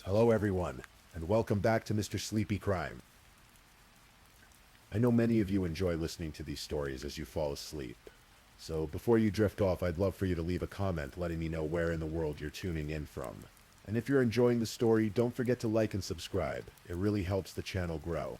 Hello everyone, and welcome back to Mr. Sleepy Crime. I know many of you enjoy listening to these stories as you fall asleep. So before you drift off, I'd love for you to leave a comment letting me know where in the world you're tuning in from. And if you're enjoying the story, don't forget to like and subscribe. It really helps the channel grow.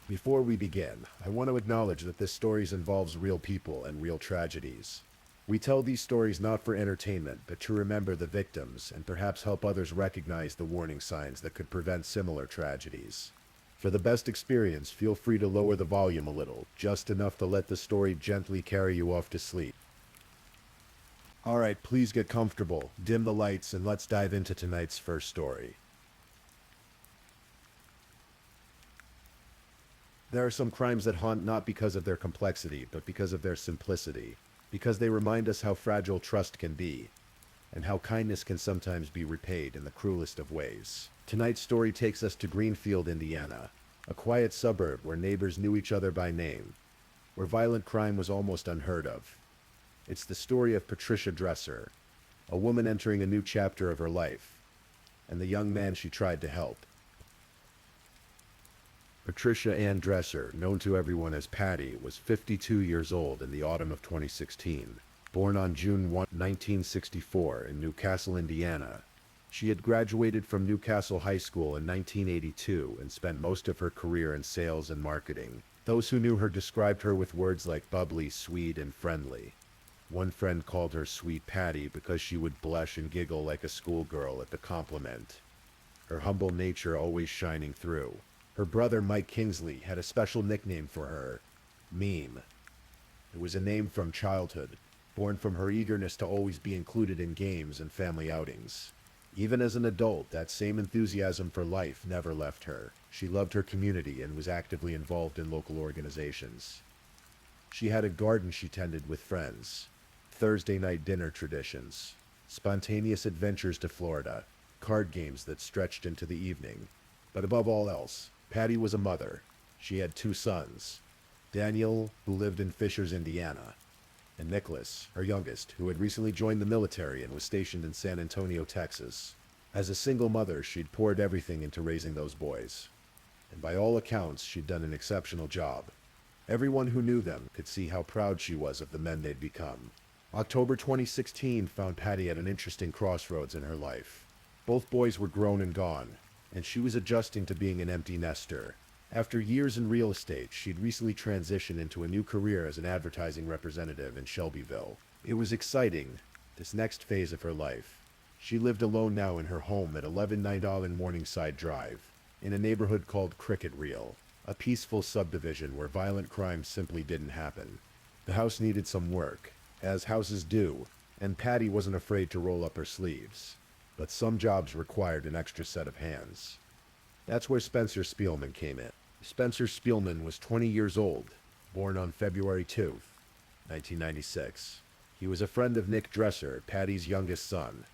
Before we begin, I want to acknowledge that this story involves real people and real tragedies. We tell these stories not for entertainment, but to remember the victims and perhaps help others recognize the warning signs that could prevent similar tragedies. For the best experience, feel free to lower the volume a little, just enough to let the story gently carry you off to sleep. Alright, please get comfortable, dim the lights, and let's dive into tonight's first story. There are some crimes that haunt not because of their complexity, but because of their simplicity. Because they remind us how fragile trust can be, and how kindness can sometimes be repaid in the cruelest of ways. Tonight's story takes us to Greenfield, Indiana, a quiet suburb where neighbors knew each other by name, where violent crime was almost unheard of. It's the story of Patricia Dresser, a woman entering a new chapter of her life, and the young man she tried to help. Patricia Ann Dresser, known to everyone as Patty, was 52 years old in the autumn of 2016. Born on June 1, 1964 in Newcastle, Indiana. She had graduated from Newcastle High School in 1982 and spent most of her career in sales and marketing. Those who knew her described her with words like bubbly, sweet, and friendly. One friend called her Sweet Patty because she would blush and giggle like a schoolgirl at the compliment, her humble nature always shining through. Her brother, Mike Kingsley, had a special nickname for her, Meme. It was a name from childhood, born from her eagerness to always be included in games and family outings. Even as an adult, that same enthusiasm for life never left her. She loved her community and was actively involved in local organizations. She had a garden she tended with friends, Thursday night dinner traditions, spontaneous adventures to Florida, card games that stretched into the evening. But above all else, Patty was a mother. She had two sons, Daniel, who lived in Fishers, Indiana, and Nicholas, her youngest, who had recently joined the military and was stationed in San Antonio, Texas. As a single mother, she'd poured everything into raising those boys. And by all accounts, she'd done an exceptional job. Everyone who knew them could see how proud she was of the men they'd become. October 2016 found Patty at an interesting crossroads in her life. Both boys were grown and gone, and she was adjusting to being an empty nester. After years in real estate, she'd recently transitioned into a new career as an advertising representative in Shelbyville. It was exciting, this next phase of her life. She lived alone now in her home at 1190 Morningside Drive, in a neighborhood called Cricket Reel, a peaceful subdivision where violent crime simply didn't happen. The house needed some work, as houses do, and Patty wasn't afraid to roll up her sleeves. But some jobs required an extra set of hands. That's where Spencer Spielman came in. Spencer Spielman was 20 years old, born on February 2, 1996. He was a friend of Nick Dresser, Patty's youngest son.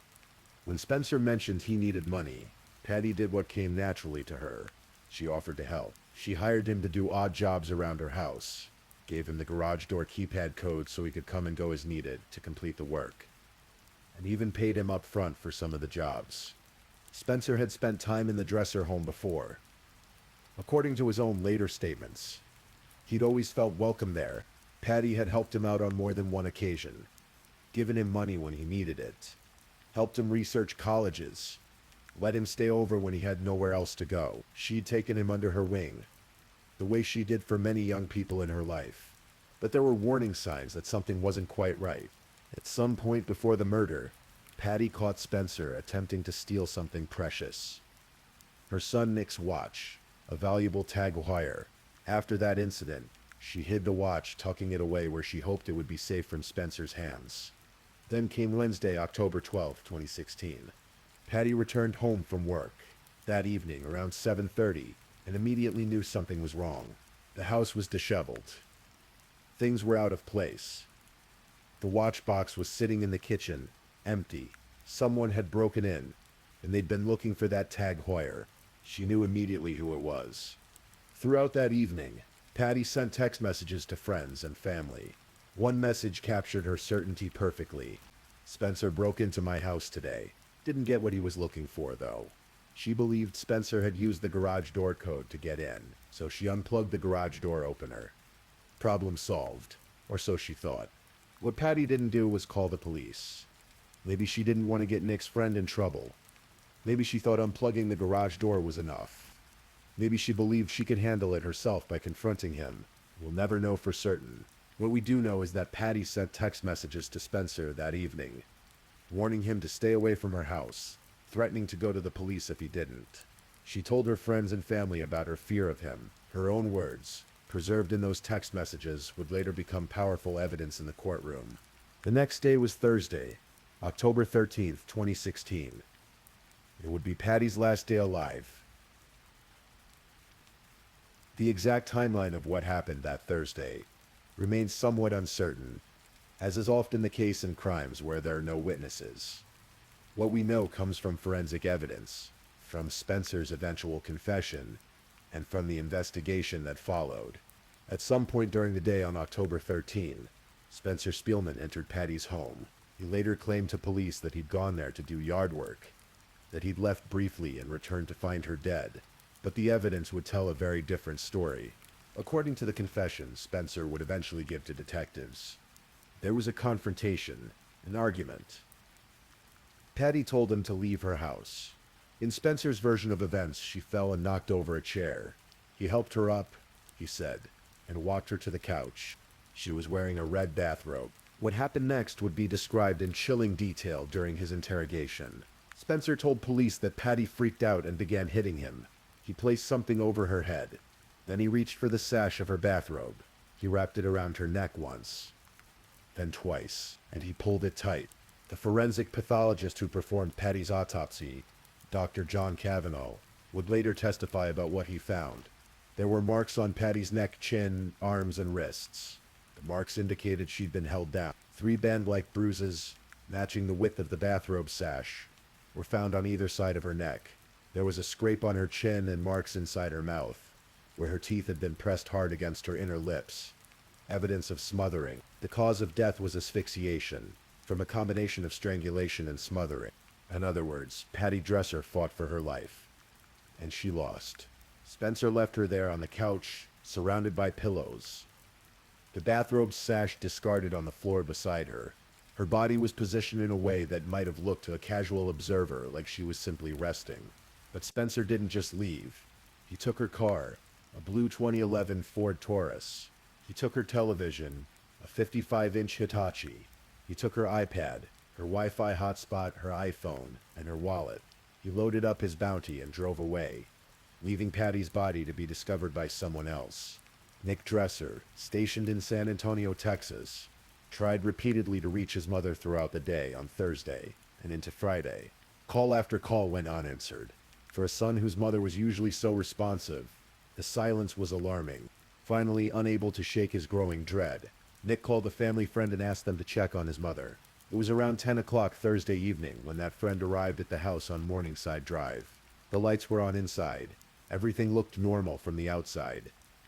When Spencer mentioned he needed money, Patty did what came naturally to her. She offered to help. She hired him to do odd jobs around her house, gave him the garage door keypad code so he could come and go as needed to complete the work, and even paid him up front for some of the jobs. Spencer had spent time in the Dresser home before. According to his own later statements, he'd always felt welcome there. Patty had helped him out on more than one occasion, given him money when he needed it, helped him research colleges, let him stay over when he had nowhere else to go. She'd taken him under her wing, the way she did for many young people in her life. But there were warning signs that something wasn't quite right. At some point before the murder, Patty caught Spencer attempting to steal something precious. Her son Nick's watch, a valuable tag wire. After that incident, she hid the watch, tucking it away where she hoped it would be safe from Spencer's hands. Then came Wednesday, October 12, 2016. Patty returned home from work that evening around 7:30 and immediately knew something was wrong. The house was disheveled. Things were out of place. The watch box was sitting in the kitchen, empty. Someone had broken in, and they'd been looking for that tag wire. She knew immediately who it was. Throughout that evening, Patty sent text messages to friends and family. One message captured her certainty perfectly. Spencer broke into my house today. Didn't get what he was looking for, though. She believed Spencer had used the garage door code to get in, so she unplugged the garage door opener. Problem solved, or so she thought. What Patty didn't do was call the police. Maybe she didn't want to get Nick's friend in trouble. Maybe she thought unplugging the garage door was enough. Maybe she believed she could handle it herself by confronting him. We'll never know for certain. What we do know is that Patty sent text messages to Spencer that evening, warning him to stay away from her house, threatening to go to the police if he didn't. She told her friends and family about her fear of him. Her own words, preserved in those text messages, would later become powerful evidence in the courtroom. The next day was Thursday, October 13th, 2016. It would be Patty's last day alive. The exact timeline of what happened that Thursday remains somewhat uncertain, as is often the case in crimes where there are no witnesses. What we know comes from forensic evidence, from Spencer's eventual confession, and from the investigation that followed. At some point during the day on October 13, Spencer Spielman entered Patty's home. He later claimed to police that he'd gone there to do yard work, that he'd left briefly and returned to find her dead. But the evidence would tell a very different story. According to the confession Spencer would eventually give to detectives, there was a confrontation, an argument. Patty told him to leave her house. In Spencer's version of events, she fell and knocked over a chair. He helped her up, he said, and walked her to the couch. She was wearing a red bathrobe. What happened next would be described in chilling detail during his interrogation. Spencer told police that Patty freaked out and began hitting him. He placed something over her head. Then he reached for the sash of her bathrobe. He wrapped it around her neck once, then twice, and he pulled it tight. The forensic pathologist who performed Patty's autopsy, Dr. John Cavanaugh, would later testify about what he found. There were marks on Patty's neck, chin, arms, and wrists. The marks indicated she'd been held down. 3 band-like bruises, matching the width of the bathrobe sash, were found on either side of her neck. There was a scrape on her chin and marks inside her mouth, where her teeth had been pressed hard against her inner lips. Evidence of smothering. The cause of death was asphyxiation, from a combination of strangulation and smothering. In other words, Patty Dresser fought for her life, and she lost. Spencer left her there on the couch, surrounded by pillows. The bathrobe sash discarded on the floor beside her. Her body was positioned in a way that might have looked to a casual observer like she was simply resting. But Spencer didn't just leave. He took her car, a blue 2011 Ford Taurus. He took her television, a 55-inch Hitachi. He took her iPad, her Wi-Fi hotspot, her iPhone, and her wallet. He loaded up his bounty and drove away, leaving Patty's body to be discovered by someone else. Nick Dresser, stationed in San Antonio, Texas, tried repeatedly to reach his mother throughout the day on Thursday and into Friday. Call after call went unanswered. For a son whose mother was usually so responsive, the silence was alarming. Finally, unable to shake his growing dread, Nick called a family friend and asked them to check on his mother. It was around 10 o'clock Thursday evening when that friend arrived at the house on Morningside Drive. The lights were on inside. Everything looked normal from the outside.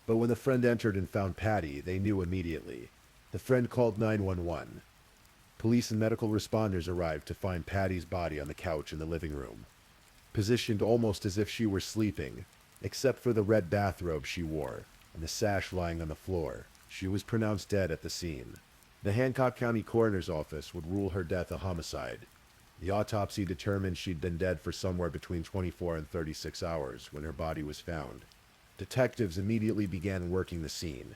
But when the friend entered and found Patty, they knew immediately. The friend called 911. Police and medical responders arrived to find Patty's body on the couch in the living room, positioned almost as if she were sleeping, except for the red bathrobe she wore and the sash lying on the floor. She was pronounced dead at the scene. The Hancock County Coroner's Office would rule her death a homicide. The autopsy determined she'd been dead for somewhere between 24 and 36 hours when her body was found. Detectives immediately began working the scene.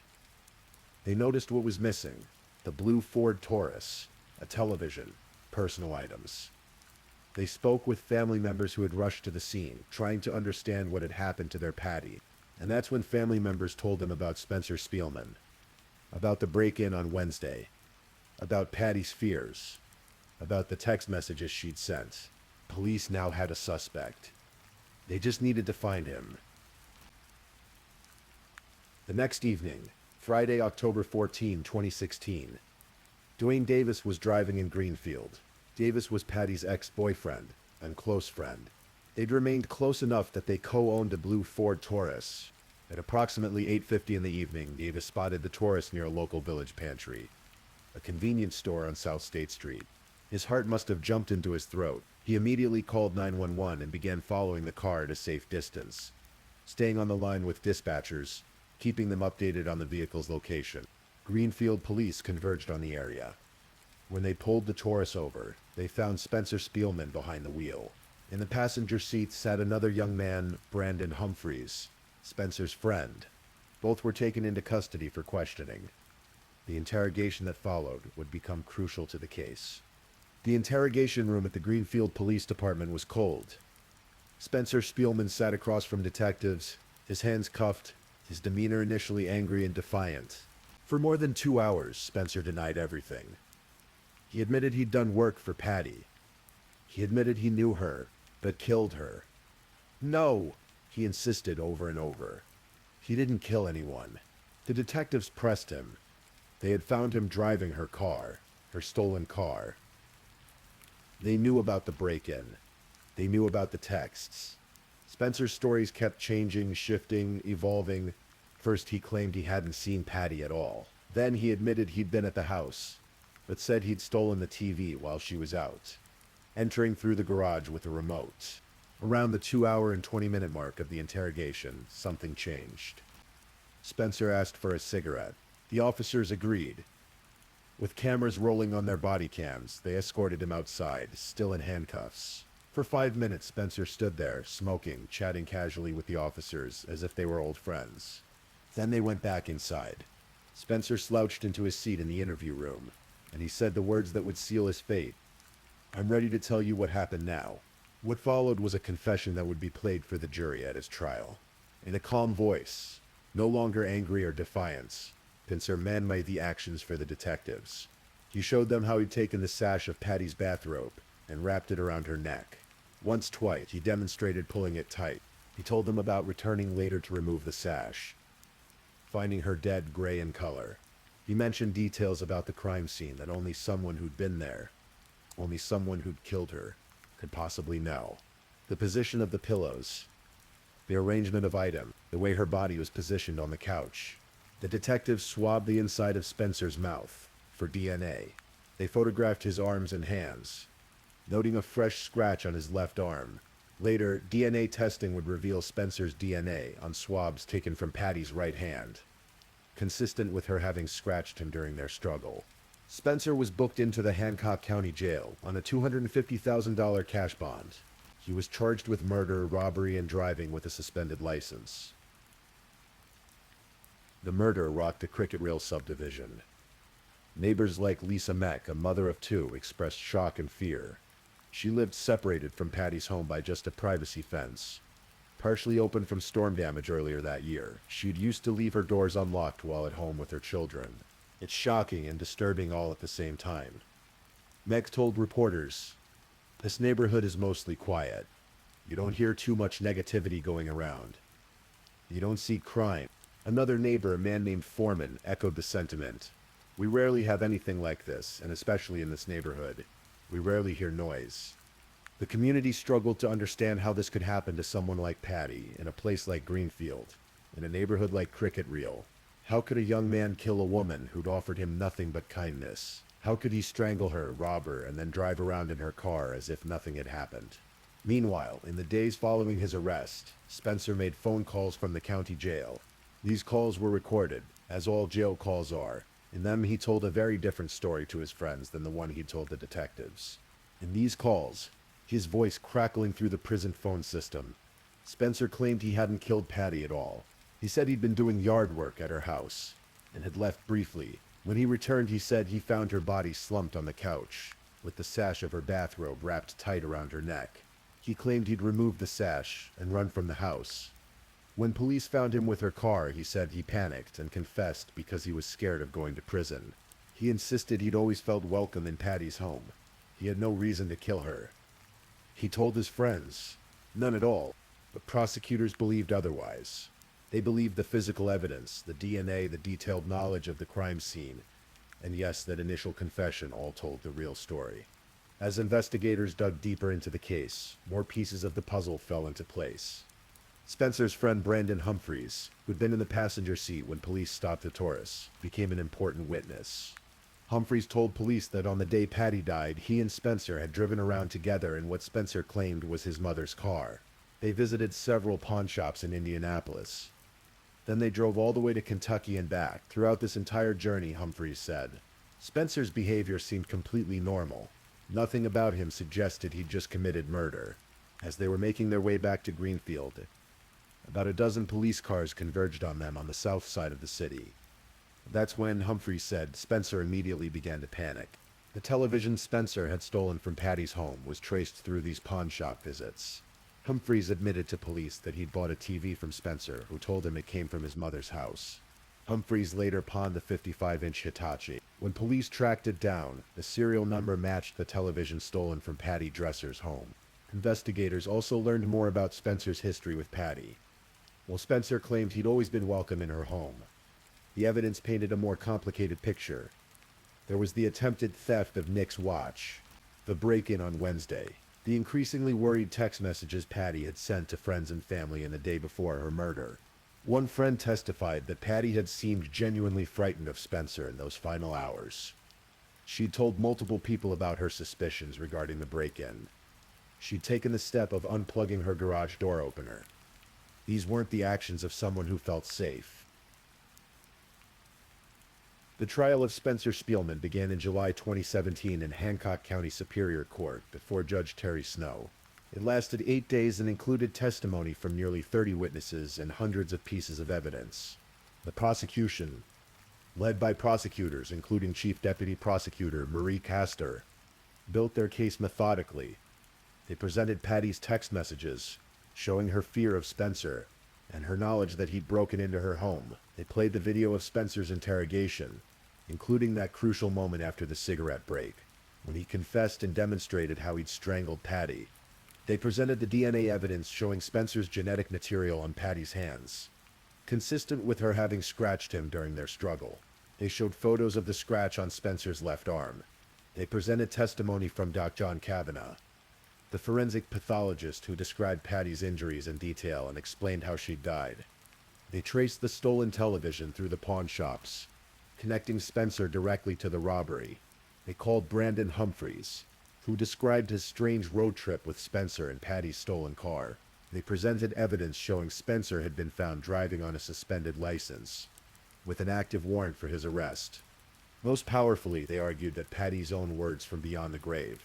They noticed what was missing: the blue Ford Taurus, a television, personal items. They spoke with family members who had rushed to the scene, trying to understand what had happened to their Patty. And that's when family members told them about Spencer Spielman, about the break-in on Wednesday, about Patty's fears, about the text messages she'd sent. Police now had a suspect. They just needed to find him. The next evening, Friday, October 14, 2016, Dwayne Davis was driving in Greenfield. Davis was Patty's ex-boyfriend and close friend. They'd remained close enough that they co-owned a blue Ford Taurus. At approximately 8:50 in the evening, Davis spotted the Taurus near a local village pantry, a convenience store on South State Street. His heart must have jumped into his throat. He immediately called 911 and began following the car at a safe distance, staying on the line with dispatchers, keeping them updated on the vehicle's location. Greenfield police converged on the area. When they pulled the Taurus over, they found Spencer Spielman behind the wheel. In the passenger seat sat another young man, Brandon Humphreys, Spencer's friend. Both were taken into custody for questioning. The interrogation that followed would become crucial to the case. The interrogation room at the Greenfield Police Department was cold. Spencer Spielman sat across from detectives, his hands cuffed, his demeanor initially angry and defiant. For more than 2 hours, Spencer denied everything. He admitted he'd done work for Patty. He admitted he knew her, but killed her. No, he insisted over and over. He didn't kill anyone. The detectives pressed him. They had found him driving her car, her stolen car. They knew about the break-in. They knew about the texts. Spencer's stories kept changing, shifting, evolving. First he claimed he hadn't seen Patty at all. Then he admitted he'd been at the house, but said he'd stolen the TV while she was out, entering through the garage with a remote. Around the 2-hour and 20-minute mark of the interrogation, something changed. Spencer asked for a cigarette. The officers agreed. With cameras rolling on their body cams, they escorted him outside, still in handcuffs. For 5 minutes, Spencer stood there, smoking, chatting casually with the officers, as if they were old friends. Then they went back inside. Spencer slouched into his seat in the interview room, and he said the words that would seal his fate. "I'm ready to tell you what happened now." What followed was a confession that would be played for the jury at his trial. In a calm voice, no longer angry or defiant, Spencer man-made the actions for the detectives. He showed them how he'd taken the sash of Patty's bathrobe and wrapped it around her neck. Once, twice, he demonstrated pulling it tight. He told them about returning later to remove the sash, finding her dead gray in color. He mentioned details about the crime scene that only someone who'd been there, only someone who'd killed her, could possibly know. The position of the pillows, the arrangement of items, the way her body was positioned on the couch. The detectives swabbed the inside of Spencer's mouth for DNA. They photographed his arms and hands, noting a fresh scratch on his left arm. Later, DNA testing would reveal Spencer's DNA on swabs taken from Patty's right hand, consistent with her having scratched him during their struggle. Spencer was booked into the Hancock County Jail on a $250,000 cash bond. He was charged with murder, robbery, and driving with a suspended license. The murder rocked the Cricket Rail subdivision. Neighbors like Lisa Meck, a mother of 2, expressed shock and fear. She lived separated from Patty's home by just a privacy fence, partially open from storm damage earlier that year. She'd used to leave her doors unlocked while at home with her children. It's shocking and disturbing all at the same time. Meg told reporters, "This neighborhood is mostly quiet. You don't hear too much negativity going around. You don't see crime." Another neighbor, a man named Foreman, echoed the sentiment. "We rarely have anything like this, and especially in this neighborhood. We rarely hear noise." The community struggled to understand how this could happen to someone like Patty in a place like Greenfield, in a neighborhood like Cricket Reel. How could a young man kill a woman who'd offered him nothing but kindness? How could he strangle her, rob her, and then drive around in her car as if nothing had happened? Meanwhile, in the days following his arrest, Spencer made phone calls from the county jail. These calls were recorded, as all jail calls are. In them, he told a very different story to his friends than the one he told the detectives. In these calls, his voice crackling through the prison phone system, Spencer claimed he hadn't killed Patty at all. He said he'd been doing yard work at her house, and had left briefly. When he returned, he said he found her body slumped on the couch, with the sash of her bathrobe wrapped tight around her neck. He claimed he'd removed the sash and run from the house. When police found him with her car, he said he panicked and confessed because he was scared of going to prison. He insisted he'd always felt welcome in Patty's home. He had no reason to kill her. He told his friends, none at all, but prosecutors believed otherwise. They believed the physical evidence, the DNA, the detailed knowledge of the crime scene, and yes, that initial confession all told the real story. As investigators dug deeper into the case, more pieces of the puzzle fell into place. Spencer's friend Brandon Humphreys, who'd been in the passenger seat when police stopped the Taurus, became an important witness. Humphreys told police that on the day Patty died, he and Spencer had driven around together in what Spencer claimed was his mother's car. They visited several pawn shops in Indianapolis. Then they drove all the way to Kentucky and back. Throughout this entire journey, Humphreys said, Spencer's behavior seemed completely normal. Nothing about him suggested he'd just committed murder. As they were making their way back to Greenfield, about a dozen police cars converged on them on the south side of the city. That's when, Humphreys said, Spencer immediately began to panic. The television Spencer had stolen from Patty's home was traced through these pawn shop visits. Humphreys admitted to police that he'd bought a TV from Spencer, who told him it came from his mother's house. Humphreys later pawned the 55-inch Hitachi. When police tracked it down, the serial number matched the television stolen from Patty Dresser's home. Investigators also learned more about Spencer's history with Patty. While Spencer claimed he'd always been welcome in her home, the evidence painted a more complicated picture. There was the attempted theft of Nick's watch, the break-in on Wednesday, the increasingly worried text messages Patty had sent to friends and family in the day before her murder. One friend testified that Patty had seemed genuinely frightened of Spencer in those final hours. She'd told multiple people about her suspicions regarding the break-in. She'd taken the step of unplugging her garage door opener. These weren't the actions of someone who felt safe. The trial of Spencer Spielman began in July 2017 in Hancock County Superior Court before Judge Terry Snow. It lasted 8 days and included testimony from nearly 30 witnesses and hundreds of pieces of evidence. The prosecution, led by prosecutors including Chief Deputy Prosecutor Marie Castor, built their case methodically. They presented Patty's text messages, showing her fear of Spencer and her knowledge that he'd broken into her home. They played the video of Spencer's interrogation, including that crucial moment after the cigarette break, when he confessed and demonstrated how he'd strangled Patty. They presented the DNA evidence showing Spencer's genetic material on Patty's hands, consistent with her having scratched him during their struggle. They showed photos of the scratch on Spencer's left arm. They presented testimony from Dr. John Kavanaugh, the forensic pathologist who described Patty's injuries in detail and explained how she died. They traced the stolen television through the pawn shops, connecting Spencer directly to the robbery. They called Brandon Humphreys, who described his strange road trip with Spencer in Patty's stolen car. They presented evidence showing Spencer had been found driving on a suspended license, with an active warrant for his arrest. Most powerfully, they argued that Patty's own words from beyond the grave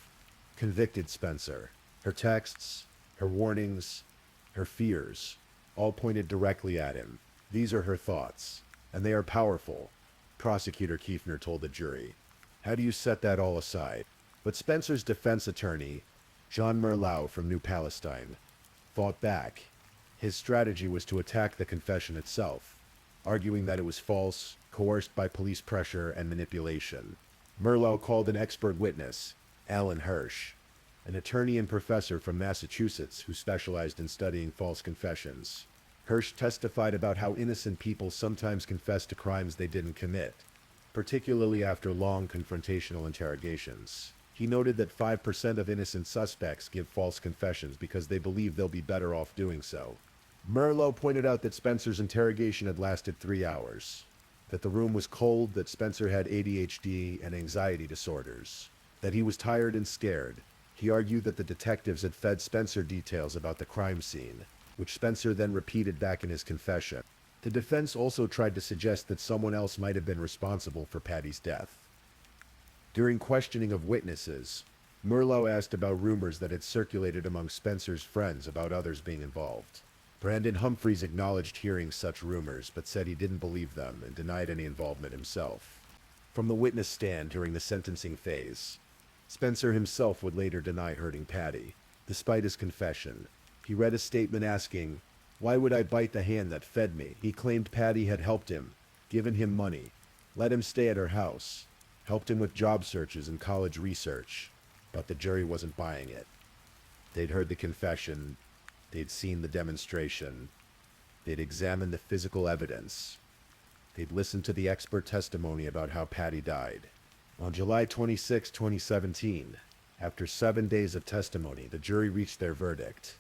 convicted Spencer. Her texts, her warnings, her fears, all pointed directly at him. These are her thoughts, and they are powerful, Prosecutor Kiefner told the jury. How do you set that all aside? But Spencer's defense attorney, John Merlau from New Palestine, fought back. His strategy was to attack the confession itself, arguing that it was false, coerced by police pressure and manipulation. Merlau called an expert witness, Alan Hirsch, an attorney and professor from Massachusetts who specialized in studying false confessions. Hirsch testified about how innocent people sometimes confess to crimes they didn't commit, particularly after long confrontational interrogations. He noted that 5% of innocent suspects give false confessions because they believe they'll be better off doing so. Merlau pointed out that Spencer's interrogation had lasted 3 hours, that the room was cold, that Spencer had ADHD and anxiety disorders, that he was tired and scared. He argued that the detectives had fed Spencer details about the crime scene, which Spencer then repeated back in his confession. The defense also tried to suggest that someone else might have been responsible for Patty's death. During questioning of witnesses, Merlau asked about rumors that had circulated among Spencer's friends about others being involved. Brandon Humphreys acknowledged hearing such rumors, but said he didn't believe them and denied any involvement himself. From the witness stand during the sentencing phase, Spencer himself would later deny hurting Patty. Despite his confession, he read a statement asking, "Why would I bite the hand that fed me?" He claimed Patty had helped him, given him money, let him stay at her house, helped him with job searches and college research, but the jury wasn't buying it. They'd heard the confession, they'd seen the demonstration, they'd examined the physical evidence, they'd listened to the expert testimony about how Patty died. On July 26, 2017, after 7 days of testimony, the jury reached their verdict.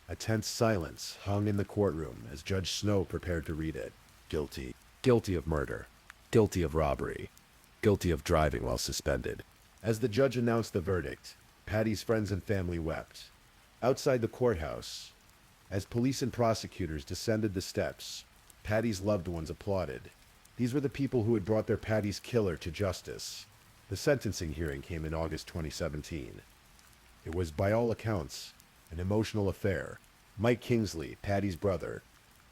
A tense silence hung in the courtroom as Judge Snow prepared to read it. Guilty. Guilty of murder. Guilty of robbery. guilty of driving while suspended. As the judge announced the verdict, Patty's friends and family wept. Outside the courthouse, as police and prosecutors descended the steps, Patty's loved ones applauded. These were the people who had brought their Patty's killer to justice. The sentencing hearing came in August 2017. It was, by all accounts, an emotional affair. Mike Kingsley, Patty's brother,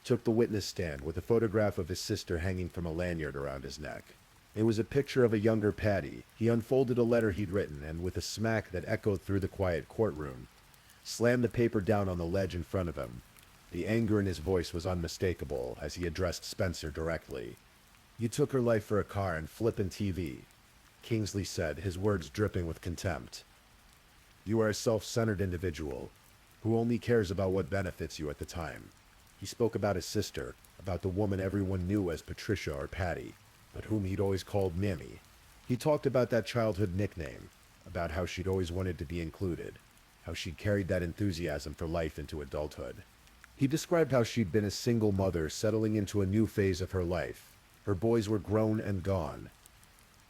took the witness stand with a photograph of his sister hanging from a lanyard around his neck. It was a picture of a younger Patty. He unfolded a letter he'd written, and with a smack that echoed through the quiet courtroom, slammed the paper down on the ledge in front of him. The anger in his voice was unmistakable as he addressed Spencer directly. "You took her life for a car and flippin' TV," Kingsley said, his words dripping with contempt. "You are a self-centered individual who only cares about what benefits you at the time." He spoke about his sister, about the woman everyone knew as Patricia or Patty, but whom he'd always called Mammy. He talked about that childhood nickname, about how she'd always wanted to be included, how she'd carried that enthusiasm for life into adulthood. He described how she'd been a single mother settling into a new phase of her life. Her boys were grown and gone.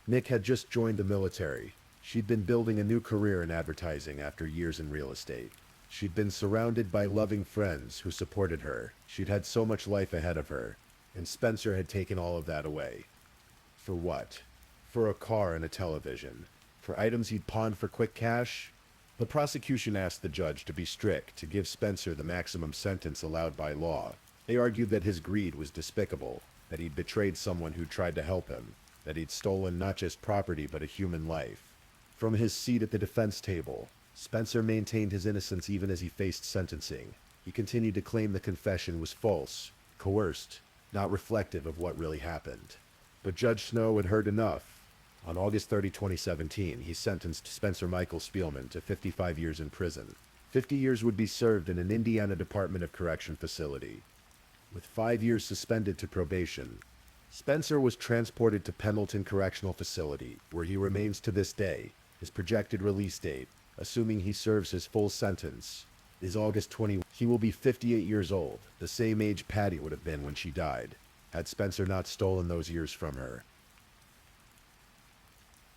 Nick had just joined the military. She'd been building a new career in advertising after years in real estate. She'd been surrounded by loving friends who supported her. She'd had so much life ahead of her, and Spencer had taken all of that away. For what? For a car and a television. For items he'd pawned for quick cash? The prosecution asked the judge to be strict, to give Spencer the maximum sentence allowed by law. They argued that his greed was despicable, that he'd betrayed someone who tried to help him, that he'd stolen not just property but a human life. From his seat at the defense table, Spencer maintained his innocence even as he faced sentencing. He continued to claim the confession was false, coerced, not reflective of what really happened. But Judge Snow had heard enough. On August 30, 2017, he sentenced Spencer Michael Spielman to 55 years in prison. 50 years would be served in an Indiana Department of Correction facility. With 5 years suspended to probation, Spencer was transported to Pendleton Correctional Facility, where he remains to this day. His projected release date, assuming he serves his full sentence, is August 20. He will be 58 years old, the same age Patty would have been when she died, had Spencer not stolen those years from her.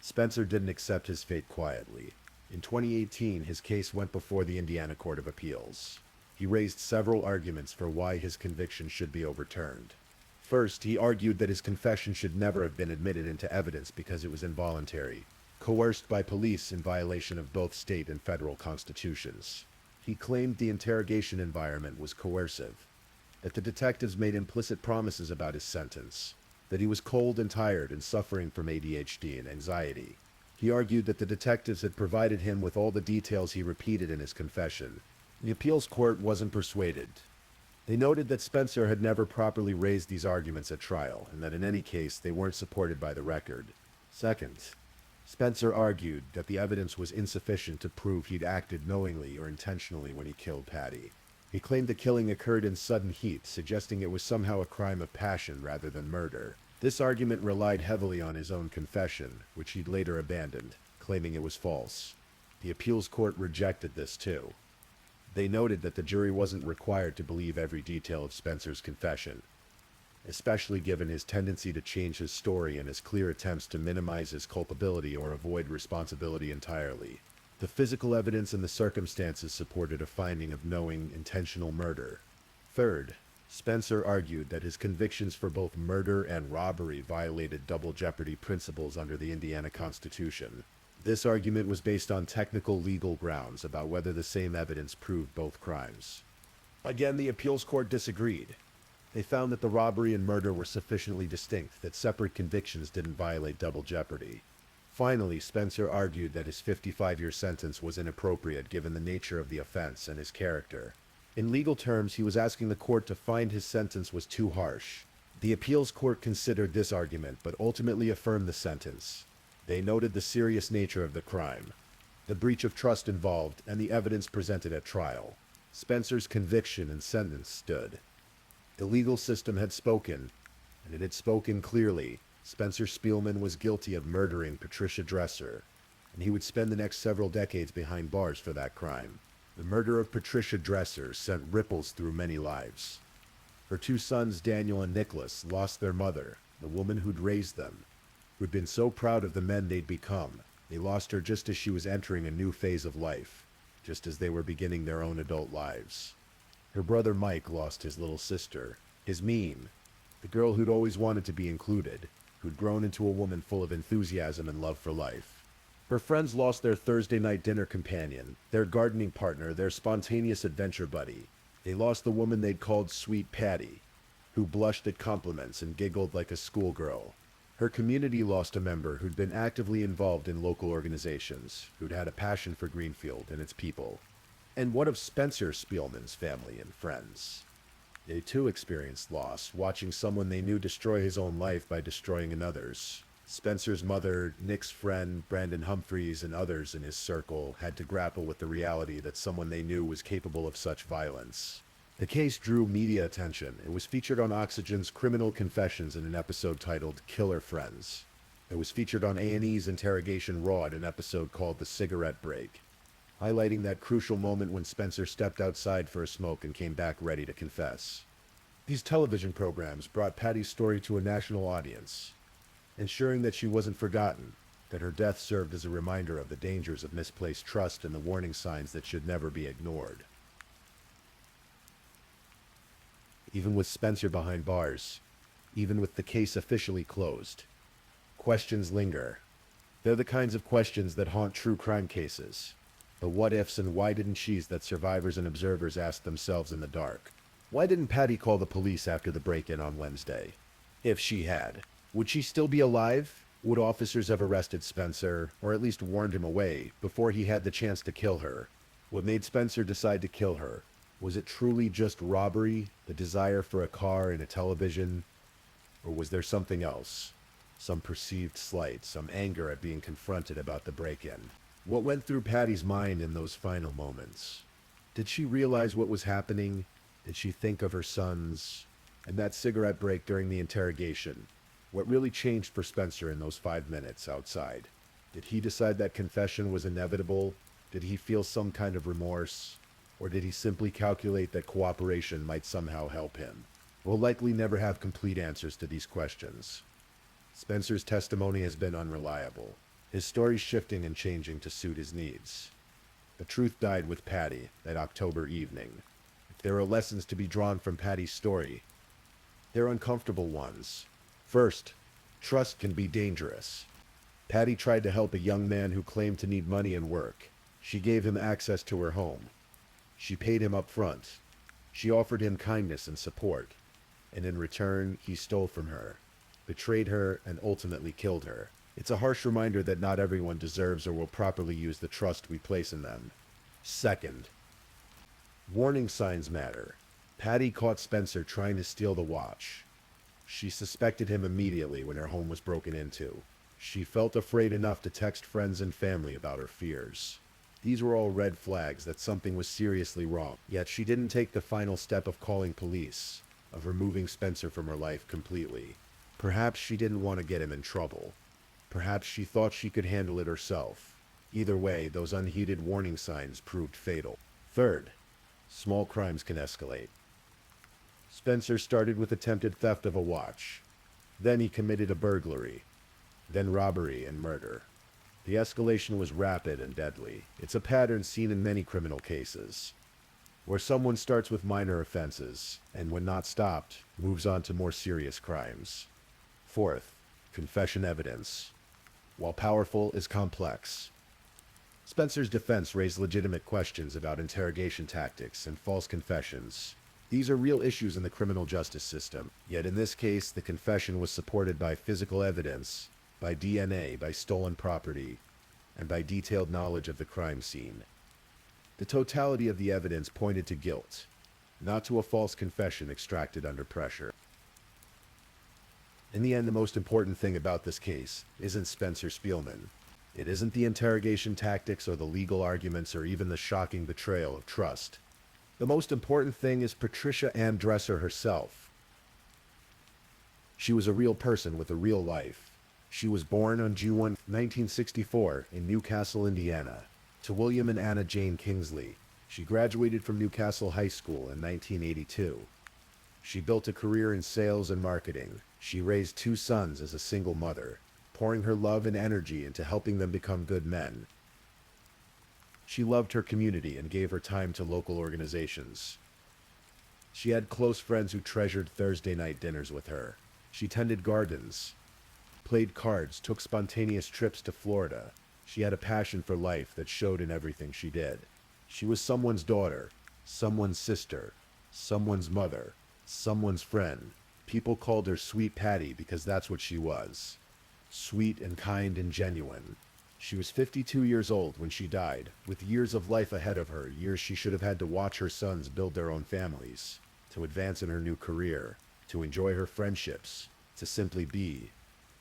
Spencer didn't accept his fate quietly. In 2018, his case went before the Indiana Court of Appeals. He raised several arguments for why his conviction should be overturned. First, he argued that his confession should never have been admitted into evidence because it was involuntary, coerced by police in violation of both state and federal constitutions. He claimed the interrogation environment was coercive, that the detectives made implicit promises about his sentence, that he was cold and tired and suffering from ADHD and anxiety. He argued that the detectives had provided him with all the details he repeated in his confession. The appeals court wasn't persuaded. They noted that Spencer had never properly raised these arguments at trial, and that in any case they weren't supported by the record. Second, Spencer argued that the evidence was insufficient to prove he'd acted knowingly or intentionally when he killed Patty. He claimed the killing occurred in sudden heat, suggesting it was somehow a crime of passion rather than murder. This argument relied heavily on his own confession, which he'd later abandoned, claiming it was false. The appeals court rejected this too. They noted that the jury wasn't required to believe every detail of Spencer's confession, especially given his tendency to change his story and his clear attempts to minimize his culpability or avoid responsibility entirely. The physical evidence and the circumstances supported a finding of knowing, intentional murder. Third, Spencer argued that his convictions for both murder and robbery violated double jeopardy principles under the Indiana Constitution. This argument was based on technical legal grounds about whether the same evidence proved both crimes. Again, the appeals court disagreed. They found that the robbery and murder were sufficiently distinct that separate convictions didn't violate double jeopardy. Finally, Spencer argued that his 55-year sentence was inappropriate given the nature of the offense and his character. In legal terms, he was asking the court to find his sentence was too harsh. The appeals court considered this argument but ultimately affirmed the sentence. They noted the serious nature of the crime, the breach of trust involved, and the evidence presented at trial. Spencer's conviction and sentence stood. The legal system had spoken, and it had spoken clearly. Spencer Spielman was guilty of murdering Patricia Dresser, and he would spend the next several decades behind bars for that crime. The murder of Patricia Dresser sent ripples through many lives. Her two sons, Daniel and Nicholas, lost their mother, the woman who'd raised them. who'd been so proud of the men they'd become. They lost her just as she was entering a new phase of life, just as they were beginning their own adult lives. Her brother Mike lost his little sister, his Mean, the girl who'd always wanted to be included, who'd grown into a woman full of enthusiasm and love for life. Her friends lost their Thursday night dinner companion, their gardening partner, their spontaneous adventure buddy. They lost the woman they'd called Sweet Patty, who blushed at compliments and giggled like a schoolgirl. Her community lost a member who'd been actively involved in local organizations, who'd had a passion for Greenfield and its people. And what of Spencer Spielman's family and friends? They too experienced loss, watching someone they knew destroy his own life by destroying another's. Spencer's mother, Nick's friend, Brandon Humphreys, and others in his circle had to grapple with the reality that someone they knew was capable of such violence. The case drew media attention. It was featured on Oxygen's Criminal Confessions in an episode titled Killer Friends. It was featured on A&E's Interrogation Raw in an episode called The Cigarette Break, highlighting that crucial moment when Spencer stepped outside for a smoke and came back ready to confess. These television programs brought Patty's story to a national audience, ensuring that she wasn't forgotten, that her death served as a reminder of the dangers of misplaced trust and the warning signs that should never be ignored. Even with Spencer behind bars, even with the case officially closed, questions linger. They're the kinds of questions that haunt true crime cases. The what-ifs and why didn't she's that survivors and observers ask themselves in the dark. Why didn't Patty call the police after the break-in on Wednesday? If she had, would she still be alive? Would officers have arrested Spencer, or at least warned him away, before he had the chance to kill her? What made Spencer decide to kill her? Was it truly just robbery, the desire for a car and a television? Or was there something else? Some perceived slight, some anger at being confronted about the break-in? What went through Patty's mind in those final moments? Did she realize what was happening? Did she think of her sons? And that cigarette break during the interrogation? What really changed for Spencer in those 5 minutes outside? Did he decide that confession was inevitable? Did he feel some kind of remorse? Or did he simply calculate that cooperation might somehow help him? We'll likely never have complete answers to these questions. Spencer's testimony has been unreliable, his story shifting and changing to suit his needs. The truth died with Patty that October evening. If there are lessons to be drawn from Patty's story, they're uncomfortable ones. First, trust can be dangerous. Patty tried to help a young man who claimed to need money and work. She gave him access to her home. She paid him up front. She offered him kindness and support. And in return, he stole from her, betrayed her, and ultimately killed her. It's a harsh reminder that not everyone deserves or will properly use the trust we place in them. Second, warning signs matter. Patty caught Spencer trying to steal the watch. She suspected him immediately when her home was broken into. She felt afraid enough to text friends and family about her fears. These were all red flags that something was seriously wrong. Yet she didn't take the final step of calling police, of removing Spencer from her life completely. Perhaps she didn't want to get him in trouble. Perhaps she thought she could handle it herself. Either way, those unheeded warning signs proved fatal. Third, small crimes can escalate. Spencer started with attempted theft of a watch. Then he committed a burglary. Then robbery and murder. The escalation was rapid and deadly. It's a pattern seen in many criminal cases, where someone starts with minor offenses, and when not stopped, moves on to more serious crimes. Fourth, confession evidence. While powerful, is complex. Spencer's defense raised legitimate questions about interrogation tactics and false confessions. These are real issues in the criminal justice system, yet in this case, the confession was supported by physical evidence, by DNA, by stolen property, and by detailed knowledge of the crime scene. The totality of the evidence pointed to guilt, not to a false confession extracted under pressure. In the end, the most important thing about this case isn't Spencer Spielman. It isn't the interrogation tactics or the legal arguments or even the shocking betrayal of trust. The most important thing is Patricia Ann Dresser herself. She was a real person with a real life. She was born on June 1, 1964 in Newcastle, Indiana, to William and Anna Jane Kingsley. She graduated from Newcastle High School in 1982. She built a career in sales and marketing. She raised 2 sons as a single mother. pouring her love and energy into helping them become good men. She loved her community and gave her time to local organizations. She had close friends who treasured Thursday night dinners with her. She tended gardens, played cards, took spontaneous trips to Florida. She had a passion for life that showed in everything she did. She was someone's daughter, someone's sister, someone's mother, someone's friend. People called her Sweet Patty because that's what she was. Sweet and kind and genuine. She was 52 years old when she died, with years of life ahead of her, years she should have had to watch her sons build their own families, to advance in her new career, to enjoy her friendships, to simply be.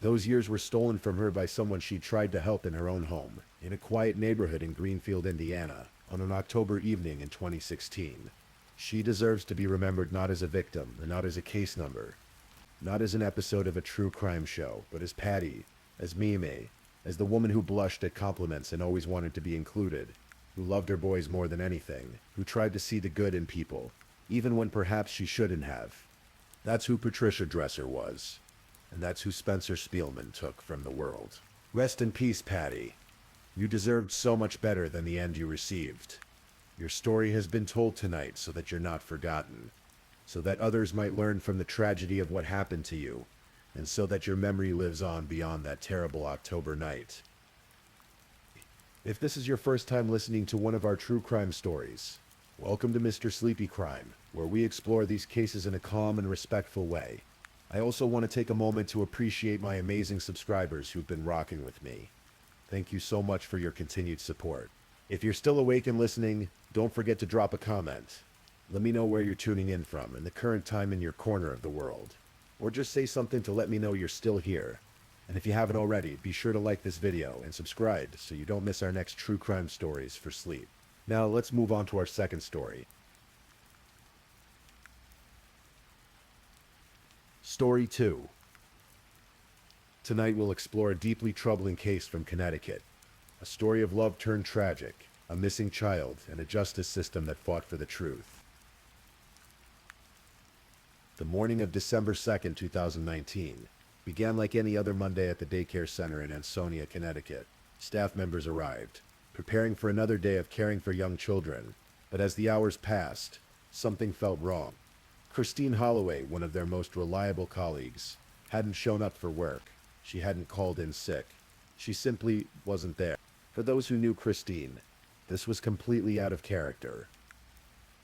Those years were stolen from her by someone she tried to help in her own home, in a quiet neighborhood in Greenfield, Indiana, on an October evening in 2016. She deserves to be remembered not as a victim, and not as a case number, not as an episode of a true crime show, but as Patty, as Mime, as the woman who blushed at compliments and always wanted to be included, who loved her boys more than anything, who tried to see the good in people, even when perhaps she shouldn't have. That's who Patricia Dresser was, and that's who Spencer Spielman took from the world. Rest in peace, Patty. You deserved so much better than the end you received. Your story has been told tonight so that you're not forgotten, so that others might learn from the tragedy of what happened to you, and so that your memory lives on beyond that terrible October night. If this is your first time listening to one of our true crime stories, welcome to Mr. Sleepy Crime, where we explore these cases in a calm and respectful way. I also want to take a moment to appreciate my amazing subscribers who've been rocking with me. Thank you so much for your continued support. If you're still awake and listening, don't forget to drop a comment. Let me know where you're tuning in from and the current time in your corner of the world. Or just say something to let me know you're still here. And if you haven't already, be sure to like this video and subscribe so you don't miss our next true crime stories for sleep. Now let's move on to our second story. Story 2. Tonight we'll explore a deeply troubling case from Connecticut. A story of love turned tragic, a missing child, and a justice system that fought for the truth. The morning of December 2nd, 2019, began like any other Monday at the daycare center in Ansonia, Connecticut. Staff members arrived, preparing for another day of caring for young children. But as the hours passed, something felt wrong. Christine Holloway, one of their most reliable colleagues, hadn't shown up for work. She hadn't called in sick. She simply wasn't there. For those who knew Christine, this was completely out of character.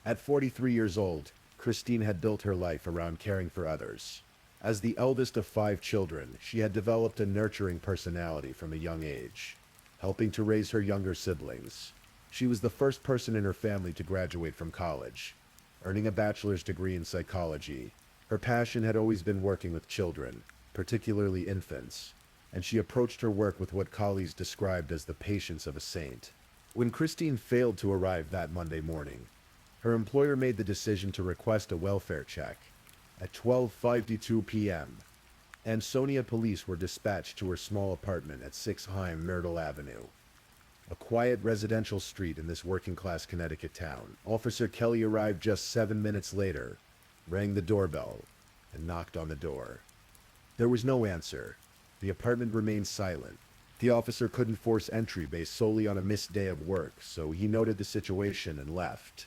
At 43 years old, Christine had built her life around caring for others. As the eldest of 5 children, she had developed a nurturing personality from a young age, helping to raise her younger siblings. She was the first person in her family to graduate from college, earning a bachelor's degree in psychology. Her passion had always been working with children, particularly infants, and she approached her work with what colleagues described as the patience of a saint. When Christine failed to arrive that Monday morning, her employer made the decision to request a welfare check. At 12:52 p.m., Ansonia police were dispatched to her small apartment at 6 Heim Myrtle Avenue, a quiet residential street in this working-class Connecticut town. Officer Kelly arrived just 7 minutes later, rang the doorbell, and knocked on the door. There was no answer. The apartment remained silent. The officer couldn't force entry based solely on a missed day of work, so he noted the situation and left.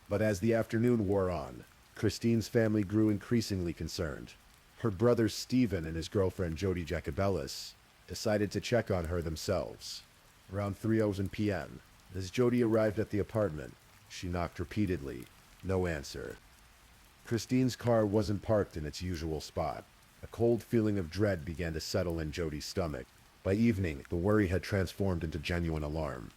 But as the afternoon wore on, Christine's family grew increasingly concerned. Her brothers Stephen and his girlfriend Jody Jacobellis decided to check on her themselves. Around 3:00 p.m., as Jody arrived at the apartment, she knocked repeatedly. No answer. Christine's car wasn't parked in its usual spot. A cold feeling of dread began to settle in Jody's stomach. By evening, the worry had transformed into genuine alarm.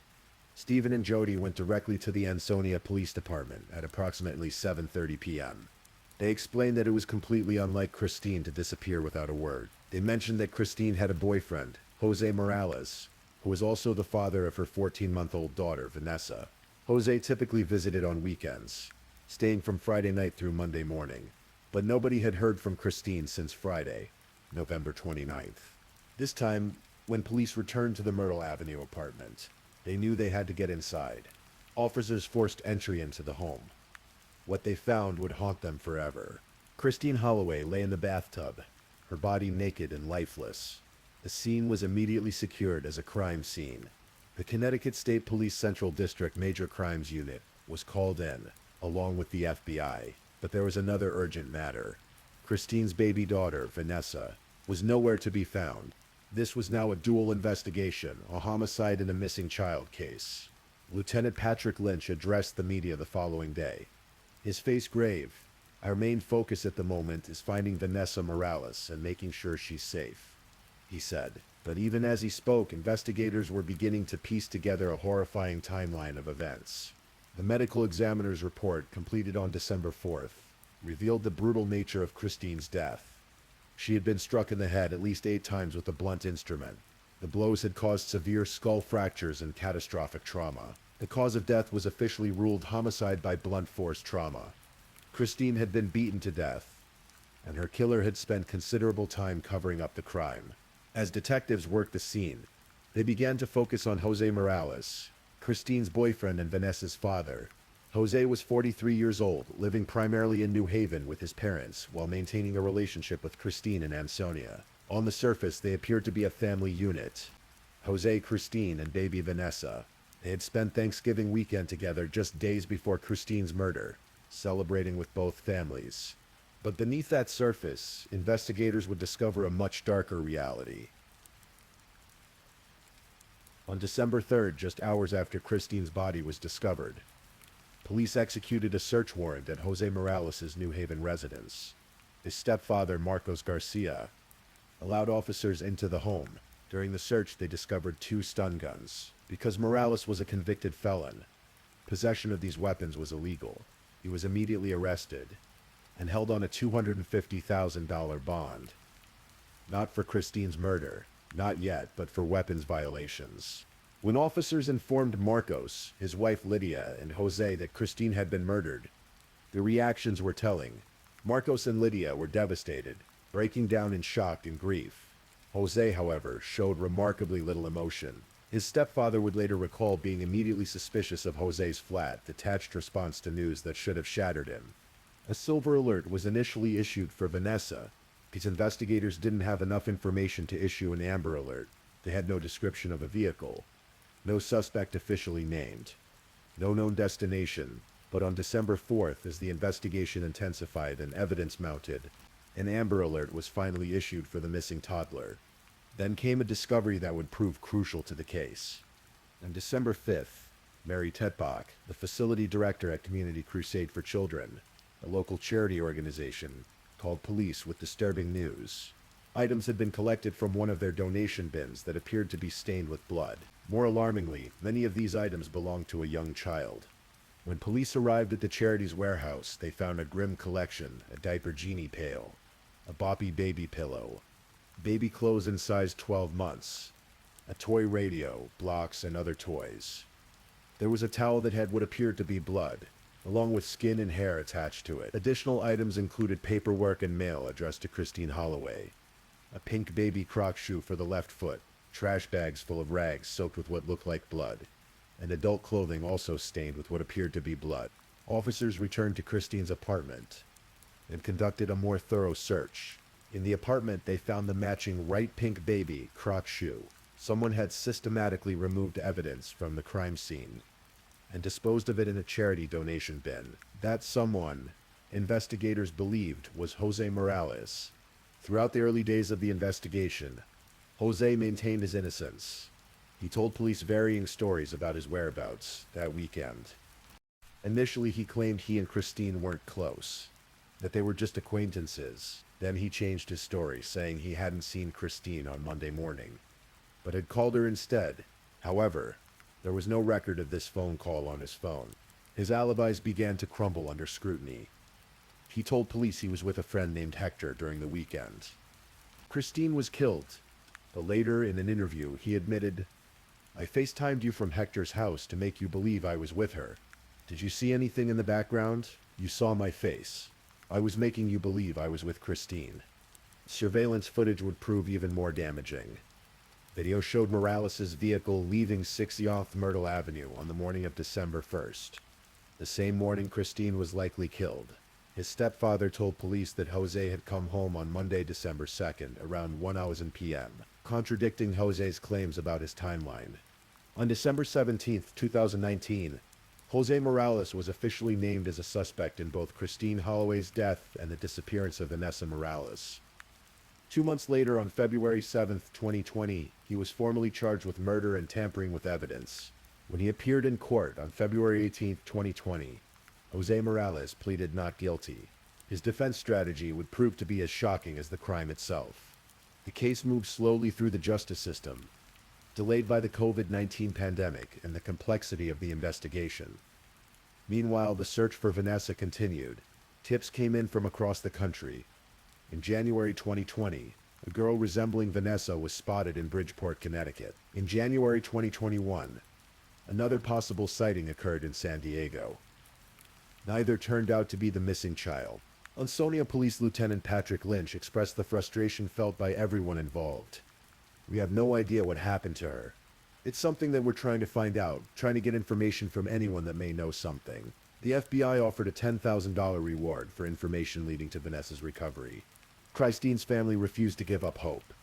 Stephen and Jody went directly to the Ansonia Police Department at approximately 7:30 p.m. They explained that it was completely unlike Christine to disappear without a word. They mentioned that Christine had a boyfriend, Jose Morales, who was also the father of her 14-month-old daughter, Vanessa. Jose typically visited on weekends, staying from Friday night through Monday morning. But nobody had heard from Christine since Friday, November 29th. This time, when police returned to the Myrtle Avenue apartment, they knew they had to get inside. Officers forced entry into the home. What they found would haunt them forever. Christine Holloway lay in the bathtub, her body naked and lifeless. The scene was immediately secured as a crime scene. The Connecticut State Police Central District Major Crimes Unit was called in, along with the FBI. But there was another urgent matter. Christine's baby daughter, Vanessa, was nowhere to be found. This was now a dual investigation, a homicide and a missing child case. Lieutenant Patrick Lynch addressed the media the following day. His face grave. Our main focus at the moment is finding Vanessa Morales and making sure she's safe, he said. But even as he spoke, investigators were beginning to piece together a horrifying timeline of events. The medical examiner's report, completed on December 4th, revealed the brutal nature of Christine's death. She had been struck in the head at least 8 times with a blunt instrument. The blows had caused severe skull fractures and catastrophic trauma. The cause of death was officially ruled homicide by blunt force trauma. Christine had been beaten to death, and her killer had spent considerable time covering up the crime. As detectives worked the scene, they began to focus on Jose Morales, Christine's boyfriend and Vanessa's father. Jose was 43 years old, living primarily in New Haven with his parents, while maintaining a relationship with Christine and Ansonia. On the surface, they appeared to be a family unit. Jose, Christine, and baby Vanessa. They had spent Thanksgiving weekend together just days before Christine's murder, celebrating with both families. But beneath that surface, investigators would discover a much darker reality. On December 3rd, just hours after Christine's body was discovered, police executed a search warrant at Jose Morales' New Haven residence. His stepfather, Marcos Garcia, allowed officers into the home. During the search, they discovered 2 stun guns. Because Morales was a convicted felon, possession of these weapons was illegal. He was immediately arrested and held on a $250,000 bond. Not for Christine's murder, not yet, but for weapons violations. When officers informed Marcos, his wife Lydia, and Jose that Christine had been murdered, the reactions were telling. Marcos and Lydia were devastated, breaking down in shock and grief. Jose, however, showed remarkably little emotion. His stepfather would later recall being immediately suspicious of Jose's flat, detached response to news that should have shattered him. A silver alert was initially issued for Vanessa, because investigators didn't have enough information to issue an amber alert. They had no description of a vehicle, no suspect officially named, no known destination. But on December 4th, as the investigation intensified and evidence mounted, an amber alert was finally issued for the missing toddler. Then came a discovery that would prove crucial to the case. On December 5th, Mary Tetbach, the facility director at Community Crusade for Children, a local charity organization, called police with disturbing news. Items had been collected from one of their donation bins that appeared to be stained with blood. More alarmingly, many of these items belonged to a young child. When police arrived at the charity's warehouse, they found a grim collection: a diaper genie pail, a boppy baby pillow, baby clothes in size 12 months, a toy radio, blocks, and other toys. There was a towel that had what appeared to be blood, along with skin and hair attached to it. Additional items included paperwork and mail addressed to Christine Holloway, a pink baby croc shoe for the left foot, trash bags full of rags soaked with what looked like blood, and adult clothing also stained with what appeared to be blood. Officers returned to Christine's apartment and conducted a more thorough search. In the apartment, they found the matching bright pink baby croc shoe. Someone had systematically removed evidence from the crime scene and disposed of it in a charity donation bin. That someone, investigators believed, was Jose Morales. Throughout the early days of the investigation, Jose maintained his innocence. He told police varying stories about his whereabouts that weekend. Initially, he claimed he and Christine weren't close, that they were just acquaintances. Then he changed his story, saying he hadn't seen Christine on Monday morning, but had called her instead. However, there was no record of this phone call on his phone. His alibis began to crumble under scrutiny. He told police he was with a friend named Hector during the weekend. Christine was killed, but later in an interview he admitted, "I FaceTimed you from Hector's house to make you believe I was with her. Did you see anything in the background? You saw my face. I was making you believe I was with Christine." Surveillance footage would prove even more damaging. Video showed Morales' vehicle leaving 60th Myrtle Avenue on the morning of December 1st, the same morning Christine was likely killed. His stepfather told police that Jose had come home on Monday, December 2nd, around 1 p.m., contradicting Jose's claims about his timeline. On December 17, 2019, Jose Morales was officially named as a suspect in both Christine Holloway's death and the disappearance of Vanessa Morales. 2 months later, on February 7, 2020, he was formally charged with murder and tampering with evidence. When he appeared in court on February 18, 2020, Jose Morales pleaded not guilty. His defense strategy would prove to be as shocking as the crime itself. The case moved slowly through the justice system, delayed by the COVID-19 pandemic and the complexity of the investigation. Meanwhile, the search for Vanessa continued. Tips came in from across the country. In January 2020, a girl resembling Vanessa was spotted in Bridgeport, Connecticut. In January 2021, another possible sighting occurred in San Diego. Neither turned out to be the missing child. Ansonia Police Lieutenant Patrick Lynch expressed the frustration felt by everyone involved. "We have no idea what happened to her. It's something that we're trying to find out, trying to get information from anyone that may know something." The FBI offered a $10,000 reward for information leading to Vanessa's recovery. Christine's family refused to give up hope.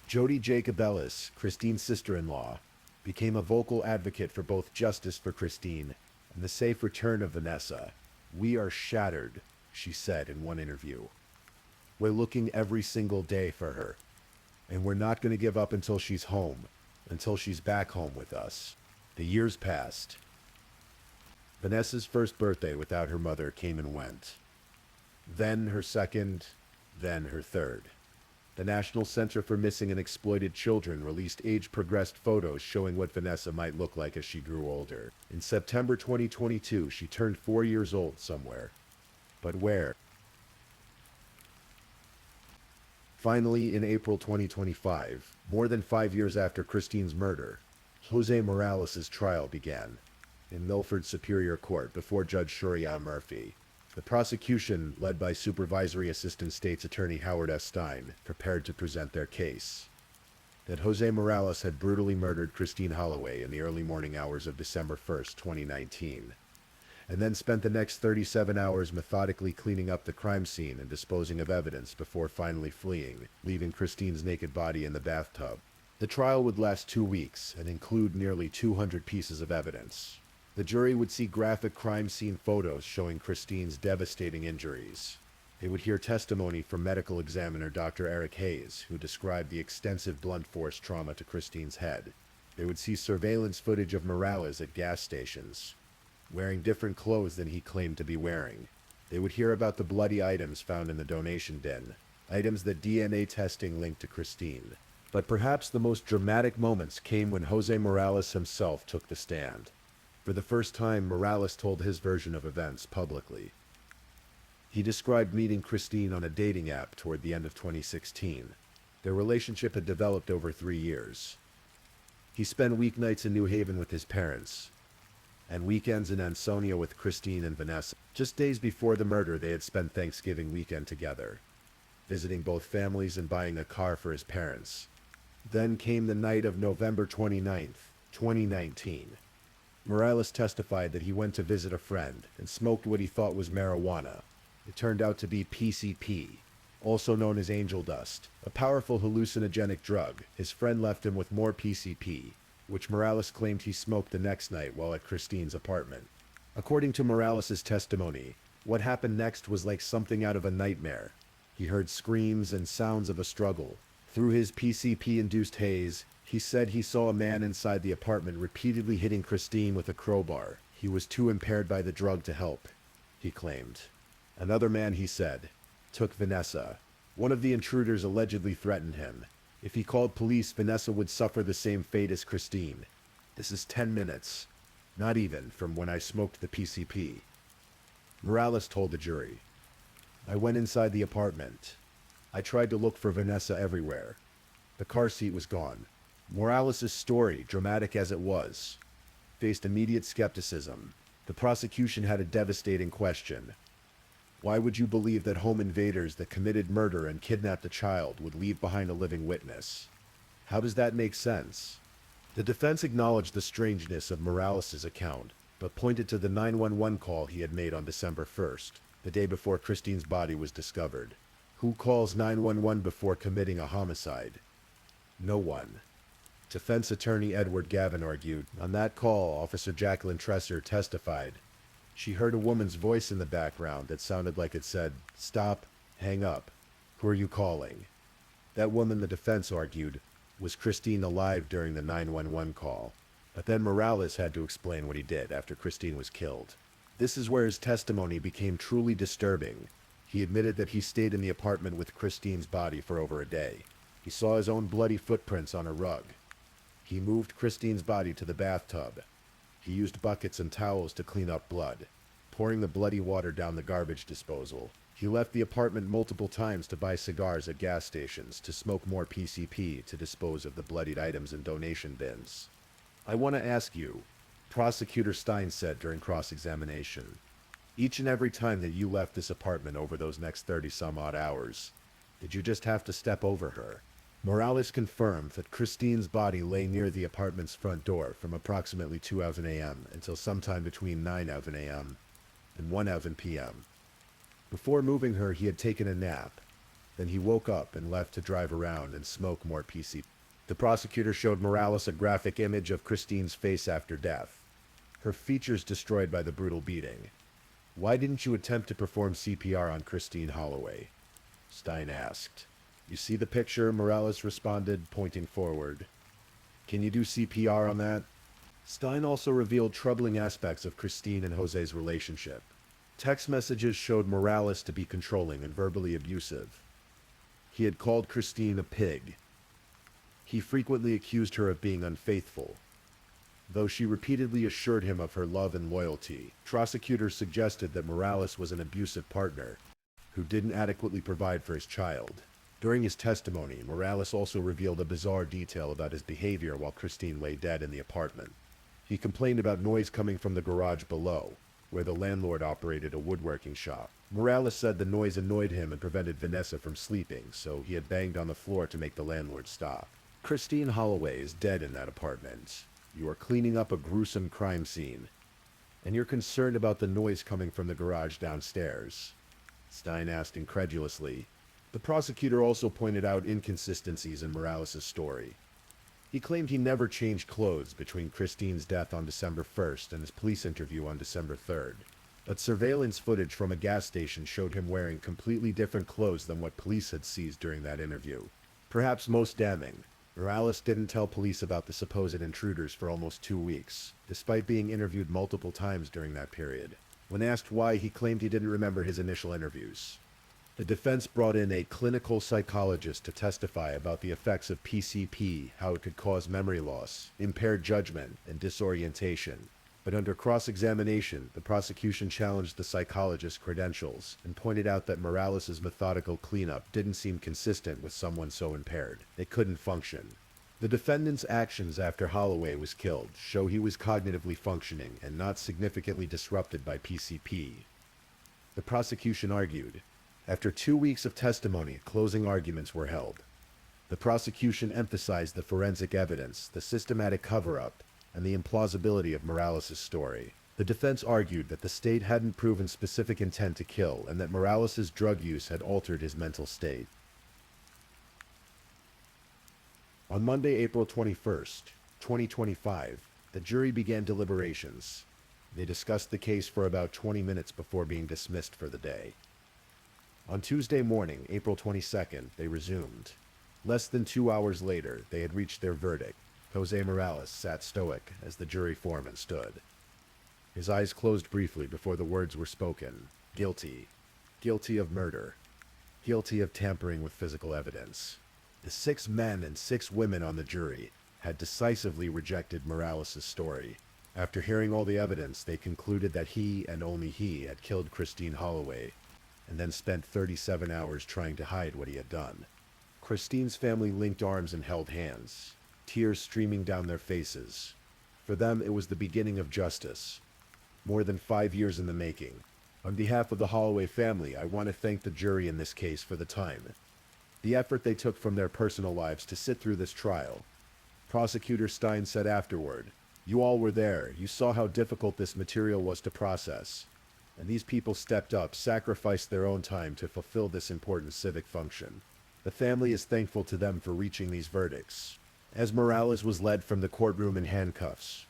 Jody Jacobellis, Christine's sister-in-law, became a vocal advocate for both justice for Christine and the safe return of Vanessa. "We are shattered," she said in one interview. "We're looking every single day for her, and we're not going to give up until she's home, until she's back home with us." The years passed. Vanessa's first birthday without her mother came and went. Then her second, then her third. The National Center for Missing and Exploited Children released age-progressed photos showing what Vanessa might look like as she grew older. In September 2022, she turned 4 years old somewhere. But where? Finally, in April 2025, more than 5 years after Christine's murder, Jose Morales' trial began in Milford Superior Court before Judge Shuriya Murphy. The prosecution, led by Supervisory Assistant State's Attorney Howard S. Stein, prepared to present their case. That Jose Morales had brutally murdered Christine Holloway in the early morning hours of December 1st, 2019, and then spent the next 37 hours methodically cleaning up the crime scene and disposing of evidence before finally fleeing, leaving Christine's naked body in the bathtub. The trial would last 2 weeks and include nearly 200 pieces of evidence. The jury would see graphic crime scene photos showing Christine's devastating injuries. They would hear testimony from medical examiner Dr. Eric Hayes, who described the extensive blunt force trauma to Christine's head. They would see surveillance footage of Morales at gas stations, wearing different clothes than he claimed to be wearing. They would hear about the bloody items found in the donation bin, items that DNA testing linked to Christine. But perhaps the most dramatic moments came when Jose Morales himself took the stand. For the first time, Morales told his version of events publicly. He described meeting Christine on a dating app toward the end of 2016. Their relationship had developed over 3 years. He spent weeknights in New Haven with his parents, and weekends in Ansonia with Christine and Vanessa. Just days before the murder, they had spent Thanksgiving weekend together, visiting both families and buying a car for his parents. Then came the night of November 29th, 2019. Morales testified that he went to visit a friend and smoked what he thought was marijuana. It turned out to be PCP, also known as angel dust, a powerful hallucinogenic drug. His friend left him with more PCP, which Morales claimed he smoked the next night while at Christine's apartment. According to Morales' testimony, what happened next was like something out of a nightmare. He heard screams and sounds of a struggle. Through his PCP-induced haze, he said he saw a man inside the apartment repeatedly hitting Christine with a crowbar. He was too impaired by the drug to help, he claimed. Another man, he said, took Vanessa. One of the intruders allegedly threatened him. If he called police, Vanessa would suffer the same fate as Christine. This is 10 minutes, not even, from when I smoked the PCP. Morales told the jury, "I went inside the apartment. I tried to look for Vanessa everywhere. The car seat was gone." Morales' story, dramatic as it was, faced immediate skepticism. The prosecution had a devastating question. Why would you believe that home invaders that committed murder and kidnapped a child would leave behind a living witness? How does that make sense? The defense acknowledged the strangeness of Morales' account, but pointed to the 911 call he had made on December 1st. the day before Christine's body was discovered. Who calls 911 before committing a homicide? No one. Defense attorney Edward Gavin argued. On that call, Officer Jacqueline Tresser testified. She heard a woman's voice in the background that sounded like it said, "Stop, hang up. Who are you calling?" That woman, the defense argued, was Christine alive during the 911 call. But then Morales had to explain what he did after Christine was killed. This is where his testimony became truly disturbing. He admitted that he stayed in the apartment with Christine's body for over a day. He saw his own bloody footprints on a rug. He moved Christine's body to the bathtub. He used buckets and towels to clean up blood, pouring the bloody water down the garbage disposal. He left the apartment multiple times to buy cigars at gas stations, to smoke more PCP, to dispose of the bloodied items in donation bins. "I want to ask you," Prosecutor Stein said during cross-examination, "each and every time that you left this apartment over those next 30-some-odd hours, did you just have to step over her?" Morales confirmed that Christine's body lay near the apartment's front door from approximately 2:11 a.m. until sometime between 9:11 a.m. and 1:11 p.m. Before moving her, he had taken a nap. Then he woke up and left to drive around and smoke more PCP. The prosecutor showed Morales a graphic image of Christine's face after death, her features destroyed by the brutal beating. "Why didn't you attempt to perform CPR on Christine Holloway?" Stein asked. "You see the picture?" Morales responded, pointing forward. "Can you do CPR on that?" Stein also revealed troubling aspects of Christine and Jose's relationship. Text messages showed Morales to be controlling and verbally abusive. He had called Christine a pig. He frequently accused her of being unfaithful. Though she repeatedly assured him of her love and loyalty, prosecutors suggested that Morales was an abusive partner who didn't adequately provide for his child. During his testimony, Morales also revealed a bizarre detail about his behavior while Christine lay dead in the apartment. He complained about noise coming from the garage below, where the landlord operated a woodworking shop. Morales said the noise annoyed him and prevented Vanessa from sleeping, so he had banged on the floor to make the landlord stop. "Christine Holloway is dead in that apartment. You are cleaning up a gruesome crime scene, and you're concerned about the noise coming from the garage downstairs?" Stein asked incredulously. The prosecutor also pointed out inconsistencies in Morales' story. He claimed he never changed clothes between Christine's death on December 1st and his police interview on December 3rd. But surveillance footage from a gas station showed him wearing completely different clothes than what police had seized during that interview. Perhaps most damning, Morales didn't tell police about the supposed intruders for almost 2 weeks, despite being interviewed multiple times during that period. When asked why, he claimed he didn't remember his initial interviews. The defense brought in a clinical psychologist to testify about the effects of PCP, how it could cause memory loss, impaired judgment, and disorientation. But under cross-examination, the prosecution challenged the psychologist's credentials and pointed out that Morales' methodical cleanup didn't seem consistent with someone so impaired. They couldn't function. The defendant's actions after Holloway was killed show he was cognitively functioning and not significantly disrupted by PCP. The prosecution argued. After 2 weeks of testimony, closing arguments were held. The prosecution emphasized the forensic evidence, the systematic cover-up, and the implausibility of Morales' story. The defense argued that the state hadn't proven specific intent to kill and that Morales' drug use had altered his mental state. On Monday, April 21st, 2025, the jury began deliberations. They discussed the case for about 20 minutes before being dismissed for the day. On Tuesday morning, April 22nd, they resumed. Less than 2 hours later, they had reached their verdict. Jose Morales sat stoic as the jury foreman stood. His eyes closed briefly before the words were spoken. Guilty. Guilty of murder. Guilty of tampering with physical evidence. The 6 men and 6 women on the jury had decisively rejected Morales' story. After hearing all the evidence, they concluded that he and only he had killed Christine Holloway, and then spent 37 hours trying to hide what he had done. Christine's family linked arms and held hands, tears streaming down their faces. For them, it was the beginning of justice, more than 5 years in the making. On behalf of the Holloway family, I want to thank the jury in this case for the time, the effort they took from their personal lives to sit through this trial. Prosecutor Stein said afterward, "You all were there. You saw how difficult this material was to process. And these people stepped up, sacrificed their own time to fulfill this important civic function. The family is thankful to them for reaching these verdicts. As Morales was led from the courtroom in handcuffs,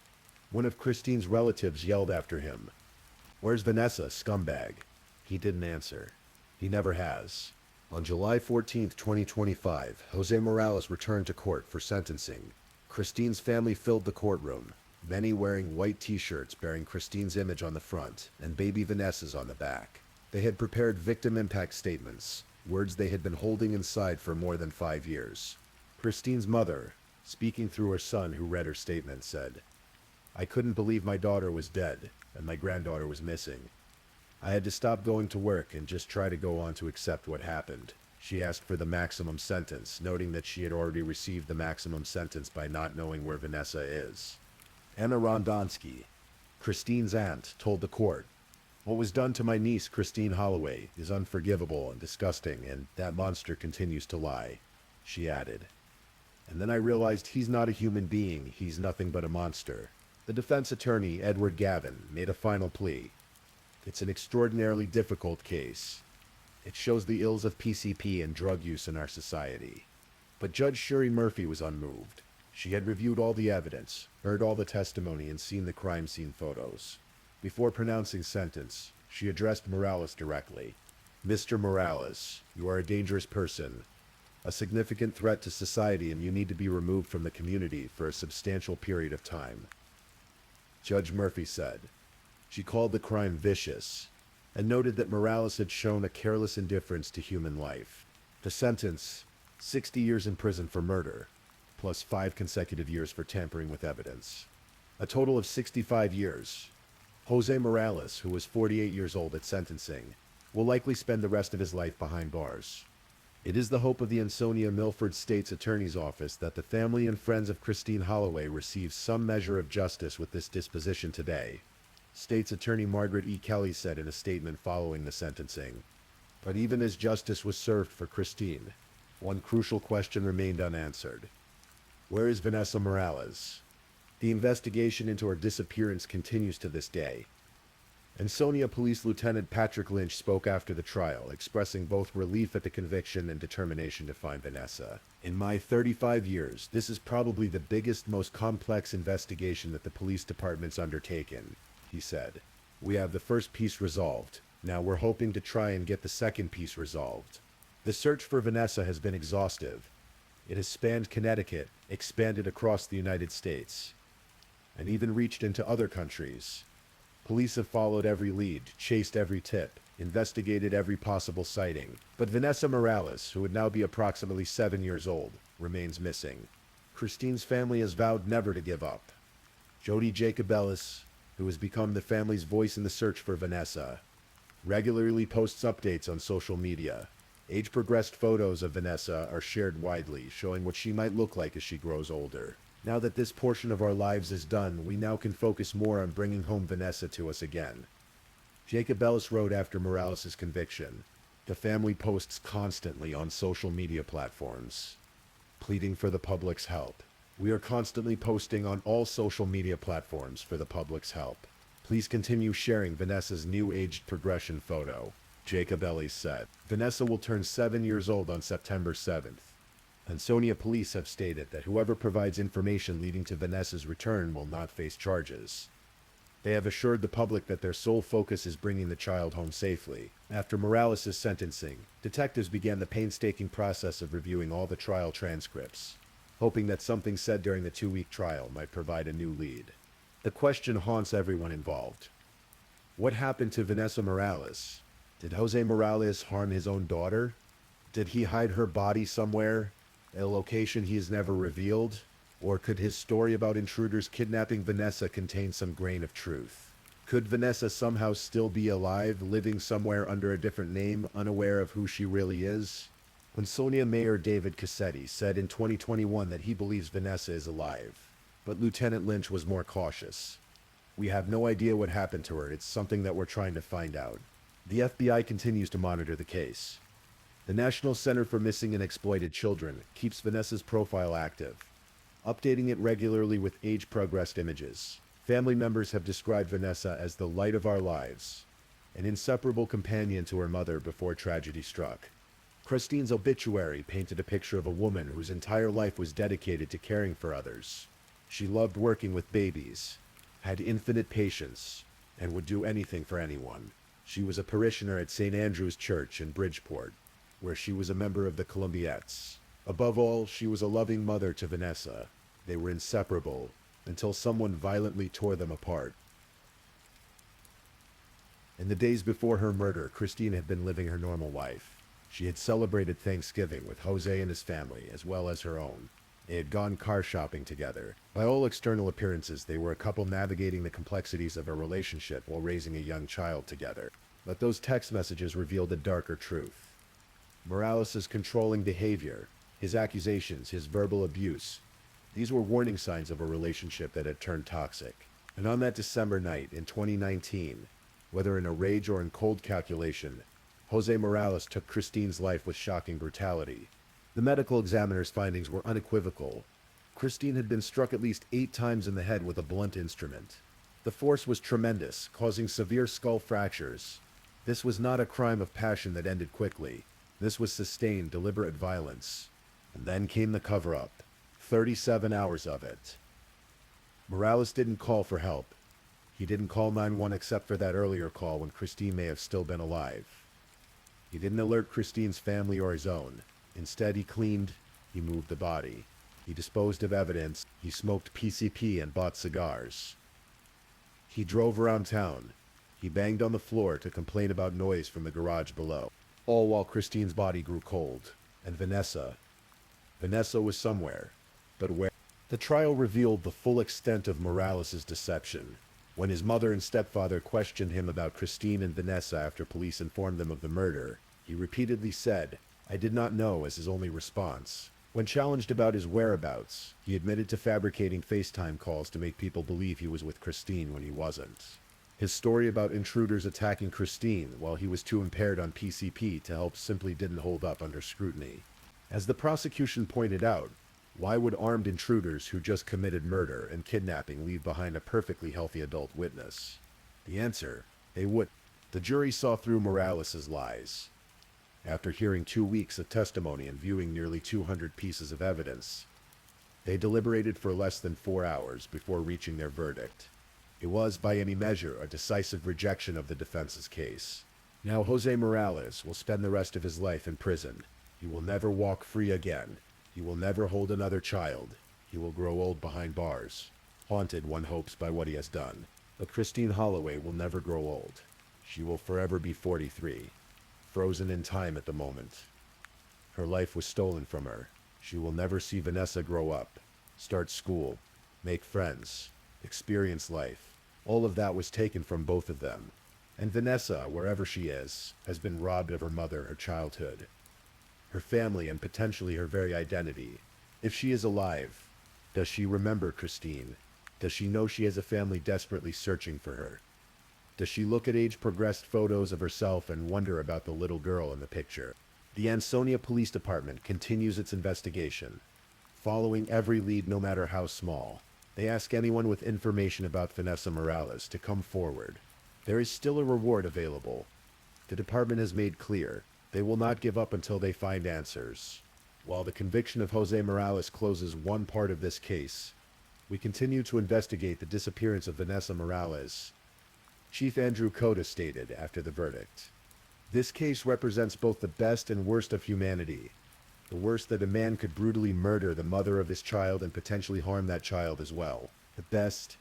one of Christine's relatives yelled after him, "Where's Vanessa, scumbag?" He didn't answer. He never has. On July 14, 2025, Jose Morales returned to court for sentencing. Christine's family filled the courtroom, many wearing white t-shirts bearing Christine's image on the front and baby Vanessa's on the back. They had prepared victim impact statements, words they had been holding inside for more than 5 years. Christine's mother, speaking through her son who read her statement, said, "I couldn't believe my daughter was dead and my granddaughter was missing. I had to stop going to work and just try to go on to accept what happened." She asked for the maximum sentence, noting that she had already received the maximum sentence by not knowing where Vanessa is. Anna Rondonsky, Christine's aunt, told the court, "What was done to my niece, Christine Holloway, is unforgivable and disgusting, and that monster continues to lie." She added, "And then I realized he's not a human being, he's nothing but a monster." The defense attorney, Edward Gavin, made a final plea. "It's an extraordinarily difficult case. It shows the ills of PCP and drug use in our society." But Judge Shuri Murphy was unmoved. She had reviewed all the evidence, heard all the testimony, and seen the crime scene photos. Before pronouncing sentence, she addressed Morales directly. "Mr. Morales, you are a dangerous person, a significant threat to society, and you need to be removed from the community for a substantial period of time." Judge Murphy said. She called the crime vicious, and noted that Morales had shown a careless indifference to human life. The sentence, 60 years in prison for murder, plus 5 consecutive years for tampering with evidence. A total of 65 years. Jose Morales, who was 48 years old at sentencing, will likely spend the rest of his life behind bars. It is the hope of the Ansonia Milford State's Attorney's Office that the family and friends of Christine Holloway receive some measure of justice with this disposition today. State's Attorney Margaret E. Kelly said in a statement following the sentencing. But even as justice was served for Christine, one crucial question remained unanswered. Where is Vanessa Morales? The investigation into her disappearance continues to this day. Ansonia Police Lieutenant Patrick Lynch spoke after the trial, expressing both relief at the conviction and determination to find Vanessa. "In my 35 years, this is probably the biggest, most complex investigation that the police department's undertaken," he said. "We have the first piece resolved. Now we're hoping to try and get the second piece resolved." The search for Vanessa has been exhaustive. It has spanned Connecticut, expanded across the United States, and even reached into other countries. Police have followed every lead, chased every tip, investigated every possible sighting. But Vanessa Morales, who would now be approximately 7 years old, remains missing. Christine's family has vowed never to give up. Jody Jacobellis, who has become the family's voice in the search for Vanessa, regularly posts updates on social media. Age-progressed photos of Vanessa are shared widely, showing what she might look like as she grows older. Now that this portion of our lives is done, we now can focus more on bringing home Vanessa to us again. Jacobellis wrote after Morales' conviction. The family posts constantly on social media platforms, pleading for the public's help. "We are constantly posting on all social media platforms for the public's help. Please continue sharing Vanessa's new aged progression photo," Jacobellis said. Vanessa will turn 7 years old on September 7th. Ansonia police have stated that whoever provides information leading to Vanessa's return will not face charges. They have assured the public that their sole focus is bringing the child home safely. After Morales' sentencing, detectives began the painstaking process of reviewing all the trial transcripts, hoping that something said during the 2-week trial might provide a new lead. The question haunts everyone involved. What happened to Vanessa Morales? Did Jose Morales harm his own daughter? Did he hide her body somewhere, a location he has never revealed? Or could his story about intruders kidnapping Vanessa contain some grain of truth? Could Vanessa somehow still be alive, living somewhere under a different name, unaware of who she really is? Ansonia Mayor David Cassetti said in 2021 that he believes Vanessa is alive, but Lieutenant Lynch was more cautious. "We have no idea what happened to her. It's something that we're trying to find out." The FBI continues to monitor the case. The National Center for Missing and Exploited Children keeps Vanessa's profile active, updating it regularly with age-progressed images. Family members have described Vanessa as the light of our lives, an inseparable companion to her mother before tragedy struck. Christine's obituary painted a picture of a woman whose entire life was dedicated to caring for others. She loved working with babies, had infinite patience, and would do anything for anyone. She was a parishioner at St. Andrew's Church in Bridgeport, where she was a member of the Columbiates. Above all, she was a loving mother to Vanessa. They were inseparable, until someone violently tore them apart. In the days before her murder, Christine had been living her normal life. She had celebrated Thanksgiving with Jose and his family, as well as her own. They had gone car shopping together. By all external appearances, they were a couple navigating the complexities of a relationship while raising a young child together. But those text messages revealed a darker truth. Morales' controlling behavior, his accusations, his verbal abuse, these were warning signs of a relationship that had turned toxic. And on that December night in 2019, whether in a rage or in cold calculation, Jose Morales took Christine's life with shocking brutality. The medical examiner's findings were unequivocal. Christine had been struck at least 8 times in the head with a blunt instrument. The force was tremendous, causing severe skull fractures. This was not a crime of passion that ended quickly. This was sustained, deliberate violence. And then came the cover-up. 37 hours of it. Morales didn't call for help. He didn't call 911 except for that earlier call when Christine may have still been alive. He didn't alert Christine's family or his own. Instead, he cleaned, he moved the body. He disposed of evidence, he smoked PCP and bought cigars. He drove around town. He banged on the floor to complain about noise from the garage below. All while Christine's body grew cold. And Vanessa was somewhere. But where? The trial revealed the full extent of Morales' deception. When his mother and stepfather questioned him about Christine and Vanessa after police informed them of the murder, he repeatedly said, "I did not know," as his only response. When challenged about his whereabouts, he admitted to fabricating FaceTime calls to make people believe he was with Christine when he wasn't. His story about intruders attacking Christine while he was too impaired on PCP to help simply didn't hold up under scrutiny. As the prosecution pointed out, why would armed intruders who just committed murder and kidnapping leave behind a perfectly healthy adult witness? The answer, they would. The jury saw through Morales' lies. After hearing 2 weeks of testimony and viewing nearly 200 pieces of evidence, they deliberated for less than 4 hours before reaching their verdict. It was, by any measure, a decisive rejection of the defense's case. Now Jose Morales will spend the rest of his life in prison. He will never walk free again. He will never hold another child. He will grow old behind bars, haunted, one hopes, by what he has done. But Christine Holloway will never grow old. She will forever be 43, frozen in time at the moment. Her life was stolen from her. She will never see Vanessa grow up, start school, make friends, experience life. All of that was taken from both of them. And Vanessa, wherever she is, has been robbed of her mother, her childhood, her family, and potentially her very identity. If she is alive, does she remember Christine? Does she know she has a family desperately searching for her? Does she look at age-progressed photos of herself and wonder about the little girl in the picture? The Ansonia Police Department continues its investigation, following every lead no matter how small. They ask anyone with information about Vanessa Morales to come forward. There is still a reward available. The department has made clear they will not give up until they find answers. While the conviction of Jose Morales closes one part of this case, we continue to investigate the disappearance of Vanessa Morales. Chief Andrew Cota stated after the verdict, "This case represents both the best and worst of humanity. The worst, that a man could brutally murder the mother of his child and potentially harm that child as well. The best,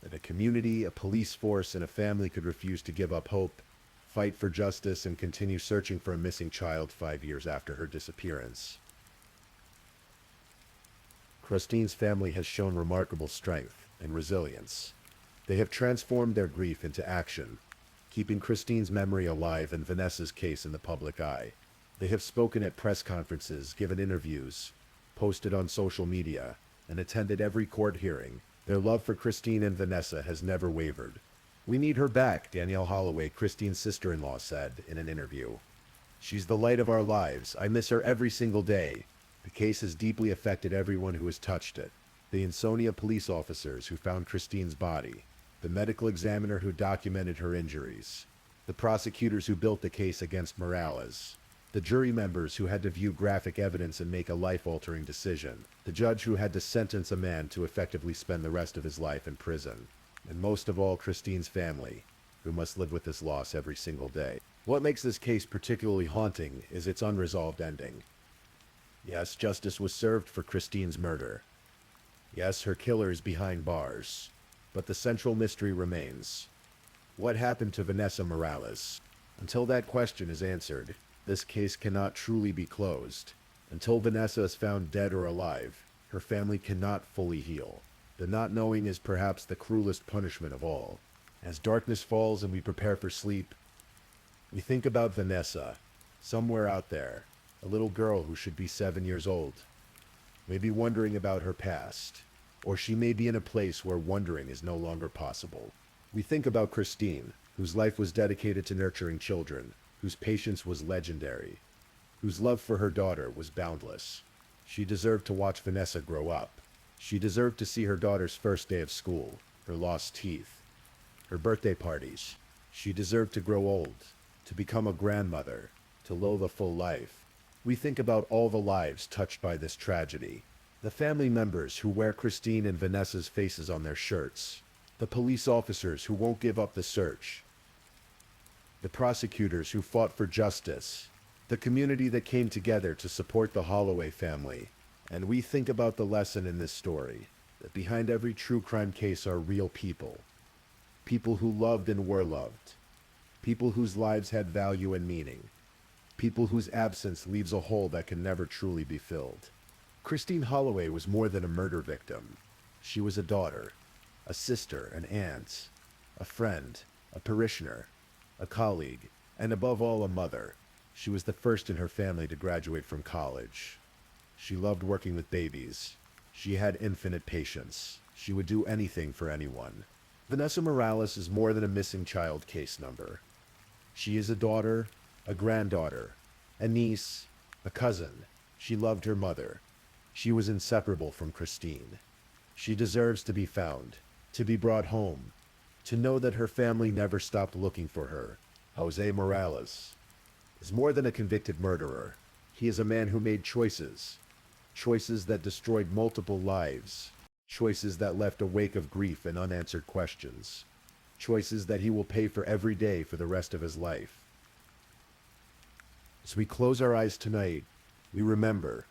that a community, a police force, and a family could refuse to give up hope, fight for justice, and continue searching for a missing child 5 years after her disappearance." Christine's family has shown remarkable strength and resilience. They have transformed their grief into action, keeping Christine's memory alive and Vanessa's case in the public eye. They have spoken at press conferences, given interviews, posted on social media, and attended every court hearing. Their love for Christine and Vanessa has never wavered. "We need her back," Danielle Holloway, Christine's sister-in-law, said in an interview. "She's the light of our lives. I miss her every single day." The case has deeply affected everyone who has touched it. The Ansonia police officers who found Christine's body, the medical examiner who documented her injuries, the prosecutors who built the case against Morales, the jury members who had to view graphic evidence and make a life-altering decision, the judge who had to sentence a man to effectively spend the rest of his life in prison, and most of all, Christine's family, who must live with this loss every single day. What makes this case particularly haunting is its unresolved ending. Yes, justice was served for Christine's murder. Yes, her killer is behind bars. But the central mystery remains. What happened to Vanessa Morales? Until that question is answered, this case cannot truly be closed. Until Vanessa is found dead or alive, her family cannot fully heal. The not knowing is perhaps the cruelest punishment of all. As darkness falls and we prepare for sleep, we think about Vanessa, somewhere out there, a little girl who should be 7 years old, maybe wondering about her past, or she may be in a place where wondering is no longer possible. We think about Christine, whose life was dedicated to nurturing children, whose patience was legendary, whose love for her daughter was boundless. She deserved to watch Vanessa grow up. She deserved to see her daughter's first day of school, her lost teeth, her birthday parties. She deserved to grow old, to become a grandmother, to live a full life. We think about all the lives touched by this tragedy. The family members who wear Christine and Vanessa's faces on their shirts. The police officers who won't give up the search. The prosecutors who fought for justice. The community that came together to support the Holloway family. And we think about the lesson in this story, that behind every true crime case are real people. People who loved and were loved. People whose lives had value and meaning. People whose absence leaves a hole that can never truly be filled. Christine Holloway was more than a murder victim. She was a daughter, a sister, an aunt, a friend, a parishioner, a colleague, and above all, a mother. She was the first in her family to graduate from college. She loved working with babies. She had infinite patience. She would do anything for anyone. Vanessa Morales is more than a missing child case number. She is a daughter, a granddaughter, a niece, a cousin. She loved her mother. She was inseparable from Christine. She deserves to be found, to be brought home, to know that her family never stopped looking for her. Jose Morales is more than a convicted murderer. He is a man who made choices. Choices that destroyed multiple lives. Choices that left a wake of grief and unanswered questions. Choices that he will pay for every day for the rest of his life. As we close our eyes tonight, we remember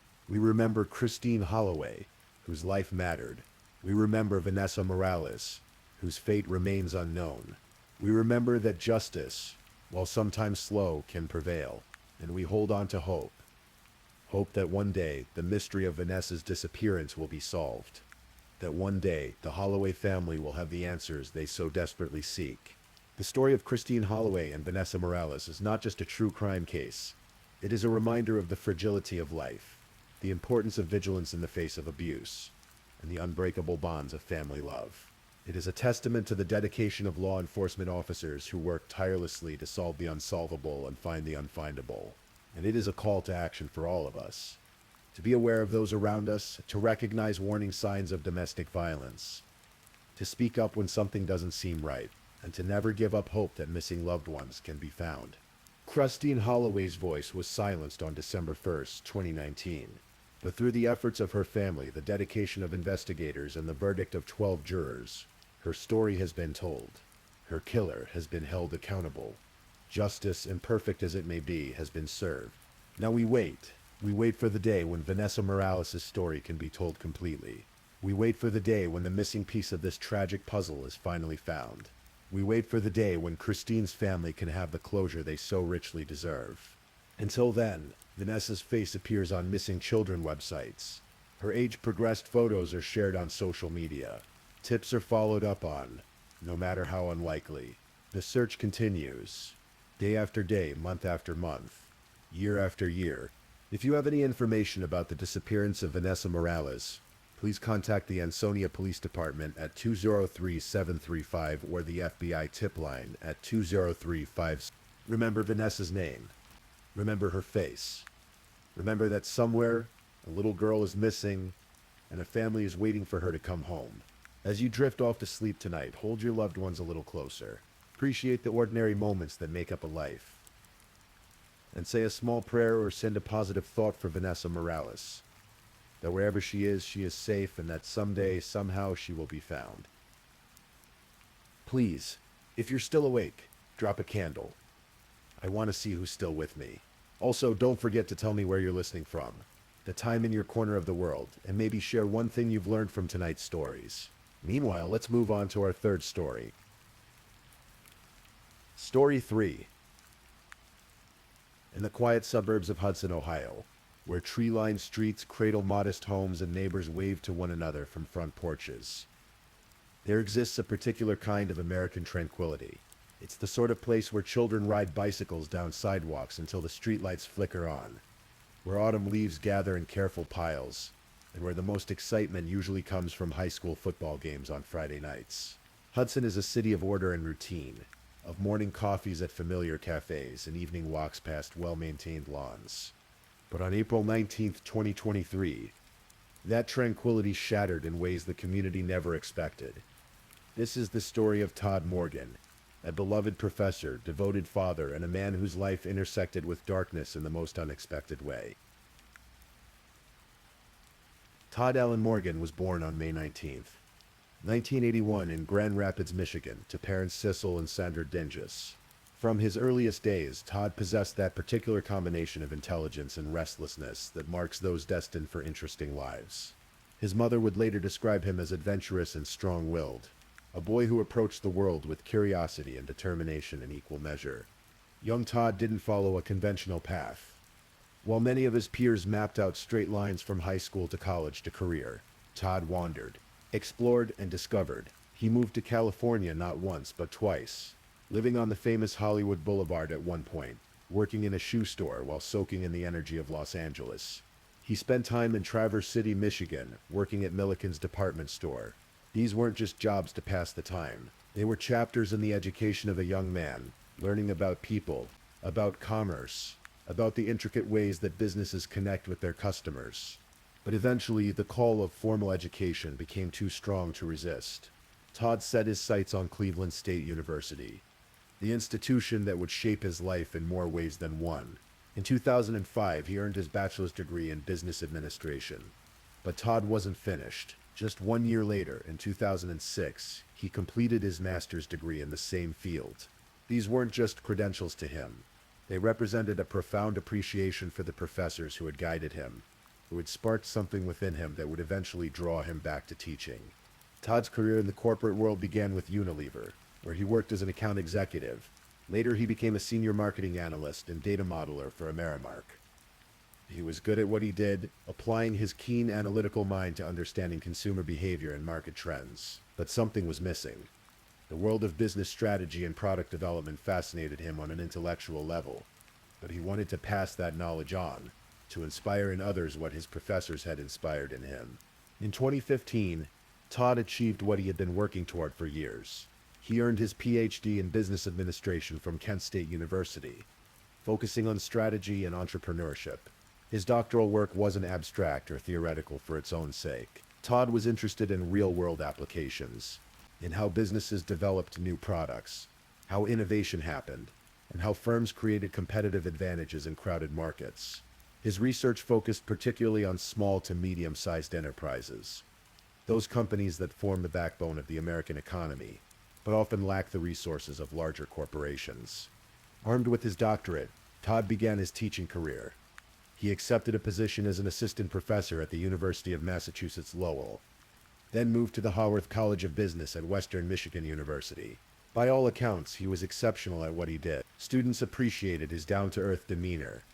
Christine Holloway, whose life mattered. We remember Vanessa Morales, whose fate remains unknown. We remember that justice, while sometimes slow, can prevail, and we hold on to hope. Hope that one day the mystery of Vanessa's disappearance will be solved. That one day the Holloway family will have the answers they so desperately seek. The story of Christine Holloway and Vanessa Morales is not just a true crime case. It is a reminder of the fragility of life, the importance of vigilance in the face of abuse, and the unbreakable bonds of family love. It is a testament to the dedication of law enforcement officers who work tirelessly to solve the unsolvable and find the unfindable. And it is a call to action for all of us. To be aware of those around us, to recognize warning signs of domestic violence, to speak up when something doesn't seem right, and to never give up hope that missing loved ones can be found. Christine Holloway's voice was silenced on December 1st, 2019. But through the efforts of her family, the dedication of investigators, and the verdict of 12 jurors, her story has been told. Her killer has been held accountable. Justice, imperfect as it may be, has been served. Now we wait. We wait for the day when Vanessa Morales' story can be told completely. We wait for the day when the missing piece of this tragic puzzle is finally found. We wait for the day when Christine's family can have the closure they so richly deserve. Until then, Vanessa's face appears on missing children websites. Her age-progressed photos are shared on social media. Tips are followed up on, no matter how unlikely. The search continues, day after day, month after month, year after year. If you have any information about the disappearance of Vanessa Morales, please contact the Ansonia Police Department at 203-735 or the FBI tip line at 203-5. Remember Vanessa's name. Remember her face. Remember that somewhere a little girl is missing and a family is waiting for her to come home. As you drift off to sleep tonight, hold your loved ones a little closer. Appreciate the ordinary moments that make up a life. And say a small prayer or send a positive thought for Vanessa Morales. That wherever she is safe, and that someday, somehow, she will be found. Please, if you're still awake, drop a candle. I want to see who's still with me. Also, don't forget to tell me where you're listening from, the time in your corner of the world, and maybe share one thing you've learned from tonight's stories. Meanwhile, let's move on to our third story. Story 3. In the quiet suburbs of Hudson, Ohio, where tree-lined streets cradle modest homes and neighbors wave to one another from front porches, there exists a particular kind of American tranquility. It's the sort of place where children ride bicycles down sidewalks until the streetlights flicker on, where autumn leaves gather in careful piles, and where the most excitement usually comes from high school football games on Friday nights. Hudson is a city of order and routine, of morning coffees at familiar cafes and evening walks past well-maintained lawns. But on April 19th, 2023, that tranquility shattered in ways the community never expected. This is the story of Todd Morgan, a beloved professor, devoted father, and a man whose life intersected with darkness in the most unexpected way. Todd Allen Morgan was born on May 19th, 1981 in Grand Rapids, Michigan, to parents Cecil and Sandra Dinges. From his earliest days, Todd possessed that particular combination of intelligence and restlessness that marks those destined for interesting lives. His mother would later describe him as adventurous and strong-willed, a boy who approached the world with curiosity and determination in equal measure. Young Todd didn't follow a conventional path. While many of his peers mapped out straight lines from high school to college to career, Todd wandered, explored, and discovered. He moved to California not once but twice, living on the famous Hollywood Boulevard at one point, working in a shoe store while soaking in the energy of Los Angeles. He spent time in Traverse City, Michigan, working at Milliken's department store. These weren't just jobs to pass the time. They were chapters in the education of a young man, learning about people, about commerce, about the intricate ways that businesses connect with their customers. But eventually, the call of formal education became too strong to resist. Todd set his sights on Cleveland State University, the institution that would shape his life in more ways than one. In 2005, he earned his bachelor's degree in business administration. But Todd wasn't finished. Just 1 year later, in 2006, he completed his master's degree in the same field. These weren't just credentials to him. They represented a profound appreciation for the professors who had guided him, who had sparked something within him that would eventually draw him back to teaching. Todd's career in the corporate world began with Unilever, where he worked as an account executive. Later, he became a senior marketing analyst and data modeler for Amerimark. He was good at what he did, applying his keen analytical mind to understanding consumer behavior and market trends. But something was missing. The world of business strategy and product development fascinated him on an intellectual level, but he wanted to pass that knowledge on, to inspire in others what his professors had inspired in him. In 2015, Todd achieved what he had been working toward for years. He earned his PhD in business administration from Kent State University, focusing on strategy and entrepreneurship. His doctoral work wasn't abstract or theoretical for its own sake. Todd was interested in real-world applications, in how businesses developed new products, how innovation happened, and how firms created competitive advantages in crowded markets. His research focused particularly on small to medium-sized enterprises, those companies that form the backbone of the American economy, but often lack the resources of larger corporations. Armed with his doctorate, Todd began his teaching career. He accepted a position as an assistant professor at the University of Massachusetts Lowell, then moved to the Haworth College of Business at Western Michigan University. By all accounts, he was exceptional at what he did. Students appreciated his down-to-earth demeanor,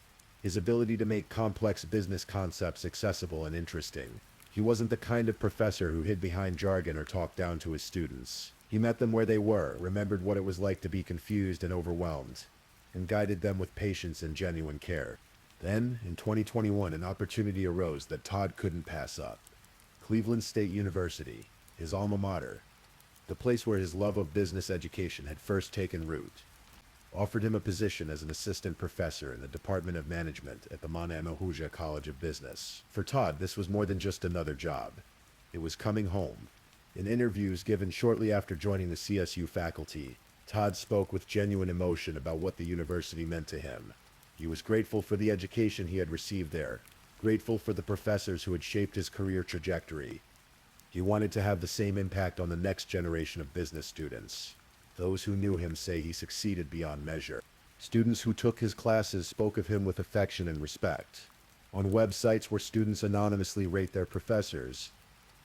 his ability to make complex business concepts accessible and interesting. He wasn't the kind of professor who hid behind jargon or talked down to his students. He met them where they were, remembered what it was like to be confused and overwhelmed, and guided them with patience and genuine care. Then, in 2021, an opportunity arose that Todd couldn't pass up. Cleveland State University, his alma mater, the place where his love of business education had first taken root, offered him a position as an assistant professor in the Department of Management at the Manamahuja College of Business. For Todd, this was more than just another job. It was coming home. In interviews given shortly after joining the CSU faculty, Todd spoke with genuine emotion about what the university meant to him. He was grateful for the education he had received there, grateful for the professors who had shaped his career trajectory. He wanted to have the same impact on the next generation of business students. Those who knew him say he succeeded beyond measure. Students who took his classes spoke of him with affection and respect. On websites where students anonymously rate their professors,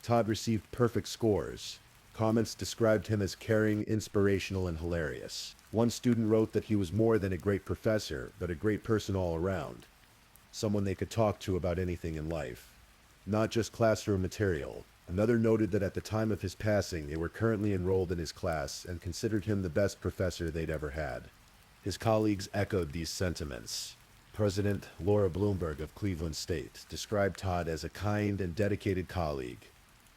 Todd received perfect scores. Comments described him as caring, inspirational, and hilarious. One student wrote that he was more than a great professor, but a great person all around. Someone they could talk to about anything in life, not just classroom material. Another noted that at the time of his passing, they were currently enrolled in his class and considered him the best professor they'd ever had. His colleagues echoed these sentiments. President Laura Bloomberg of Cleveland State described Todd as a kind and dedicated colleague,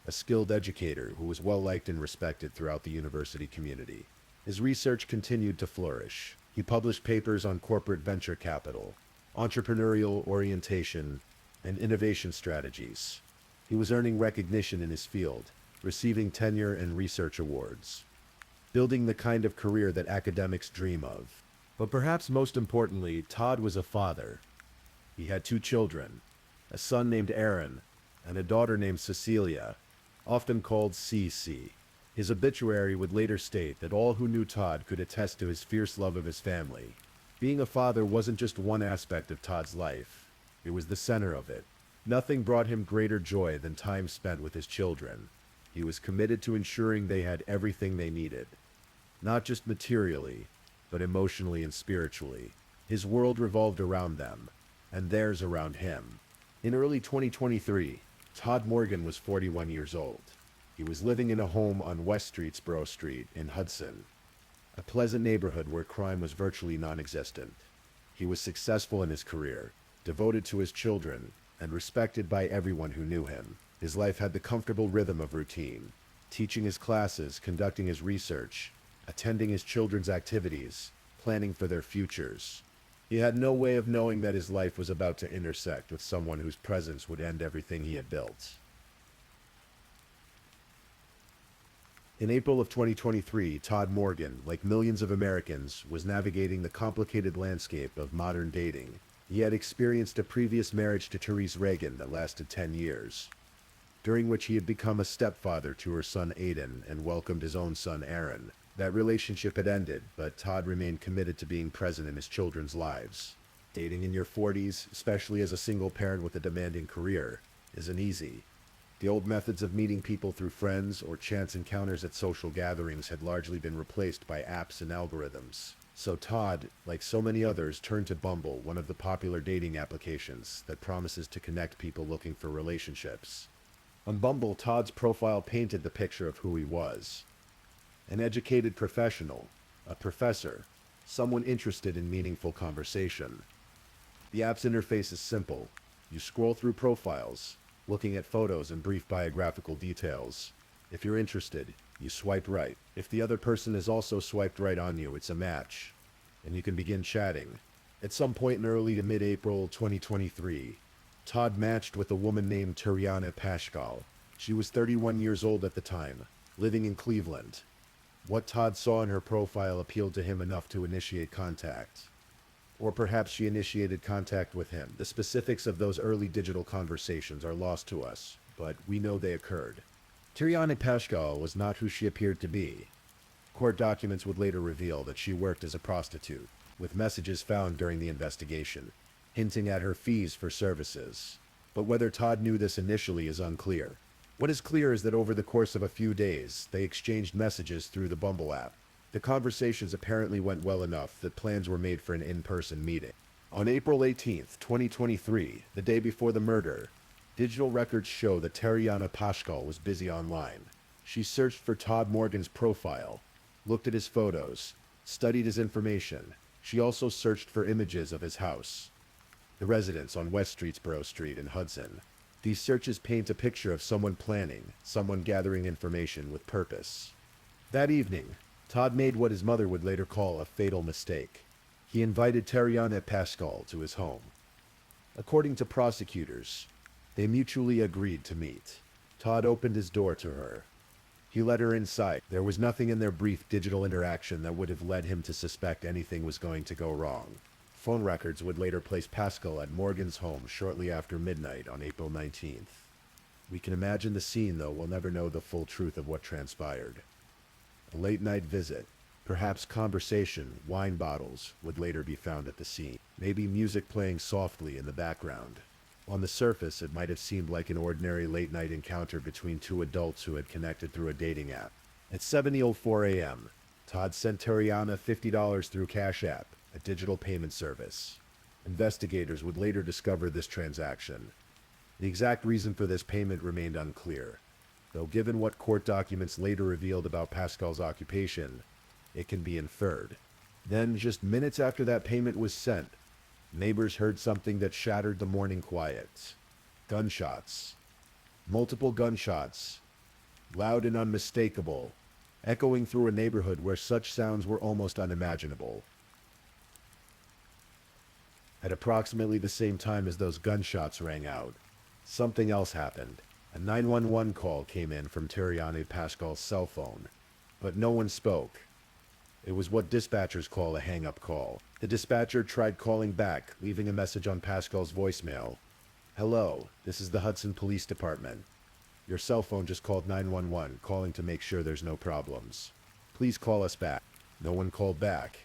a skilled educator who was well-liked and respected throughout the university community. His research continued to flourish. He published papers on corporate venture capital, entrepreneurial orientation, and innovation strategies. He was earning recognition in his field, receiving tenure and research awards, building the kind of career that academics dream of. But perhaps most importantly, Todd was a father. He had 2 children, a son named Aaron and a daughter named Cecilia, often called CC. His obituary would later state that all who knew Todd could attest to his fierce love of his family. Being a father wasn't just one aspect of Todd's life, it was the center of it. Nothing brought him greater joy than time spent with his children. He was committed to ensuring they had everything they needed, not just materially, but emotionally and spiritually. His world revolved around them, and theirs around him. In early 2023, Todd Morgan was 41 years old. He was living in a home on West Streetsboro Street in Hudson, a pleasant neighborhood where crime was virtually non-existent. He was successful in his career, devoted to his children, and respected by everyone who knew him. His life had the comfortable rhythm of routine, teaching his classes, conducting his research, attending his children's activities, planning for their futures. He had no way of knowing that his life was about to intersect with someone whose presence would end everything he had built. In April of 2023, Todd Morgan, like millions of Americans, was navigating the complicated landscape of modern dating. He had experienced a previous marriage to Therese Reagan that lasted 10 years, during which he had become a stepfather to her son Aiden and welcomed his own son Aaron. That relationship had ended, but Todd remained committed to being present in his children's lives. Dating in your 40s, especially as a single parent with a demanding career, isn't easy. The old methods of meeting people through friends or chance encounters at social gatherings had largely been replaced by apps and algorithms. So Todd, like so many others, turned to Bumble, one of the popular dating applications that promises to connect people looking for relationships. On Bumble, Todd's profile painted the picture of who he was. An educated professional, a professor, someone interested in meaningful conversation. The app's interface is simple. You scroll through profiles, looking at photos and brief biographical details. If you're interested, you swipe right. If the other person is also swiped right on you, it's a match, and you can begin chatting. At some point in early to mid-April 2023, Todd matched with a woman named Tariana Pashkal. She was 31 years old at the time, living in Cleveland. What Todd saw in her profile appealed to him enough to initiate contact. Or perhaps she initiated contact with him. The specifics of those early digital conversations are lost to us, but we know they occurred. Tariana Pashkal was not who she appeared to be. Court documents would later reveal that she worked as a prostitute, with messages found during the investigation, hinting at her fees for services. But whether Todd knew this initially is unclear. What is clear is that over the course of a few days, they exchanged messages through the Bumble app. The conversations apparently went well enough that plans were made for an in-person meeting. On April 18, 2023, the day before the murder, digital records show that Tariana Pashkal was busy online. She searched for Todd Morgan's profile, looked at his photos, studied his information. She also searched for images of his house, the residence on West Streetsboro Street in Hudson. These searches paint a picture of someone planning, someone gathering information with purpose. That evening, Todd made what his mother would later call a fatal mistake. He invited Tariana Pashkal to his home. According to prosecutors, they mutually agreed to meet. Todd opened his door to her. He let her inside. There was nothing in their brief digital interaction that would have led him to suspect anything was going to go wrong. Phone records would later place Pascal at Morgan's home shortly after midnight on April 19th. We can imagine the scene, though we'll never know the full truth of what transpired. A late-night visit, perhaps conversation, wine bottles, would later be found at the scene. Maybe music playing softly in the background. On the surface, it might have seemed like an ordinary late-night encounter between two adults who had connected through a dating app. At 7:04 a.m., Todd sent Tariana $50 through Cash App, a digital payment service. Investigators would later discover this transaction. The exact reason for this payment remained unclear, though given what court documents later revealed about Pascal's occupation, it can be inferred. Then, just minutes after that payment was sent, neighbors heard something that shattered the morning quiet. Gunshots. Multiple gunshots. Loud and unmistakable, echoing through a neighborhood where such sounds were almost unimaginable. At approximately the same time as those gunshots rang out, something else happened. A 911 call came in from Tariana Pascal's cell phone, but no one spoke. It was what dispatchers call a hang-up call. The dispatcher tried calling back, leaving a message on Pascal's voicemail. "Hello, this is the Hudson Police Department. Your cell phone just called 911, calling to make sure there's no problems. Please call us back." No one called back.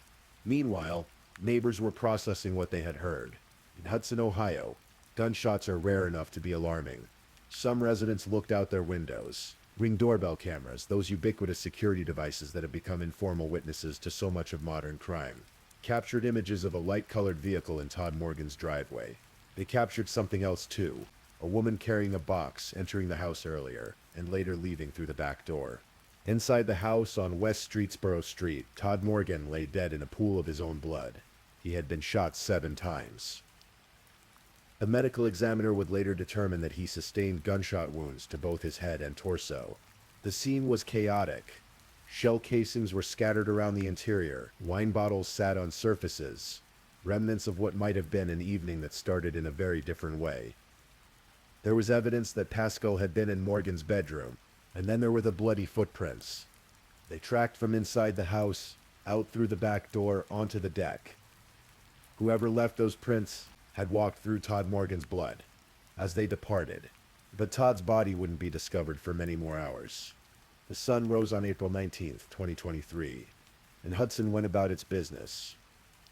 Meanwhile, neighbors were processing what they had heard. In Hudson, Ohio, gunshots are rare enough to be alarming. Some residents looked out their windows. Ring doorbell cameras, those ubiquitous security devices that have become informal witnesses to so much of modern crime, captured images of a light-colored vehicle in Todd Morgan's driveway. They captured something else too, a woman carrying a box entering the house earlier, and later leaving through the back door. Inside the house on West Streetsboro Street, Todd Morgan lay dead in a pool of his own blood. He had been shot 7 times. A medical examiner would later determine that he sustained gunshot wounds to both his head and torso. The scene was chaotic. Shell casings were scattered around the interior. Wine bottles sat on surfaces. Remnants of what might have been an evening that started in a very different way. There was evidence that Pascal had been in Morgan's bedroom, and then there were the bloody footprints. They tracked from inside the house, out through the back door, onto the deck. Whoever left those prints had walked through Todd Morgan's blood as they departed, but Todd's body wouldn't be discovered for many more hours. The sun rose on April 19th, 2023, and Hudson went about its business,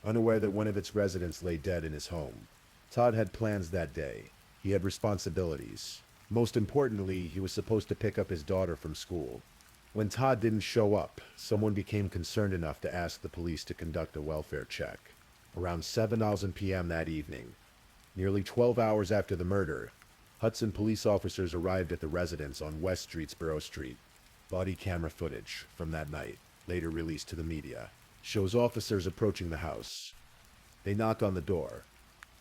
unaware that one of its residents lay dead in his home. Todd had plans that day. He had responsibilities. Most importantly, he was supposed to pick up his daughter from school. When Todd didn't show up, someone became concerned enough to ask the police to conduct a welfare check. Around 7:00 p.m. that evening, nearly 12 hours after the murder, Hudson police officers arrived at the residence on West Streetsboro Street. Body camera footage from that night, later released to the media, shows officers approaching the house. They knock on the door.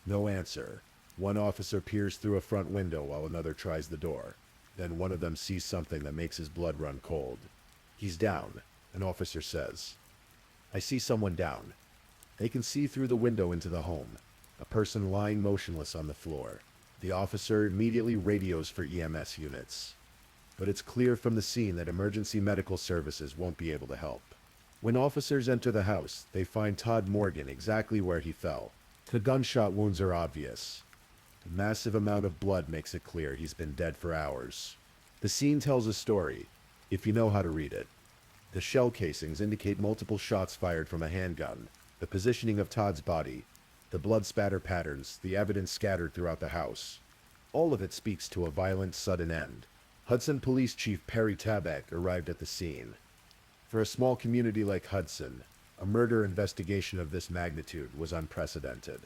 No answer. One officer peers through a front window while another tries the door. Then one of them sees something that makes his blood run cold. "He's down," an officer says. "I see someone down." They can see through the window into the home, a person lying motionless on the floor. The officer immediately radios for EMS units. But it's clear from the scene that emergency medical services won't be able to help. When officers enter the house, they find Todd Morgan exactly where he fell. The gunshot wounds are obvious. The massive amount of blood makes it clear he's been dead for hours. The scene tells a story, if you know how to read it. The shell casings indicate multiple shots fired from a handgun. The positioning of Todd's body, the blood spatter patterns, the evidence scattered throughout the house. All of it speaks to a violent, sudden end. Hudson Police Chief Perry Tabak arrived at the scene. For a small community like Hudson, a murder investigation of this magnitude was unprecedented.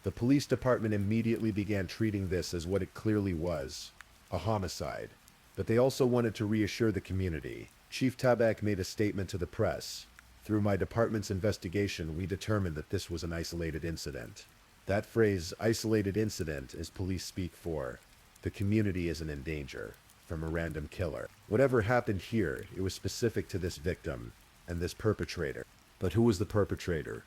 The police department immediately began treating this as what it clearly was, a homicide. But they also wanted to reassure the community. Chief Tabak made a statement to the press. "Through my department's investigation, we determined that this was an isolated incident." That phrase, isolated incident, is police speak for, the community isn't in danger from a random killer. Whatever happened here, it was specific to this victim and this perpetrator. But who was the perpetrator?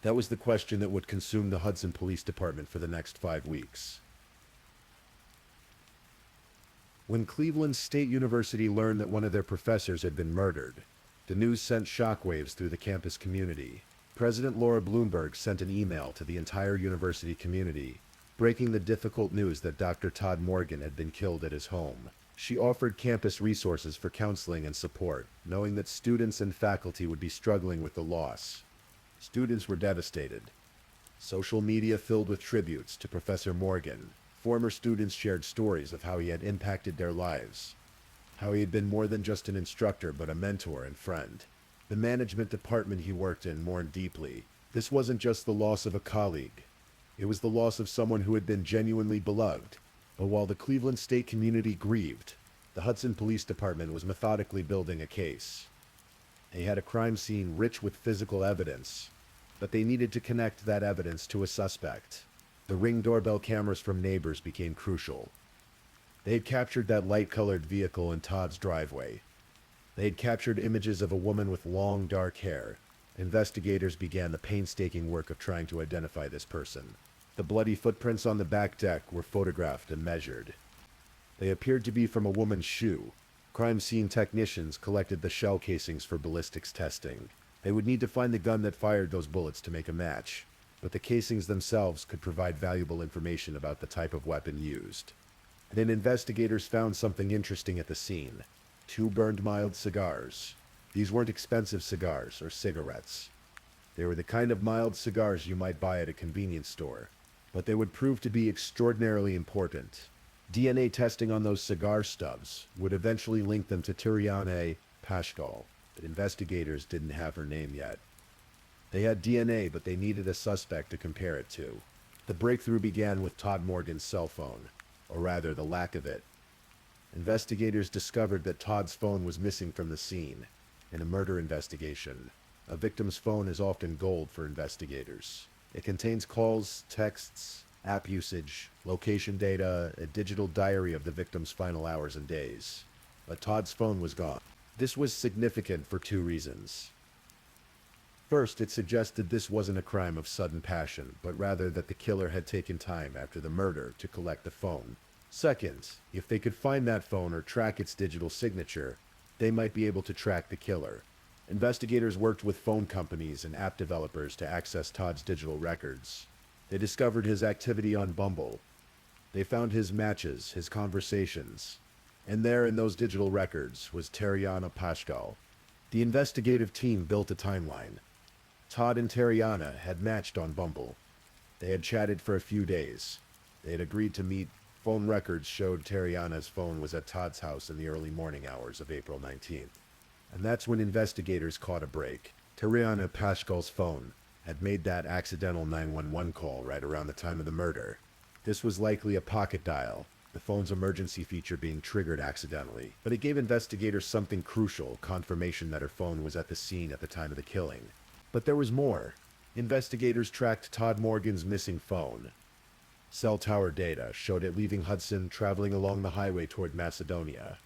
That was the question that would consume the Hudson Police Department for the next 5 weeks. When Cleveland State University learned that one of their professors had been murdered, the news sent shockwaves through the campus community. President Laura Bloomberg sent an email to the entire university community, breaking the difficult news that Dr. Todd Morgan had been killed at his home. She offered campus resources for counseling and support, knowing that students and faculty would be struggling with the loss. Students were devastated. Social media filled with tributes to Professor Morgan. Former students shared stories of how he had impacted their lives, how he had been more than just an instructor but a mentor and friend. The management department he worked in mourned deeply. This wasn't just the loss of a colleague. It was the loss of someone who had been genuinely beloved. But while the Cleveland State community grieved, the Hudson Police Department was methodically building a case. They had a crime scene rich with physical evidence, but they needed to connect that evidence to a suspect. The Ring doorbell cameras from neighbors became crucial. They had captured that light-colored vehicle in Todd's driveway. They had captured images of a woman with long, dark hair. Investigators began the painstaking work of trying to identify this person. The bloody footprints on the back deck were photographed and measured. They appeared to be from a woman's shoe. Crime scene technicians collected the shell casings for ballistics testing. They would need to find the gun that fired those bullets to make a match, but the casings themselves could provide valuable information about the type of weapon used. Then investigators found something interesting at the scene. 2 burned mild cigars. These weren't expensive cigars or cigarettes. They were the kind of mild cigars you might buy at a convenience store, but they would prove to be extraordinarily important. DNA testing on those cigar stubs would eventually link them to Tiriana Paschal, but investigators didn't have her name yet. They had DNA, but they needed a suspect to compare it to. The breakthrough began with Todd Morgan's cell phone, or rather the lack of it. Investigators discovered that Todd's phone was missing from the scene. In a murder investigation, a victim's phone is often gold for investigators. It contains calls, texts, app usage, location data, a digital diary of the victim's final hours and days. But Todd's phone was gone. This was significant for 2 reasons. First, it suggested this wasn't a crime of sudden passion, but rather that the killer had taken time after the murder to collect the phone. Second, if they could find that phone or track its digital signature, they might be able to track the killer. Investigators worked with phone companies and app developers to access Todd's digital records. They discovered his activity on Bumble. They found his matches, his conversations. And there in those digital records was Tiriana Paschal. The investigative team built a timeline. Todd and Tiriana had matched on Bumble. They had chatted for a few days. They had agreed to meet. Phone records showed Tiriana's phone was at Todd's house in the early morning hours of April 19th. And that's when investigators caught a break. Tiriana Paschal's phone had made that accidental 911 call right around the time of the murder. This was likely a pocket dial, the phone's emergency feature being triggered accidentally. But it gave investigators something crucial, confirmation that her phone was at the scene at the time of the killing. But there was more. Investigators tracked Todd Morgan's missing phone. Cell tower data showed it leaving Hudson, traveling along the highway toward Macedonia,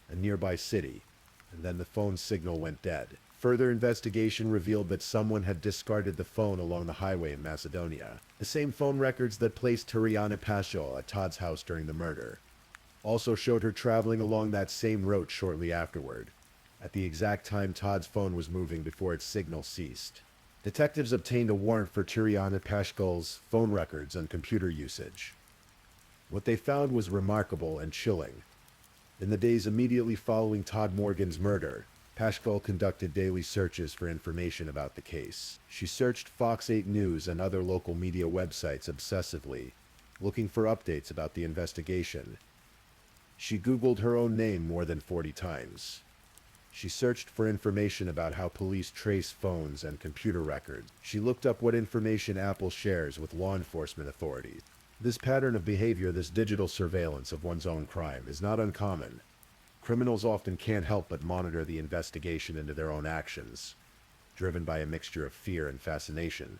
a nearby city, and then the phone's signal went dead. Further investigation revealed that someone had discarded the phone along the highway in Macedonia, the same phone records that placed Tiriana Paschal at Todd's house during the murder. Also showed her traveling along that same route shortly afterward, at the exact time Todd's phone was moving before its signal ceased. Detectives obtained a warrant for Tiriana Paschal's phone records and computer usage. What they found was remarkable and chilling. In the days immediately following Todd Morgan's murder, Paschal conducted daily searches for information about the case. She searched Fox 8 News and other local media websites obsessively, looking for updates about the investigation. She Googled her own name more than 40 times. She searched for information about how police trace phones and computer records. She looked up what information Apple shares with law enforcement authorities. This pattern of behavior, this digital surveillance of one's own crime, is not uncommon. Criminals often can't help but monitor the investigation into their own actions, driven by a mixture of fear and fascination.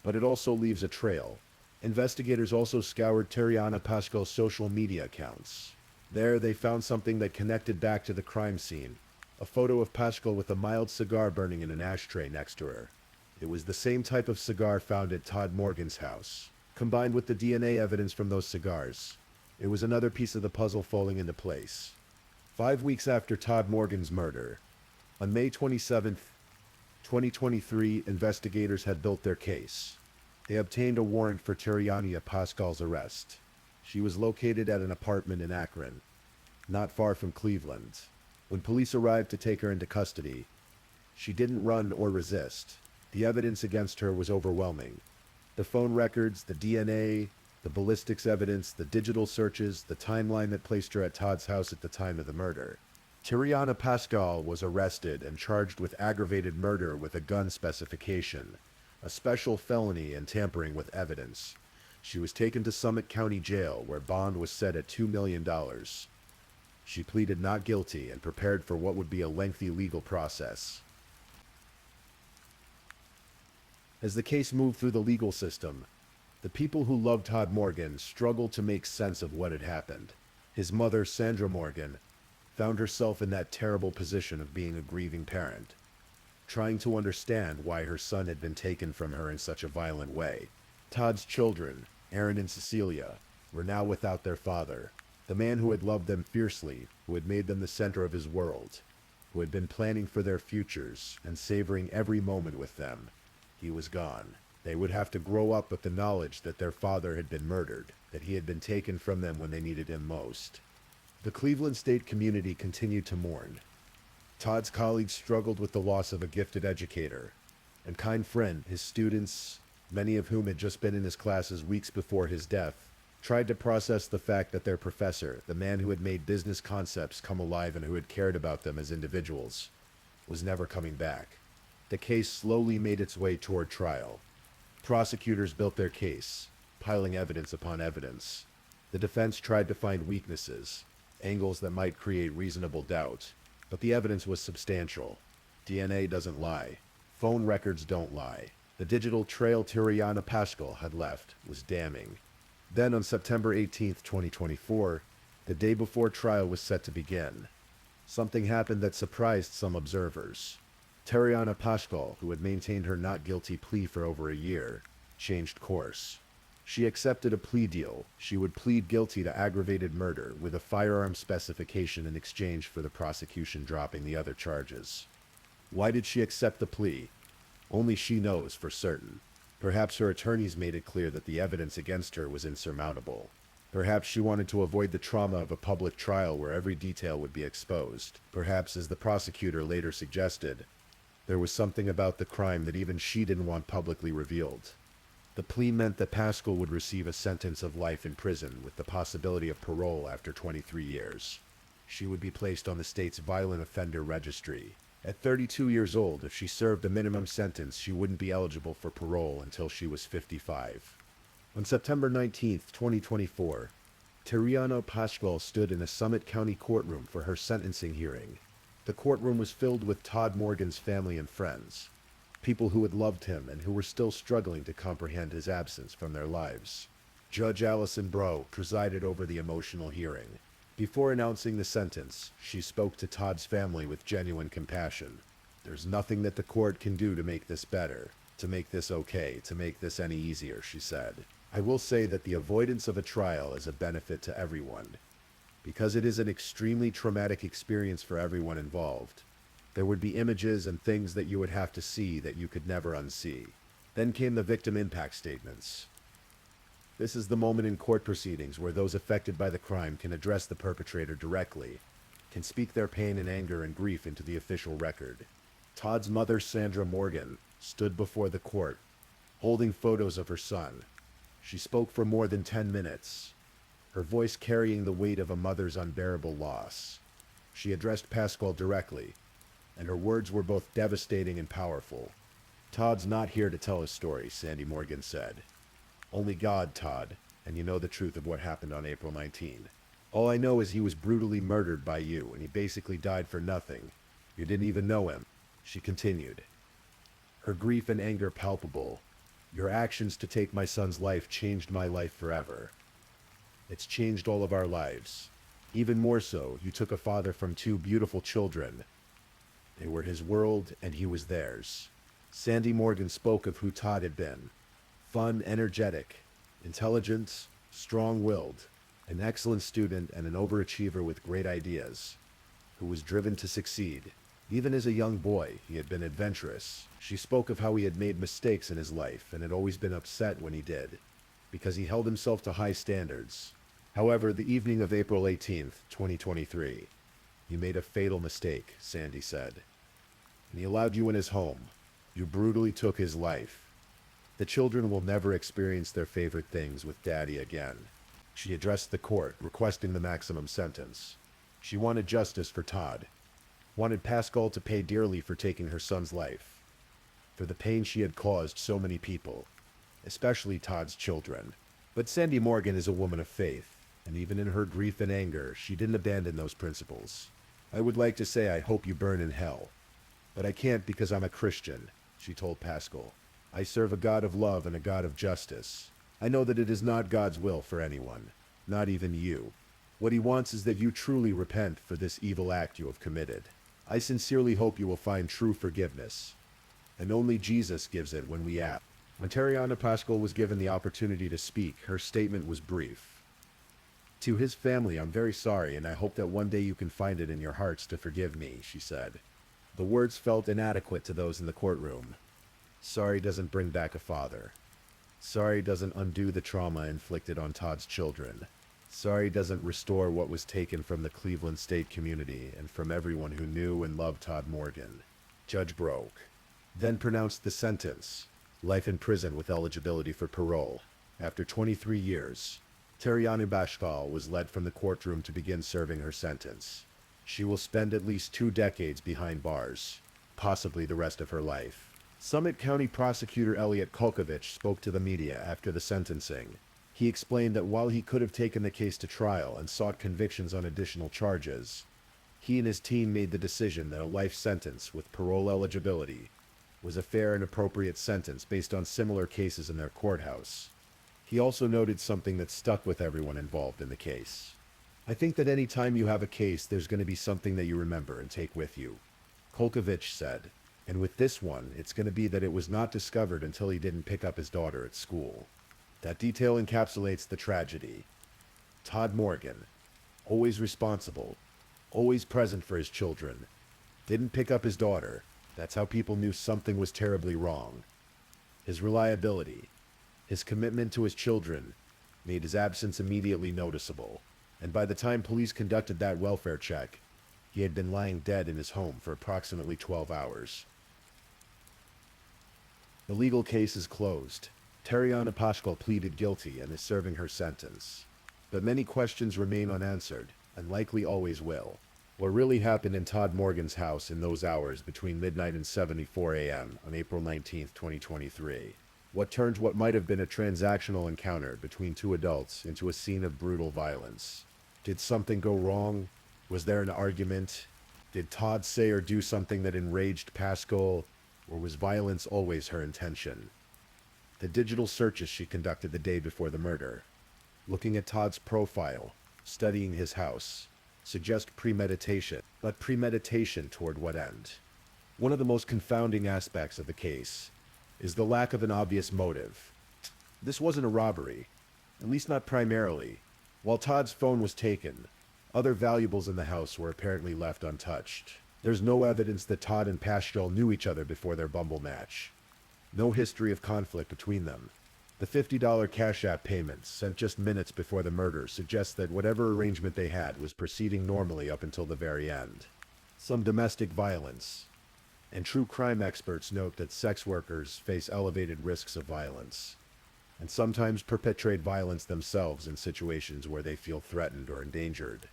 But it also leaves a trail. Investigators also scoured Tiriana Paschal's social media accounts. There, they found something that connected back to the crime scene. A photo of Paschal with a mild cigar burning in an ashtray next to her. It was the same type of cigar found at Todd Morgan's house. Combined with the DNA evidence from those cigars, It was another piece of the puzzle falling into place. 5 weeks after Todd Morgan's murder, on May 27th, 2023, investigators had built their case. They obtained a warrant for Tariana Pascal's arrest. She was located at an apartment in Akron, not far from Cleveland. When police arrived to take her into custody, she didn't run or resist. The evidence against her was overwhelming. The phone records, the DNA, the ballistics evidence, the digital searches, the timeline that placed her at Todd's house at the time of the murder. Tariana Pascal was arrested and charged with aggravated murder with a gun specification, a special felony, and tampering with evidence. She was taken to Summit County Jail, where bond was set at $2 million. She pleaded not guilty and prepared for what would be a lengthy legal process. As the case moved through the legal system, the people who loved Todd Morgan struggled to make sense of what had happened. His mother, Sandra Morgan, found herself in that terrible position of being a grieving parent, trying to understand why her son had been taken from her in such a violent way. Todd's children, Aaron and Cecilia, were now without their father, the man who had loved them fiercely, who had made them the center of his world, who had been planning for their futures and savoring every moment with them. He was gone. They would have to grow up with the knowledge that their father had been murdered, that he had been taken from them when they needed him most. The Cleveland state community continued to mourn. Todd's colleagues struggled with the loss of a gifted educator and kind friend. His students, many of whom had just been in his classes weeks before his death, tried to process the fact that their professor, the man who had made business concepts come alive and who had cared about them as individuals, was never coming back. The case slowly made its way toward trial. Prosecutors built their case, piling evidence upon evidence. The defense tried to find weaknesses, angles that might create reasonable doubt, but the evidence was substantial. DNA doesn't lie. Phone records don't lie. The digital trail Tariana Pascal had left was damning. Then on September 18th, 2024, the day before trial was set to begin, something happened that surprised some observers. Tariana Pascal, who had maintained her not guilty plea for over a year, changed course. She accepted a plea deal. She would plead guilty to aggravated murder with a firearm specification in exchange for the prosecution dropping the other charges. Why did she accept the plea? Only she knows for certain. Perhaps her attorneys made it clear that the evidence against her was insurmountable. Perhaps she wanted to avoid the trauma of a public trial where every detail would be exposed. Perhaps, as the prosecutor later suggested, there was something about the crime that even she didn't want publicly revealed. The plea meant that Pascal would receive a sentence of life in prison with the possibility of parole after 23 years. She would be placed on the state's violent offender registry. At 32 years old, if she served a minimum sentence, she wouldn't be eligible for parole until she was 55. On September 19, 2024, Tariana Pascal stood in a Summit County courtroom for her sentencing hearing. The courtroom was filled with Todd Morgan's family and friends, people who had loved him and who were still struggling to comprehend his absence from their lives. Judge Allison Breaux presided over the emotional hearing. Before announcing the sentence, she spoke to Todd's family with genuine compassion. "There's nothing that the court can do to make this better, to make this okay, to make this any easier," she said. "I will say that the avoidance of a trial is a benefit to everyone, because it is an extremely traumatic experience for everyone involved. There would be images and things that you would have to see that you could never unsee." Then came the victim impact statements. This is the moment in court proceedings where those affected by the crime can address the perpetrator directly, can speak their pain and anger and grief into the official record. Todd's mother, Sandra Morgan, stood before the court, holding photos of her son. She spoke for more than 10 minutes, her voice carrying the weight of a mother's unbearable loss. She addressed Pascal directly, and her words were both devastating and powerful. "Todd's not here to tell his story," Sandy Morgan said. "Only God, Todd, and you know the truth of what happened on April 19. All I know is he was brutally murdered by you, and he basically died for nothing. You didn't even know him," she continued, her grief and anger palpable. "Your actions to take my son's life changed my life forever. It's changed all of our lives. Even more so, you took a father from 2 beautiful children. They were his world, and he was theirs." Sandy Morgan spoke of who Todd had been. Fun, energetic, intelligent, strong-willed, An excellent student and an overachiever with great ideas, who was driven to succeed. Even as a young boy, he had been adventurous. She spoke of how he had made mistakes in his life and had always been upset when he did, because he held himself to high standards. However, the evening of April 18th, 2023, "You made a fatal mistake," Sandy said. "And he allowed you in his home. You brutally took his life. The children will never experience their favorite things with Daddy again." She addressed the court, requesting the maximum sentence. She wanted justice for Todd, wanted Pascal to pay dearly for taking her son's life, for the pain she had caused so many people, especially Todd's children. But Sandy Morgan is a woman of faith, and even in her grief and anger, she didn't abandon those principles. "I would like to say I hope you burn in hell, but I can't because I'm a Christian," she told Pascal. "I serve a God of love and a God of justice. I know that it is not God's will for anyone, not even you. What he wants is that you truly repent for this evil act you have committed. I sincerely hope you will find true forgiveness, and only Jesus gives it when we ask." When Tariana Pascal was given the opportunity to speak, her statement was brief. "To his family, I'm very sorry, and I hope that one day you can find it in your hearts to forgive me," she said. The words felt inadequate to those in the courtroom. Sorry doesn't bring back a father. Sorry doesn't undo the trauma inflicted on Todd's children. Sorry doesn't restore what was taken from the Cleveland State community and from everyone who knew and loved Todd Morgan. Judge Broke then pronounced the sentence: life in prison with eligibility for parole. After 23 years, Tariana Pascal was led from the courtroom to begin serving her sentence. She will spend at least 2 decades behind bars, possibly the rest of her life. Summit County Prosecutor Elliot Kolkovich spoke to the media after the sentencing. He explained that while he could have taken the case to trial and sought convictions on additional charges, he and his team made the decision that a life sentence with parole eligibility was a fair and appropriate sentence based on similar cases in their courthouse. He also noted something that stuck with everyone involved in the case. "I think that any time you have a case, there's going to be something that you remember and take with you," Kolkovich said. "And with this one, it's going to be that it was not discovered until he didn't pick up his daughter at school. That detail encapsulates the tragedy. Todd Morgan, always responsible, always present for his children, didn't pick up his daughter. That's how people knew something was terribly wrong. His reliability, his commitment to his children, made his absence immediately noticeable. And by the time police conducted that welfare check, he had been lying dead in his home for approximately 12 hours. The legal case is closed. Tariana Pascal pleaded guilty and is serving her sentence. But many questions remain unanswered, and likely always will. What really happened in Todd Morgan's house in those hours between midnight and 7:04 a.m. on April 19, 2023? What turned what might have been a transactional encounter between 2 adults into a scene of brutal violence? Did something go wrong? Was there an argument? Did Todd say or do something that enraged Pascal? Or was violence always her intention? The digital searches she conducted the day before the murder, looking at Todd's profile, studying his house, suggest premeditation. But premeditation toward what end? One of the most confounding aspects of the case is the lack of an obvious motive. This wasn't a robbery, at least not primarily. While Todd's phone was taken, other valuables in the house were apparently left untouched. There's no evidence that Todd and Pascal knew each other before their Bumble match. No history of conflict between them. The $50 Cash App payment sent just minutes before the murder suggests that whatever arrangement they had was proceeding normally up until the very end. Some domestic violence. And true crime experts note that sex workers face elevated risks of violence, and sometimes perpetrate violence themselves in situations where they feel threatened or endangered.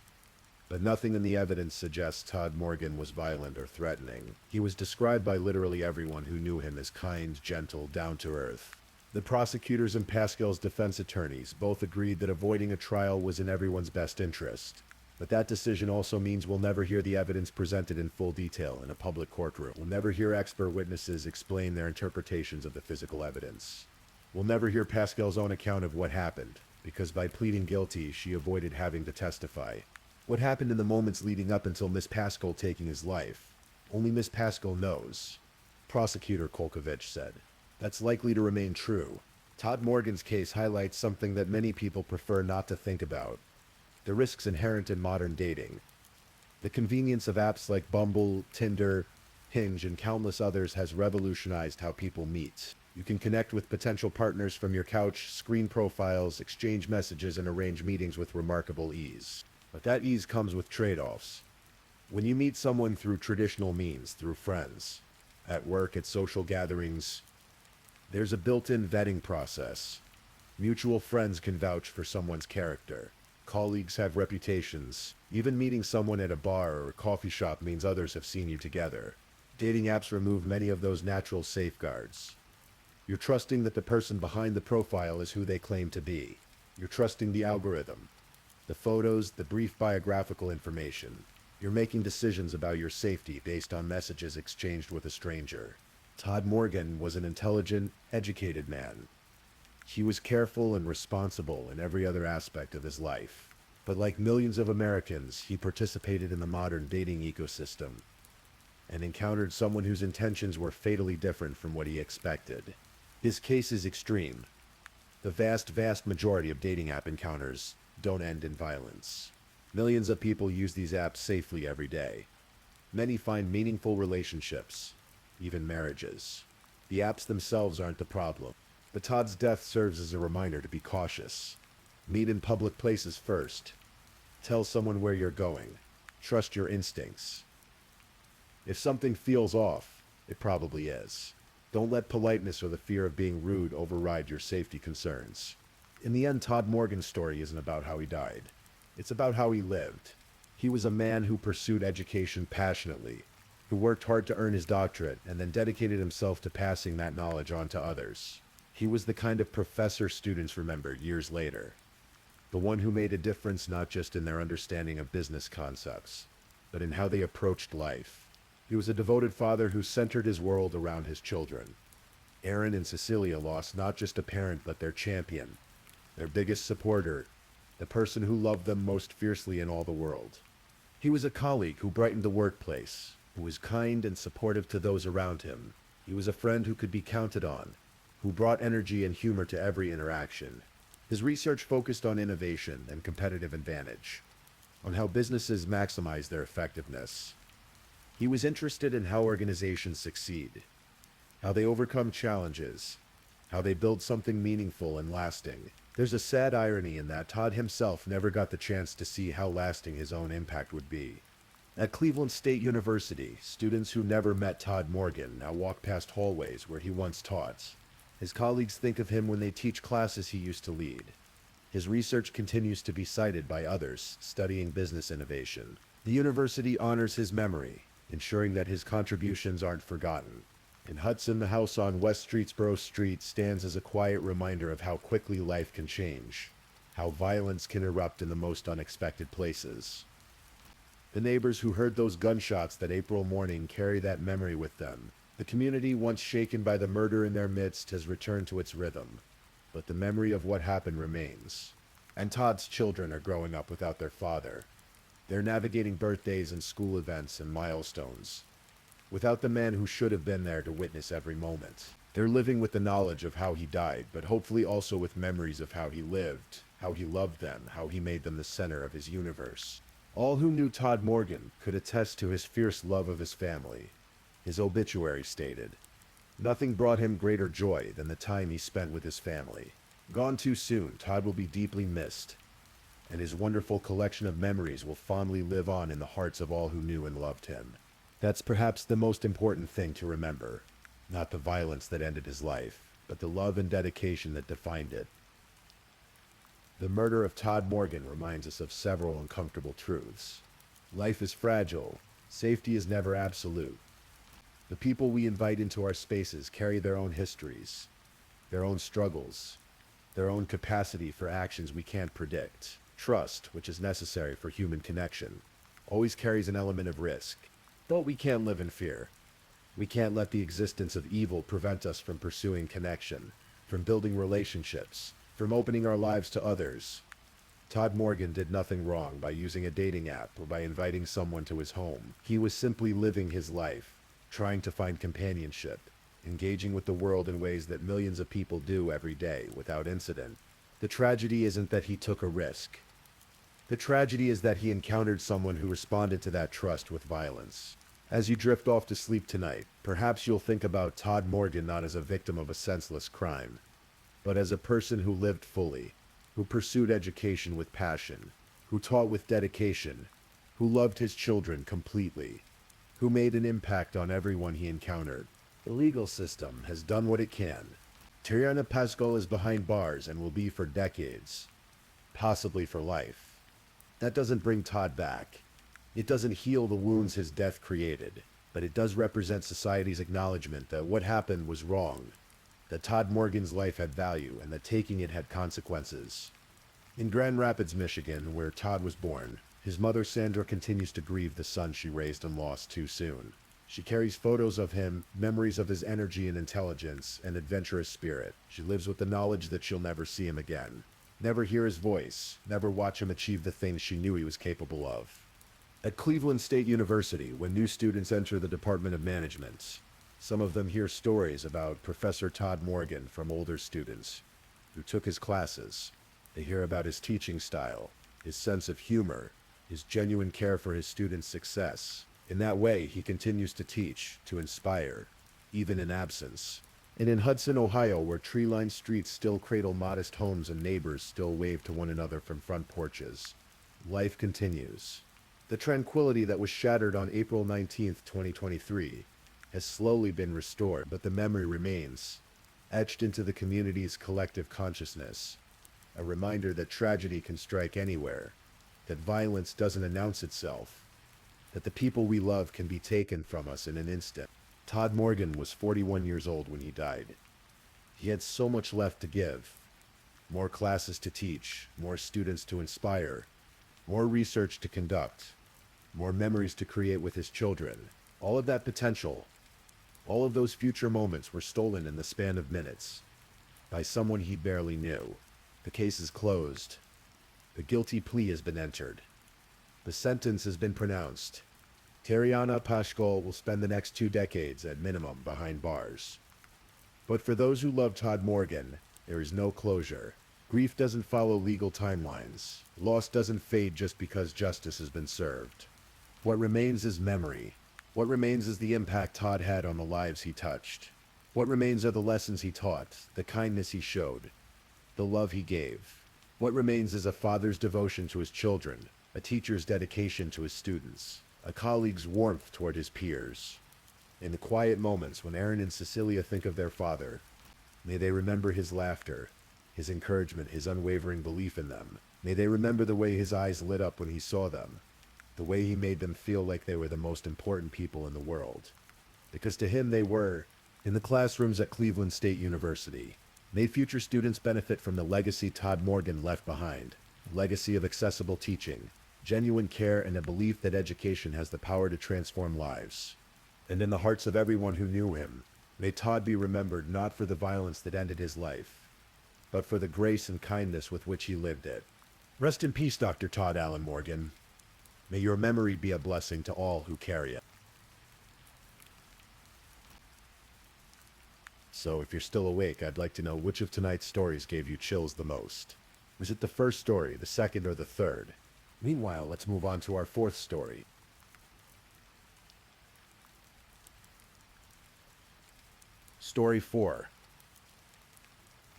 But nothing in the evidence suggests Todd Morgan was violent or threatening. He was described by literally everyone who knew him as kind, gentle, down-to-earth. The prosecutors and Pascal's defense attorneys both agreed that avoiding a trial was in everyone's best interest. But that decision also means we'll never hear the evidence presented in full detail in a public courtroom. We'll never hear expert witnesses explain their interpretations of the physical evidence. We'll never hear Pascal's own account of what happened, because by pleading guilty, she avoided having to testify. What happened in the moments leading up until Miss Pascal taking his life? Only Miss Pascal knows, Prosecutor Kolkovich said. That's likely to remain true. Todd Morgan's case highlights something that many people prefer not to think about. The risks inherent in modern dating. The convenience of apps like Bumble, Tinder, Hinge, and countless others has revolutionized how people meet. You can connect with potential partners from your couch, screen profiles, exchange messages, and arrange meetings with remarkable ease. But that ease comes with trade-offs. When you meet someone through traditional means, through friends, at work, at social gatherings, there's a built-in vetting process. Mutual friends can vouch for someone's character. Colleagues have reputations. Even meeting someone at a bar or a coffee shop means others have seen you together. Dating apps remove many of those natural safeguards. You're trusting that the person behind the profile is who they claim to be. You're trusting the algorithm, the photos, the brief biographical information. You're making decisions about your safety based on messages exchanged with a stranger. Todd Morgan was an intelligent, educated man. He was careful and responsible in every other aspect of his life. But like millions of Americans, he participated in the modern dating ecosystem and encountered someone whose intentions were fatally different from what he expected. His case is extreme. The vast majority of dating app encounters don't end in violence. Millions of people use these apps safely every day. Many find meaningful relationships, even marriages. The apps themselves aren't the problem. But Todd's death serves as a reminder to be cautious. Meet in public places first. Tell someone where you're going. Trust your instincts. If something feels off, it probably is. Don't let politeness or the fear of being rude override your safety concerns. In the end, Todd Morgan's story isn't about how he died. It's about how he lived. He was a man who pursued education passionately, who worked hard to earn his doctorate, and then dedicated himself to passing that knowledge on to others. He was the kind of professor students remembered years later. The one who made a difference not just in their understanding of business concepts, but in how they approached life. He was a devoted father who centered his world around his children. Aaron and Cecilia lost not just a parent but their champion, their biggest supporter, the person who loved them most fiercely in all the world. He was a colleague who brightened the workplace, who was kind and supportive to those around him. He was a friend who could be counted on, who brought energy and humor to every interaction. His research focused on innovation and competitive advantage, on how businesses maximize their effectiveness. He was interested in how organizations succeed, how they overcome challenges, how they build something meaningful and lasting. There's a sad irony in that Todd himself never got the chance to see how lasting his own impact would be. At Cleveland State University, students who never met Todd Morgan now walk past hallways where he once taught. His colleagues think of him when they teach classes he used to lead. His research continues to be cited by others studying business innovation. The university honors his memory, ensuring that his contributions aren't forgotten. In Hudson, the house on West Streetsboro Street stands as a quiet reminder of how quickly life can change, how violence can erupt in the most unexpected places. The neighbors who heard those gunshots that April morning carry that memory with them. The community, once shaken by the murder in their midst, has returned to its rhythm. But the memory of what happened remains. And Todd's children are growing up without their father. They're navigating birthdays and school events and milestones, without the man who should have been there to witness every moment. They're living with the knowledge of how he died, but hopefully also with memories of how he lived, how he loved them, how he made them the center of his universe. All who knew Todd Morgan could attest to his fierce love of his family. His obituary stated, "Nothing brought him greater joy than the time he spent with his family." Gone too soon, Todd will be deeply missed, and his wonderful collection of memories will fondly live on in the hearts of all who knew and loved him. That's perhaps the most important thing to remember. Not the violence that ended his life, but the love and dedication that defined it. The murder of Todd Morgan reminds us of several uncomfortable truths. Life is fragile. Safety is never absolute. The people we invite into our spaces carry their own histories, their own struggles, their own capacity for actions we can't predict. Trust, which is necessary for human connection, always carries an element of risk. But we can't live in fear. We can't let the existence of evil prevent us from pursuing connection, from building relationships, from opening our lives to others. Todd Morgan did nothing wrong by using a dating app or by inviting someone to his home. He was simply living his life, trying to find companionship, engaging with the world in ways that millions of people do every day without incident. The tragedy isn't that he took a risk. The tragedy is that he encountered someone who responded to that trust with violence. As you drift off to sleep tonight, perhaps you'll think about Todd Morgan not as a victim of a senseless crime, but as a person who lived fully, who pursued education with passion, who taught with dedication, who loved his children completely, who made an impact on everyone he encountered. The legal system has done what it can. Tariana Pascal is behind bars and will be for decades, possibly for life. That doesn't bring Todd back. It doesn't heal the wounds his death created, but it does represent society's acknowledgement that what happened was wrong, that Todd Morgan's life had value, and that taking it had consequences. In Grand Rapids, Michigan, where Todd was born, his mother Sandra continues to grieve the son she raised and lost too soon. She carries photos of him, memories of his energy and intelligence and adventurous spirit. She lives with the knowledge that she'll never see him again, never hear his voice, never watch him achieve the things she knew he was capable of. At Cleveland State University, when new students enter the Department of Management, some of them hear stories about Professor Todd Morgan from older students who took his classes. They hear about his teaching style, his sense of humor, his genuine care for his students' success. In that way, he continues to teach, to inspire, even in absence. And in Hudson, Ohio, where tree-lined streets still cradle modest homes and neighbors still wave to one another from front porches, life continues. The tranquility that was shattered on April 19th, 2023, has slowly been restored, but the memory remains, etched into the community's collective consciousness. A reminder that tragedy can strike anywhere, that violence doesn't announce itself, that the people we love can be taken from us in an instant. Todd Morgan was 41 years old when he died. He had so much left to give. More classes to teach, more students to inspire, more research to conduct, more memories to create with his children. All of that potential, all of those future moments were stolen in the span of minutes by someone he barely knew. The case is closed. The guilty plea has been entered. The sentence has been pronounced. Tariana Pascal will spend the next 2 decades at minimum behind bars. But for those who love Todd Morgan, there is no closure. Grief doesn't follow legal timelines. Loss doesn't fade just because justice has been served. What remains is memory. What remains is the impact Todd had on the lives he touched. What remains are the lessons he taught, the kindness he showed, the love he gave. What remains is a father's devotion to his children, a teacher's dedication to his students, a colleague's warmth toward his peers. In the quiet moments when Aaron and Cecilia think of their father, may they remember his laughter, his encouragement, his unwavering belief in them. May they remember the way his eyes lit up when he saw them, the way he made them feel like they were the most important people in the world. Because to him they were. In the classrooms at Cleveland State University, may future students benefit from the legacy Todd Morgan left behind, a legacy of accessible teaching, genuine care, and a belief that education has the power to transform lives. And in the hearts of everyone who knew him, may Todd be remembered not for the violence that ended his life, but for the grace and kindness with which he lived it. Rest in peace, Dr. Todd Allen Morgan. May your memory be a blessing to all who carry it. So if you're still awake, I'd like to know which of tonight's stories gave you chills the most. Was it the first story, the second, or the third? Meanwhile, let's move on to our fourth story. Story 4.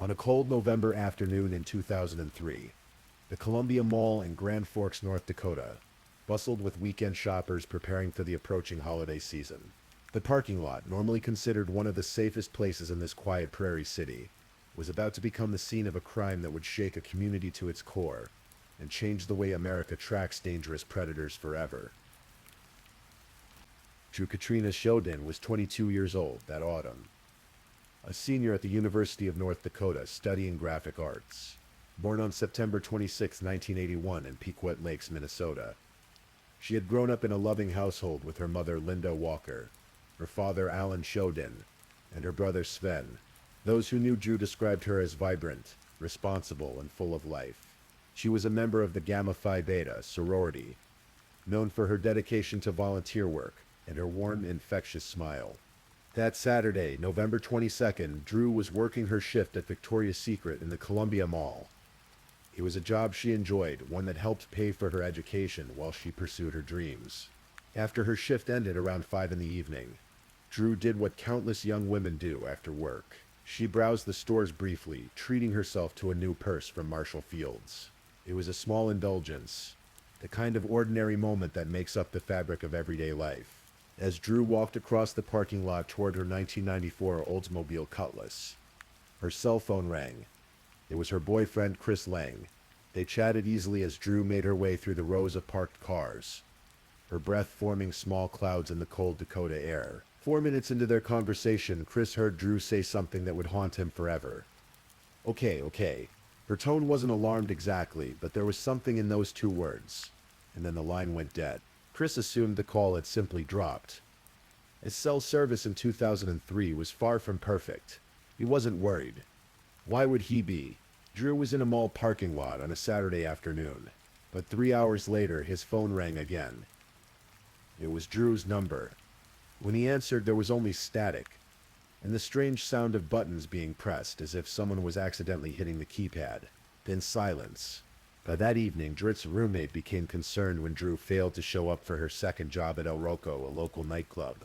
On a cold November afternoon in 2003, the Columbia Mall in Grand Forks, North Dakota, bustled with weekend shoppers preparing for the approaching holiday season. The parking lot, normally considered one of the safest places in this quiet prairie city, was about to become the scene of a crime that would shake a community to its core and change the way America tracks dangerous predators forever. Drew Katrina Shodin was 22 years old that autumn, a senior at the University of North Dakota studying graphic arts. Born on September 26, 1981 in Pequot Lakes, Minnesota. She had grown up in a loving household with her mother Linda Walker, her father Alan Shodin, and her brother Sven. Those who knew Drew described her as vibrant, responsible, and full of life. She was a member of the Gamma Phi Beta sorority, known for her dedication to volunteer work and her warm, infectious smile. That Saturday, November 22nd, Drew was working her shift at Victoria's Secret in the Columbia Mall. It was a job she enjoyed, one that helped pay for her education while she pursued her dreams. After her shift ended around 5 in the evening, Drew did what countless young women do after work. She browsed the stores briefly, treating herself to a new purse from Marshall Fields. It was a small indulgence, the kind of ordinary moment that makes up the fabric of everyday life. As Drew walked across the parking lot toward her 1994 Oldsmobile Cutlass, her cell phone rang. It was her boyfriend, Chris Lang. They chatted easily as Drew made her way through the rows of parked cars, her breath forming small clouds in the cold Dakota air. 4 minutes into their conversation, Chris heard Drew say something that would haunt him forever. Okay, okay. Her tone wasn't alarmed exactly, but there was something in those 2 words. And then the line went dead. Chris assumed the call had simply dropped. His cell service in 2003 was far from perfect. He wasn't worried. Why would he be? Drew was in a mall parking lot on a Saturday afternoon. But 3 hours later, his phone rang again. It was Drew's number. When he answered, there was only static, and the strange sound of buttons being pressed as if someone was accidentally hitting the keypad. Then silence. By that evening, Drit's roommate became concerned when Drew failed to show up for her second job at El Roco, a local nightclub.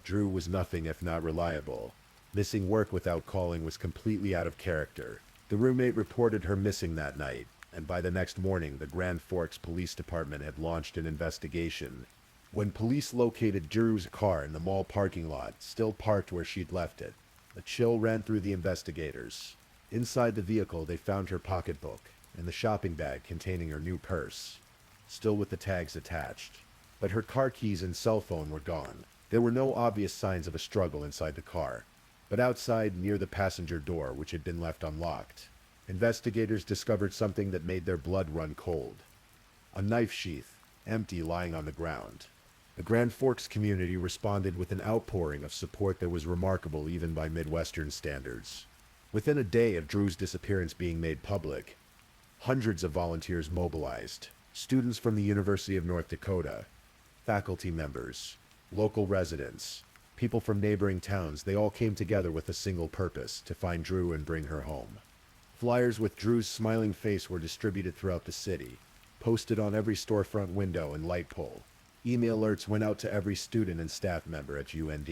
Drew was nothing if not reliable. Missing work without calling was completely out of character. The roommate reported her missing that night, and by the next morning, the Grand Forks Police Department had launched an investigation. When police located Drew's car in the mall parking lot, still parked where she'd left it, a chill ran through the investigators. Inside the vehicle, they found her pocketbook and the shopping bag containing her new purse, still with the tags attached. But her car keys and cell phone were gone. There were no obvious signs of a struggle inside the car, but outside, near the passenger door, which had been left unlocked, investigators discovered something that made their blood run cold. A knife sheath, empty, lying on the ground. The Grand Forks community responded with an outpouring of support that was remarkable even by Midwestern standards. Within a day of Drew's disappearance being made public, hundreds of volunteers mobilized. Students from the University of North Dakota, faculty members, local residents, people from neighboring towns, they all came together with a single purpose: to find Drew and bring her home. Flyers with Drew's smiling face were distributed throughout the city, posted on every storefront window and light pole. Email alerts went out to every student and staff member at UND.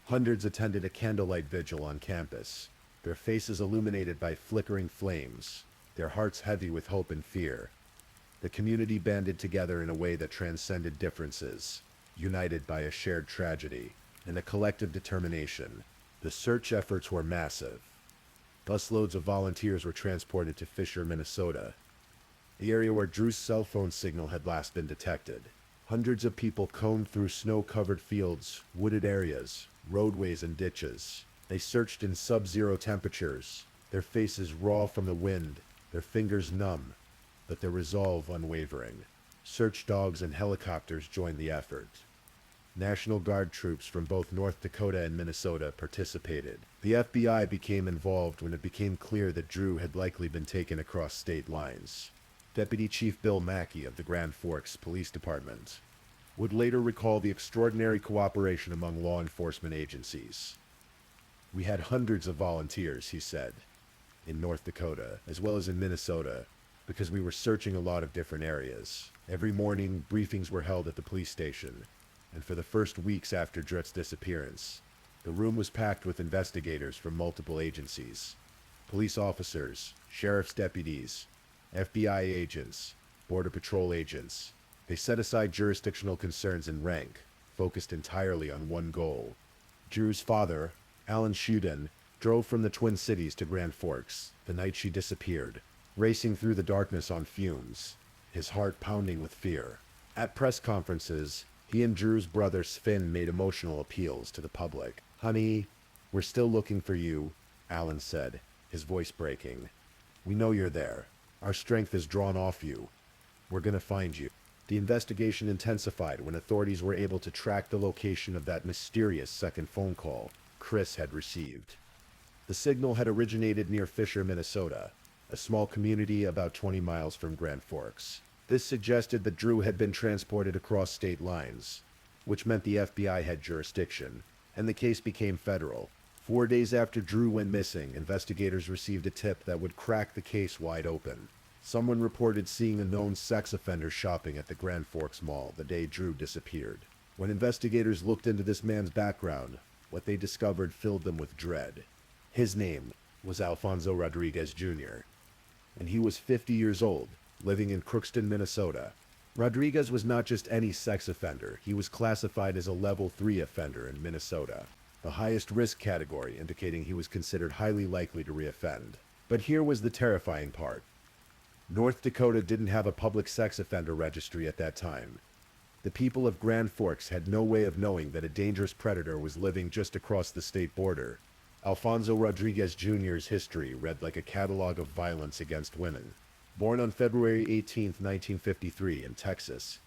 Hundreds attended a candlelight vigil on campus, their faces illuminated by flickering flames, their hearts heavy with hope and fear. The community banded together in a way that transcended differences, united by a shared tragedy and a collective determination. The search efforts were massive. Busloads of volunteers were transported to Fisher, Minnesota, the area where Drew's cell phone signal had last been detected. Hundreds of people combed through snow-covered fields, wooded areas, roadways and ditches. They searched in sub-zero temperatures, their faces raw from the wind, their fingers numb, but their resolve unwavering. Search dogs and helicopters joined the effort. National Guard troops from both North Dakota and Minnesota participated. The FBI became involved when it became clear that Drew had likely been taken across state lines. Deputy Chief Bill Mackey of the Grand Forks Police Department would later recall the extraordinary cooperation among law enforcement agencies. "We had hundreds of volunteers," he said, in North Dakota, as well as in Minnesota, because we were searching a lot of different areas. Every morning, briefings were held at the police station, and for the first weeks after Drit's disappearance, the room was packed with investigators from multiple agencies. Police officers, sheriff's deputies, FBI agents, Border Patrol agents. They set aside jurisdictional concerns and rank, focused entirely on one goal. Drew's father, Alan Shuden, drove from the Twin Cities to Grand Forks the night she disappeared, racing through the darkness on fumes, his heart pounding with fear. At press conferences, he and Drew's brother Sven made emotional appeals to the public. "Honey, we're still looking for you," Alan said, his voice breaking. "We know you're there. Our strength is drawn off you. We're gonna find you." The investigation intensified when authorities were able to track the location of that mysterious second phone call Chris had received. The signal had originated near Fisher, Minnesota, a small community about 20 miles from Grand Forks. This suggested that Drew had been transported across state lines, which meant the FBI had jurisdiction, and the case became federal. 4 days after Drew went missing, investigators received a tip that would crack the case wide open. Someone reported seeing a known sex offender shopping at the Grand Forks Mall the day Drew disappeared. When investigators looked into this man's background, what they discovered filled them with dread. His name was Alfonso Rodriguez Jr., and he was 50 years old, living in Crookston, Minnesota. Rodriguez was not just any sex offender, he was classified as a level 3 offender in Minnesota, the highest risk category, indicating he was considered highly likely to reoffend. But here was the terrifying part. North Dakota didn't have a public sex offender registry at that time. The people of Grand Forks had no way of knowing that a dangerous predator was living just across the state border. Alfonso Rodriguez Jr.'s history read like a catalog of violence against women. Born on February 18, 1953 in Texas,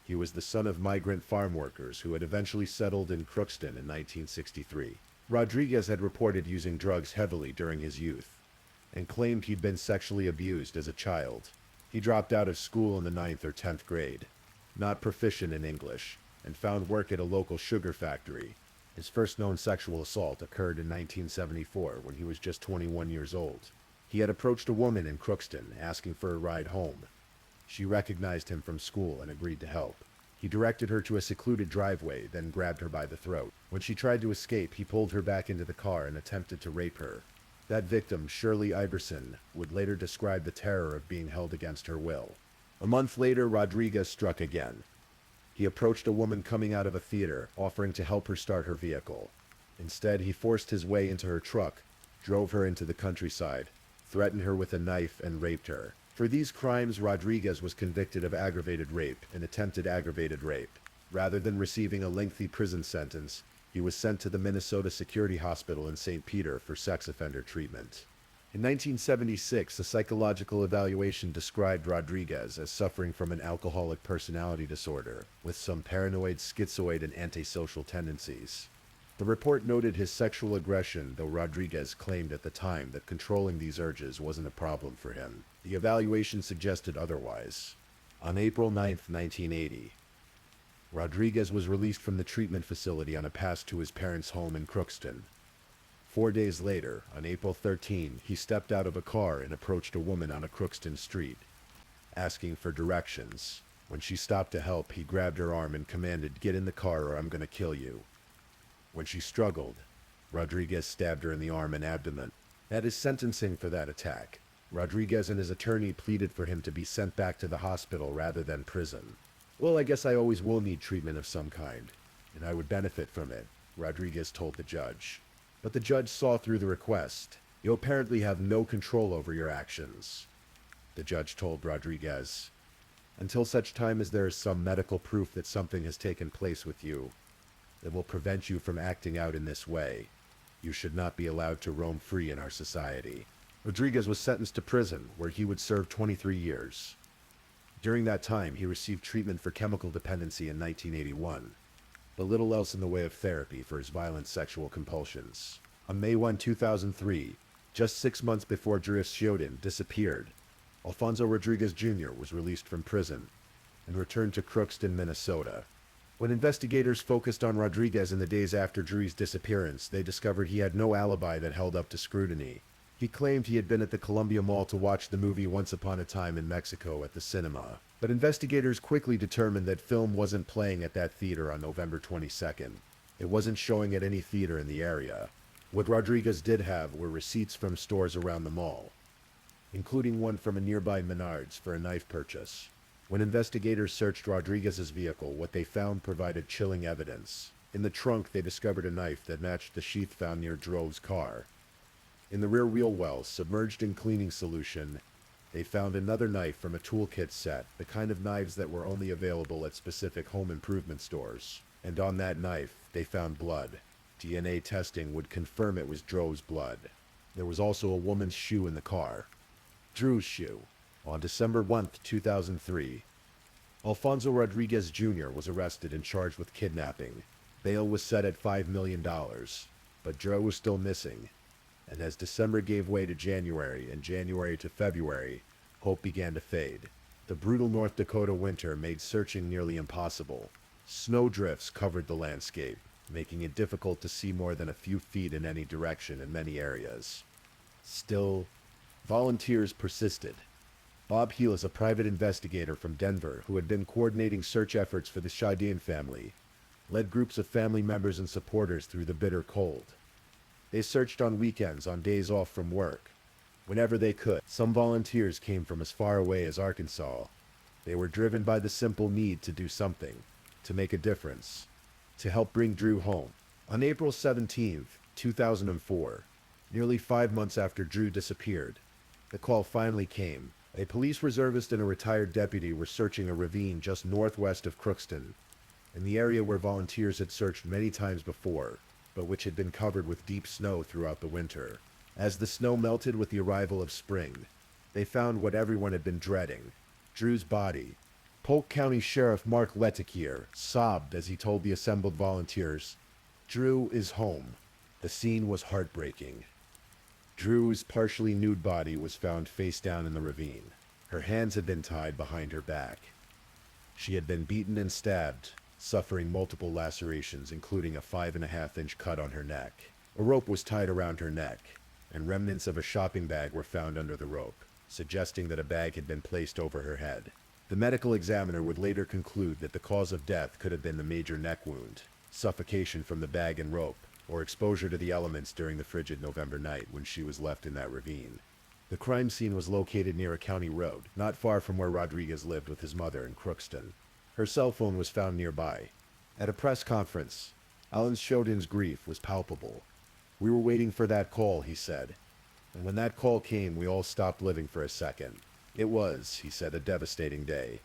he was the son of migrant farm workers who had eventually settled in Crookston in 1963. Rodriguez had reported using drugs heavily during his youth and claimed he'd been sexually abused as a child. He dropped out of school in the 9th or 10th grade, not proficient in English, and found work at a local sugar factory. His first known sexual assault occurred in 1974 when he was just 21 years old. He had approached a woman in Crookston asking for a ride home. She recognized him from school and agreed to help. He directed her to a secluded driveway, then grabbed her by the throat. When she tried to escape, he pulled her back into the car and attempted to rape her. That victim, Shirley Iverson, would later describe the terror of being held against her will. A month later, Rodriguez struck again. He approached a woman coming out of a theater, offering to help her start her vehicle. Instead, he forced his way into her truck, drove her into the countryside, threatened her with a knife, and raped her. For these crimes, Rodriguez was convicted of aggravated rape and attempted aggravated rape. Rather than receiving a lengthy prison sentence, he was sent to the Minnesota Security Hospital in St. Peter for sex offender treatment. In 1976, a psychological evaluation described Rodriguez as suffering from an alcoholic personality disorder, with some paranoid, schizoid, and antisocial tendencies. The report noted his sexual aggression, though Rodriguez claimed at the time that controlling these urges wasn't a problem for him. The evaluation suggested otherwise. On April 9, 1980, Rodriguez was released from the treatment facility on a pass to his parents' home in Crookston. 4 days later, on April 13, he stepped out of a car and approached a woman on a Crookston street, asking for directions. When she stopped to help, he grabbed her arm and commanded, "Get in the car or I'm gonna kill you." When she struggled, Rodriguez stabbed her in the arm and abdomen. At his sentencing for that attack, Rodriguez and his attorney pleaded for him to be sent back to the hospital rather than prison. "Well, I guess I always will need treatment of some kind, and I would benefit from it," Rodriguez told the judge. But the judge saw through the request. "You apparently have no control over your actions," the judge told Rodriguez. "Until such time as there is some medical proof that something has taken place with you that will prevent you from acting out in this way, you should not be allowed to roam free in our society." Rodriguez was sentenced to prison, where he would serve 23 years. During that time, he received treatment for chemical dependency in 1981. But little else in the way of therapy for his violent sexual compulsions. On May 1, 2003, just 6 months before Drew Shioden disappeared, Alfonso Rodriguez Jr. was released from prison and returned to Crookston, Minnesota. When investigators focused on Rodriguez in the days after Drew's disappearance, they discovered he had no alibi that held up to scrutiny. He claimed he had been at the Columbia Mall to watch the movie Once Upon a Time in Mexico at the cinema. But investigators quickly determined that film wasn't playing at that theater on November 22nd. It wasn't showing at any theater in the area. What Rodriguez did have were receipts from stores around the mall, including one from a nearby Menards for a knife purchase. When investigators searched Rodriguez's vehicle, what they found provided chilling evidence. In the trunk, they discovered a knife that matched the sheath found near Drove's car. In the rear wheel well, submerged in cleaning solution, they found another knife from a toolkit set, the kind of knives that were only available at specific home improvement stores. And on that knife, they found blood. DNA testing would confirm it was Drove's blood. There was also a woman's shoe in the car. Drew's shoe. On December 1, 2003, Alfonso Rodriguez Jr. was arrested and charged with kidnapping. Bail was set at $5 million, but Drew was still missing. And as December gave way to January and January to February, hope began to fade. The brutal North Dakota winter made searching nearly impossible. Snowdrifts covered the landscape, making it difficult to see more than a few feet in any direction in many areas. Still, volunteers persisted. Bob Heel is a private investigator from Denver who had been coordinating search efforts for the Shidane family, led groups of family members and supporters through the bitter cold. They searched on weekends, on days off from work, whenever they could. Some volunteers came from as far away as Arkansas. They were driven by the simple need to do something, to make a difference, to help bring Drew home. On April 17, 2004, nearly 5 months after Drew disappeared, the call finally came. A police reservist and a retired deputy were searching a ravine just northwest of Crookston, in the area where volunteers had searched many times before, but which had been covered with deep snow throughout the winter. As the snow melted with the arrival of spring, they found what everyone had been dreading: Drew's body. Polk County Sheriff Mark Letikier sobbed as he told the assembled volunteers, "Drew is home." The scene was heartbreaking. Drew's partially nude body was found face down in the ravine. Her hands had been tied behind her back. She had been beaten and stabbed, suffering multiple lacerations, including a 5.5-inch cut on her neck. A rope was tied around her neck, and remnants of a shopping bag were found under the rope, suggesting that a bag had been placed over her head. The medical examiner would later conclude that the cause of death could have been the major neck wound, suffocation from the bag and rope, or exposure to the elements during the frigid November night when she was left in that ravine. The crime scene was located near a county road, not far from where Rodriguez lived with his mother in Crookston. Her cell phone was found nearby. At a press conference, Alan Shodin's grief was palpable. "We were waiting for that call," he said. "And when that call came, we all stopped living for a second. It was," he said, "a devastating day.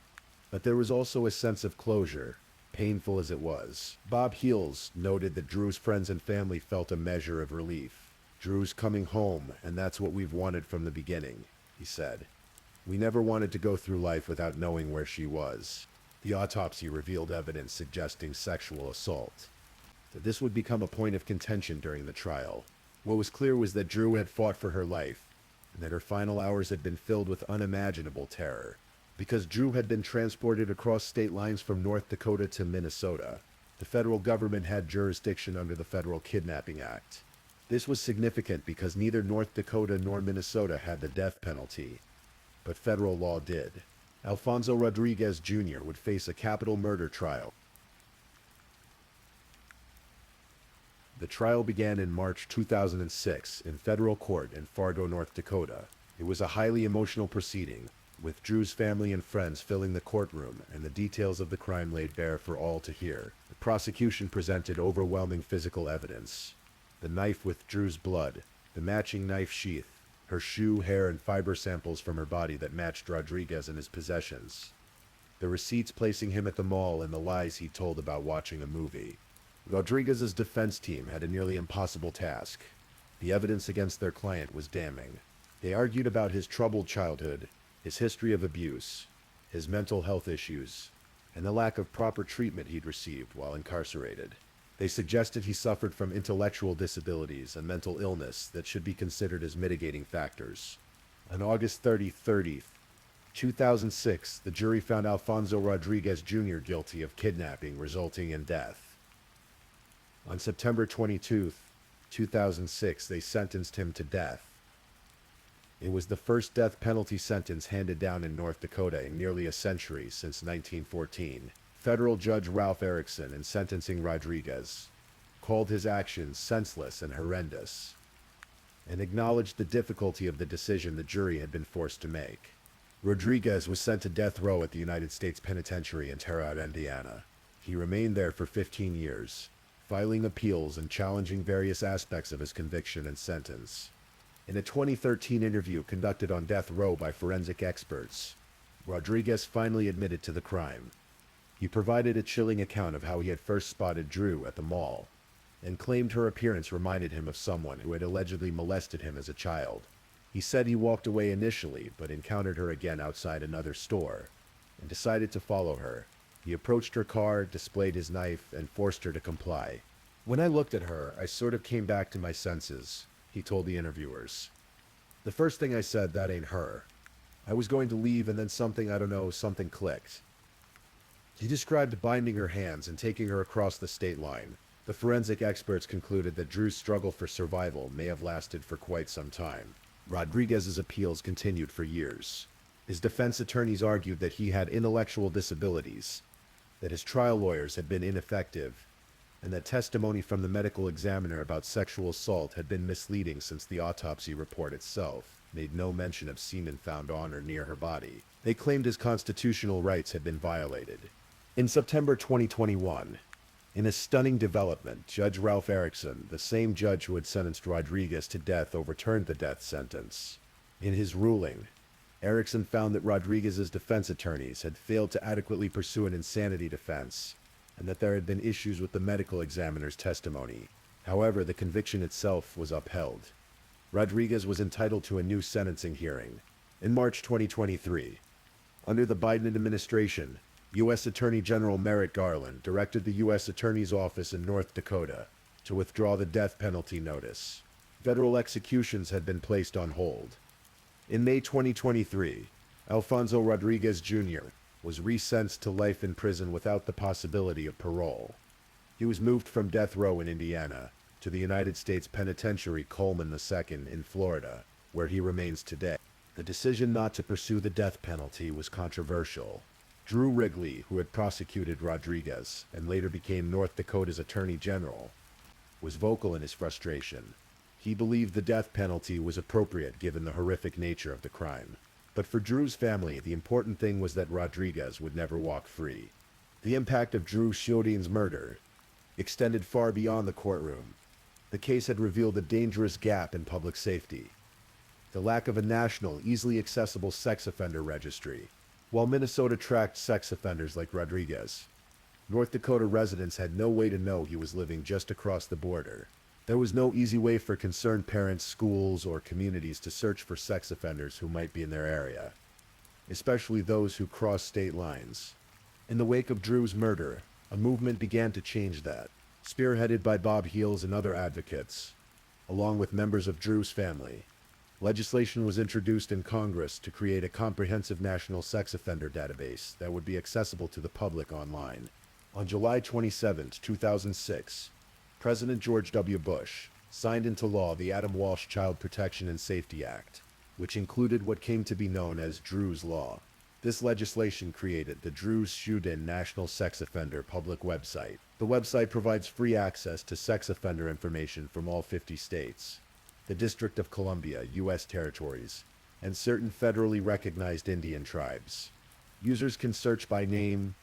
But there was also a sense of closure, painful as it was." Bob Heels noted that Drew's friends and family felt a measure of relief. "Drew's coming home, and that's what we've wanted from the beginning," he said. "We never wanted to go through life without knowing where she was." The autopsy revealed evidence suggesting sexual assault. This would become a point of contention during the trial. What was clear was that Drew had fought for her life, and that her final hours had been filled with unimaginable terror. Because Drew had been transported across state lines from North Dakota to Minnesota, the federal government had jurisdiction under the Federal Kidnapping Act. This was significant because neither North Dakota nor Minnesota had the death penalty, but federal law did. Alfonso Rodriguez Jr. would face a capital murder trial. The trial began in March 2006 in federal court in Fargo, North Dakota. It was a highly emotional proceeding, with Drew's family and friends filling the courtroom and the details of the crime laid bare for all to hear. The prosecution presented overwhelming physical evidence: the knife with Drew's blood, the matching knife sheath, her shoe, hair, and fiber samples from her body that matched Rodriguez and his possessions, the receipts placing him at the mall, and the lies he told about watching a movie. Rodriguez's defense team had a nearly impossible task. The evidence against their client was damning. They argued about his troubled childhood, his history of abuse, his mental health issues, and the lack of proper treatment he'd received while incarcerated. They suggested he suffered from intellectual disabilities and mental illness that should be considered as mitigating factors. On August 30, 2006, the jury found Alfonso Rodriguez Jr. guilty of kidnapping resulting in death. On September 22, 2006, they sentenced him to death. It was the first death penalty sentence handed down in North Dakota in nearly a century since 1914. Federal Judge Ralph Erickson, in sentencing Rodriguez, called his actions senseless and horrendous, and acknowledged the difficulty of the decision the jury had been forced to make. Rodriguez was sent to death row at the United States Penitentiary in Terre Haute, Indiana. He remained there for 15 years, filing appeals and challenging various aspects of his conviction and sentence. In a 2013 interview conducted on death row by forensic experts, Rodriguez finally admitted to the crime. He provided a chilling account of how he had first spotted Drew at the mall, and claimed her appearance reminded him of someone who had allegedly molested him as a child. He said he walked away initially, but encountered her again outside another store, and decided to follow her. He approached her car, displayed his knife, and forced her to comply. "When I looked at her, I sort of came back to my senses," he told the interviewers. "The first thing I said, that ain't her. I was going to leave, and then something clicked." He described binding her hands and taking her across the state line. The forensic experts concluded that Drew's struggle for survival may have lasted for quite some time. Rodriguez's appeals continued for years. His defense attorneys argued that he had intellectual disabilities, that his trial lawyers had been ineffective, and that testimony from the medical examiner about sexual assault had been misleading since the autopsy report itself made no mention of semen found on or near her body. They claimed his constitutional rights had been violated. In September 2021, in a stunning development, Judge Ralph Erickson, the same judge who had sentenced Rodriguez to death, overturned the death sentence. In his ruling, Erickson found that Rodriguez's defense attorneys had failed to adequately pursue an insanity defense, and that there had been issues with the medical examiner's testimony. However, the conviction itself was upheld. Rodriguez was entitled to a new sentencing hearing. In March 2023, under the Biden administration, U.S. Attorney General Merrick Garland directed the U.S. Attorney's Office in North Dakota to withdraw the death penalty notice. Federal executions had been placed on hold. In May 2023, Alfonso Rodriguez Jr. was resentenced to life in prison without the possibility of parole. He was moved from death row in Indiana to the United States Penitentiary Coleman II in Florida, where he remains today. The decision not to pursue the death penalty was controversial. Drew Wrigley, who had prosecuted Rodriguez and later became North Dakota's Attorney General, was vocal in his frustration. He believed the death penalty was appropriate given the horrific nature of the crime. But for Drew's family, the important thing was that Rodriguez would never walk free. The impact of Drew Shodin's murder extended far beyond the courtroom. The case had revealed a dangerous gap in public safety: the lack of a national, easily accessible sex offender registry. While Minnesota tracked sex offenders like Rodriguez, North Dakota residents had no way to know he was living just across the border. There was no easy way for concerned parents, schools, or communities to search for sex offenders who might be in their area, especially those who cross state lines. In the wake of Drew's murder, a movement began to change that, spearheaded by Bob Heels and other advocates, along with members of Drew's family. Legislation was introduced in Congress to create a comprehensive national sex offender database that would be accessible to the public online. On July 27, 2006, President George W. Bush signed into law the Adam Walsh Child Protection and Safety Act, which included what came to be known as Drew's Law. This legislation created the Drew Shodin National Sex Offender public website. The website provides free access to sex offender information from all 50 states, the District of Columbia, U.S. territories, and certain federally recognized Indian tribes. Users can search by name,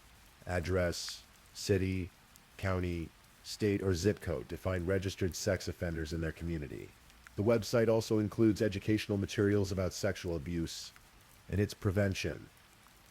address, city, county, state, or zip code to find registered sex offenders in their community. The website also includes educational materials about sexual abuse and its prevention.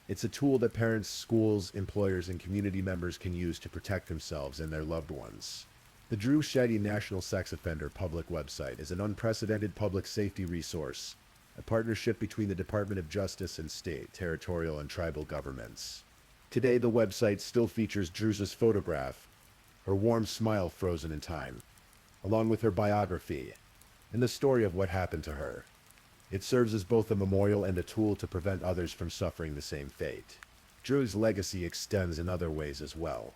It's a tool that parents, schools, employers, and community members can use to protect themselves and their loved ones. The Drew Shodin National Sex Offender public website is an unprecedented public safety resource, a partnership between the Department of Justice and state, territorial, and tribal governments. Today, the website still features Drew's photograph, her warm smile frozen in time, along with her biography and the story of what happened to her. It serves as both a memorial and a tool to prevent others from suffering the same fate. Drew's legacy extends in other ways as well.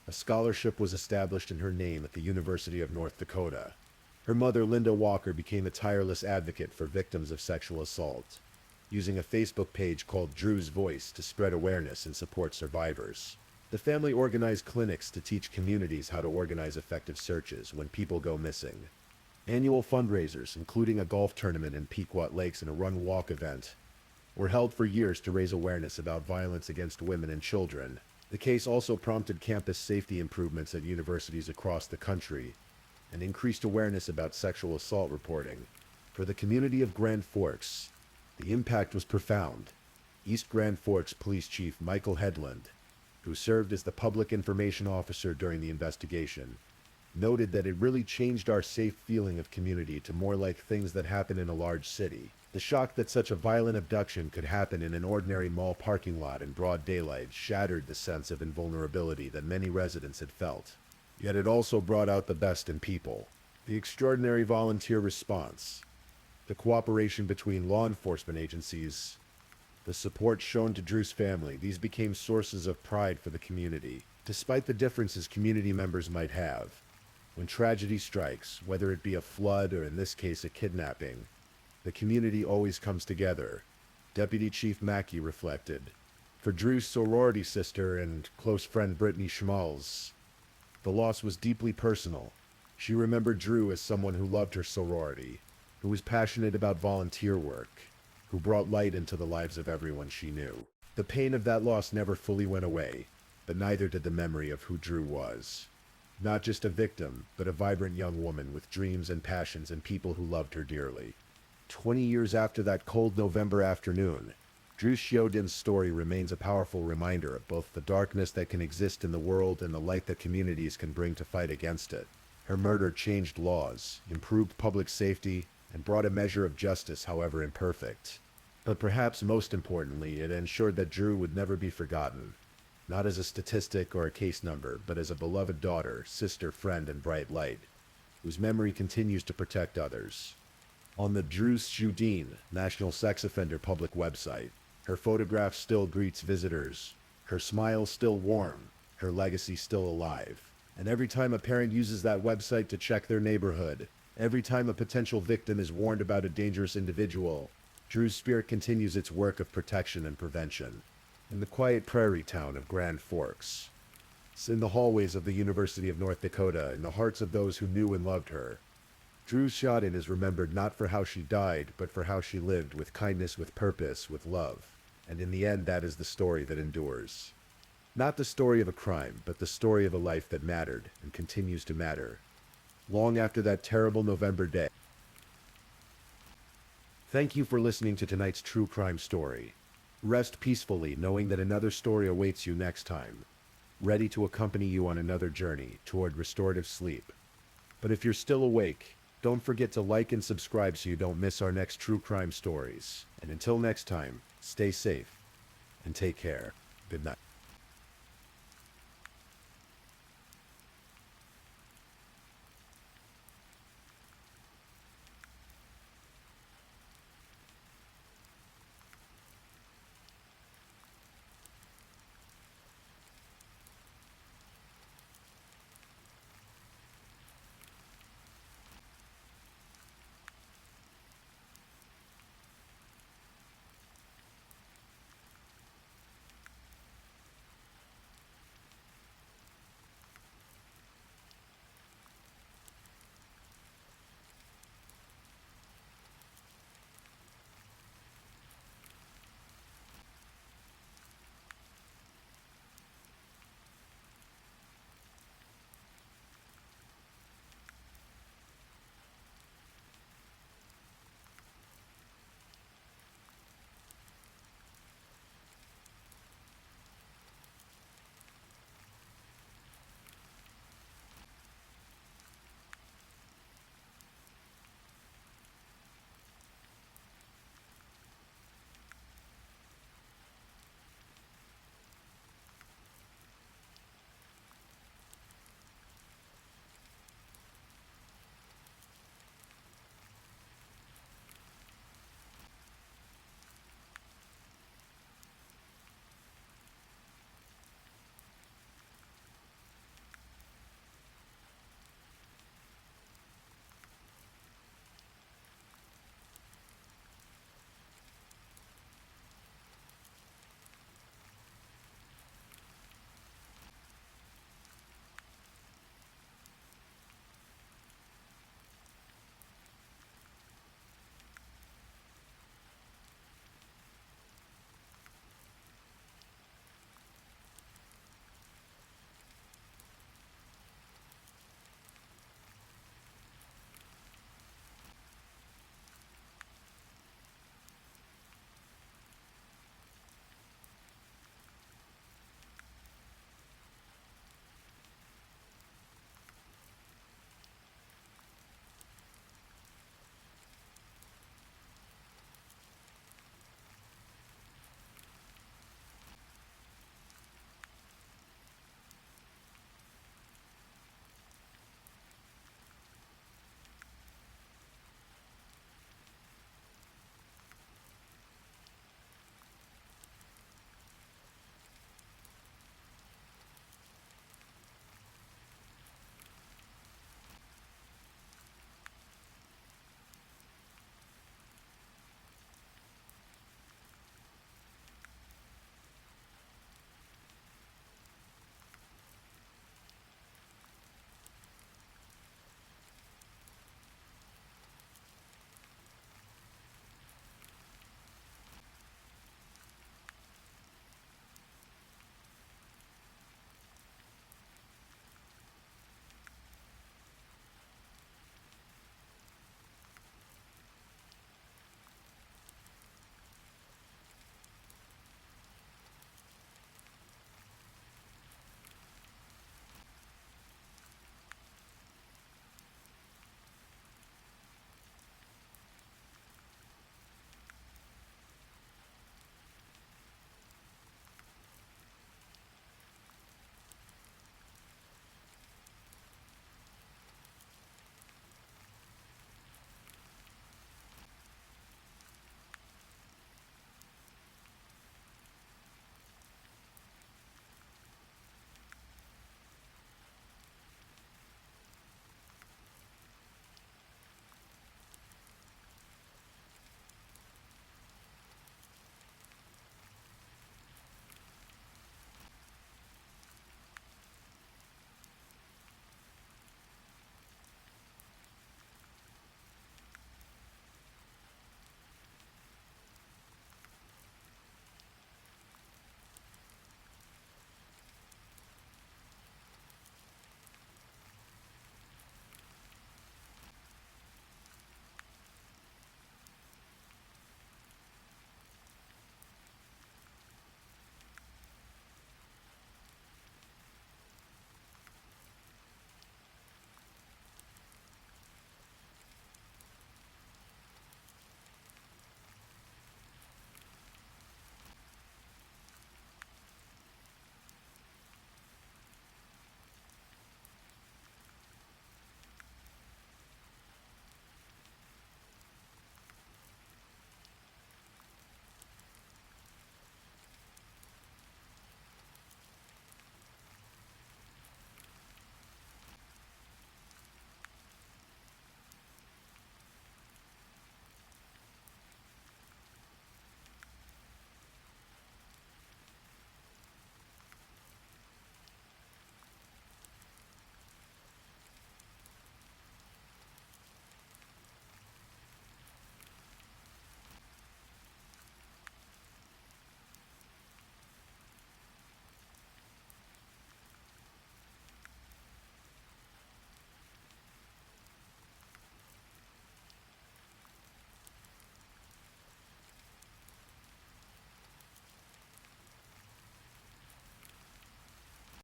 A scholarship was established in her name at the University of North Dakota. Her mother, Linda Walker, became a tireless advocate for victims of sexual assault, using a Facebook page called Drew's Voice to spread awareness and support survivors. The family organized clinics to teach communities how to organize effective searches when people go missing. Annual fundraisers, including a golf tournament in Pequot Lakes and a run-walk event, were held for years to raise awareness about violence against women and children. The case also prompted campus safety improvements at universities across the country and increased awareness about sexual assault reporting. For the community of Grand Forks, the impact was profound. East Grand Forks Police Chief Michael Headland, who served as the public information officer during the investigation, noted that it really changed our safe feeling of community to more like things that happen in a large city. The shock that such a violent abduction could happen in an ordinary mall parking lot in broad daylight shattered the sense of invulnerability that many residents had felt. Yet it also brought out the best in people. The extraordinary volunteer response, the cooperation between law enforcement agencies, the support shown to Drew's family, these became sources of pride for the community. Despite the differences community members might have, when tragedy strikes, whether it be a flood or in this case a kidnapping, the community always comes together, Deputy Chief Mackey reflected. For Drew's sorority sister and close friend Brittany Schmalz, the loss was deeply personal. She remembered Drew as someone who loved her sorority, who was passionate about volunteer work, who brought light into the lives of everyone she knew. The pain of that loss never fully went away, but neither did the memory of who Drew was. Not just a victim, but a vibrant young woman with dreams and passions and people who loved her dearly. 20 years after that cold November afternoon, Drew Shiodin's story remains a powerful reminder of both the darkness that can exist in the world and the light that communities can bring to fight against it. Her murder changed laws, improved public safety, and brought a measure of justice, however imperfect. But perhaps most importantly, it ensured that Drew would never be forgotten. Not as a statistic or a case number, but as a beloved daughter, sister, friend, and bright light, whose memory continues to protect others. On the Drew Shiodin National Sex Offender public website, her photograph still greets visitors, her smile still warm, her legacy still alive. And every time a parent uses that website to check their neighborhood, every time a potential victim is warned about a dangerous individual, Drew's spirit continues its work of protection and prevention. In the quiet prairie town of Grand Forks, in the hallways of the University of North Dakota, in the hearts of those who knew and loved her, Drew Shiodin is remembered not for how she died, but for how she lived with kindness, with purpose, with love. And in the end, that is the story that endures. Not the story of a crime, but the story of a life that mattered and continues to matter, long after that terrible November day. Thank you for listening to tonight's true crime story. Rest peacefully knowing that another story awaits you next time, ready to accompany you on another journey toward restorative sleep. But if you're still awake, don't forget to like and subscribe so you don't miss our next true crime stories. And until next time, stay safe and take care. Good night.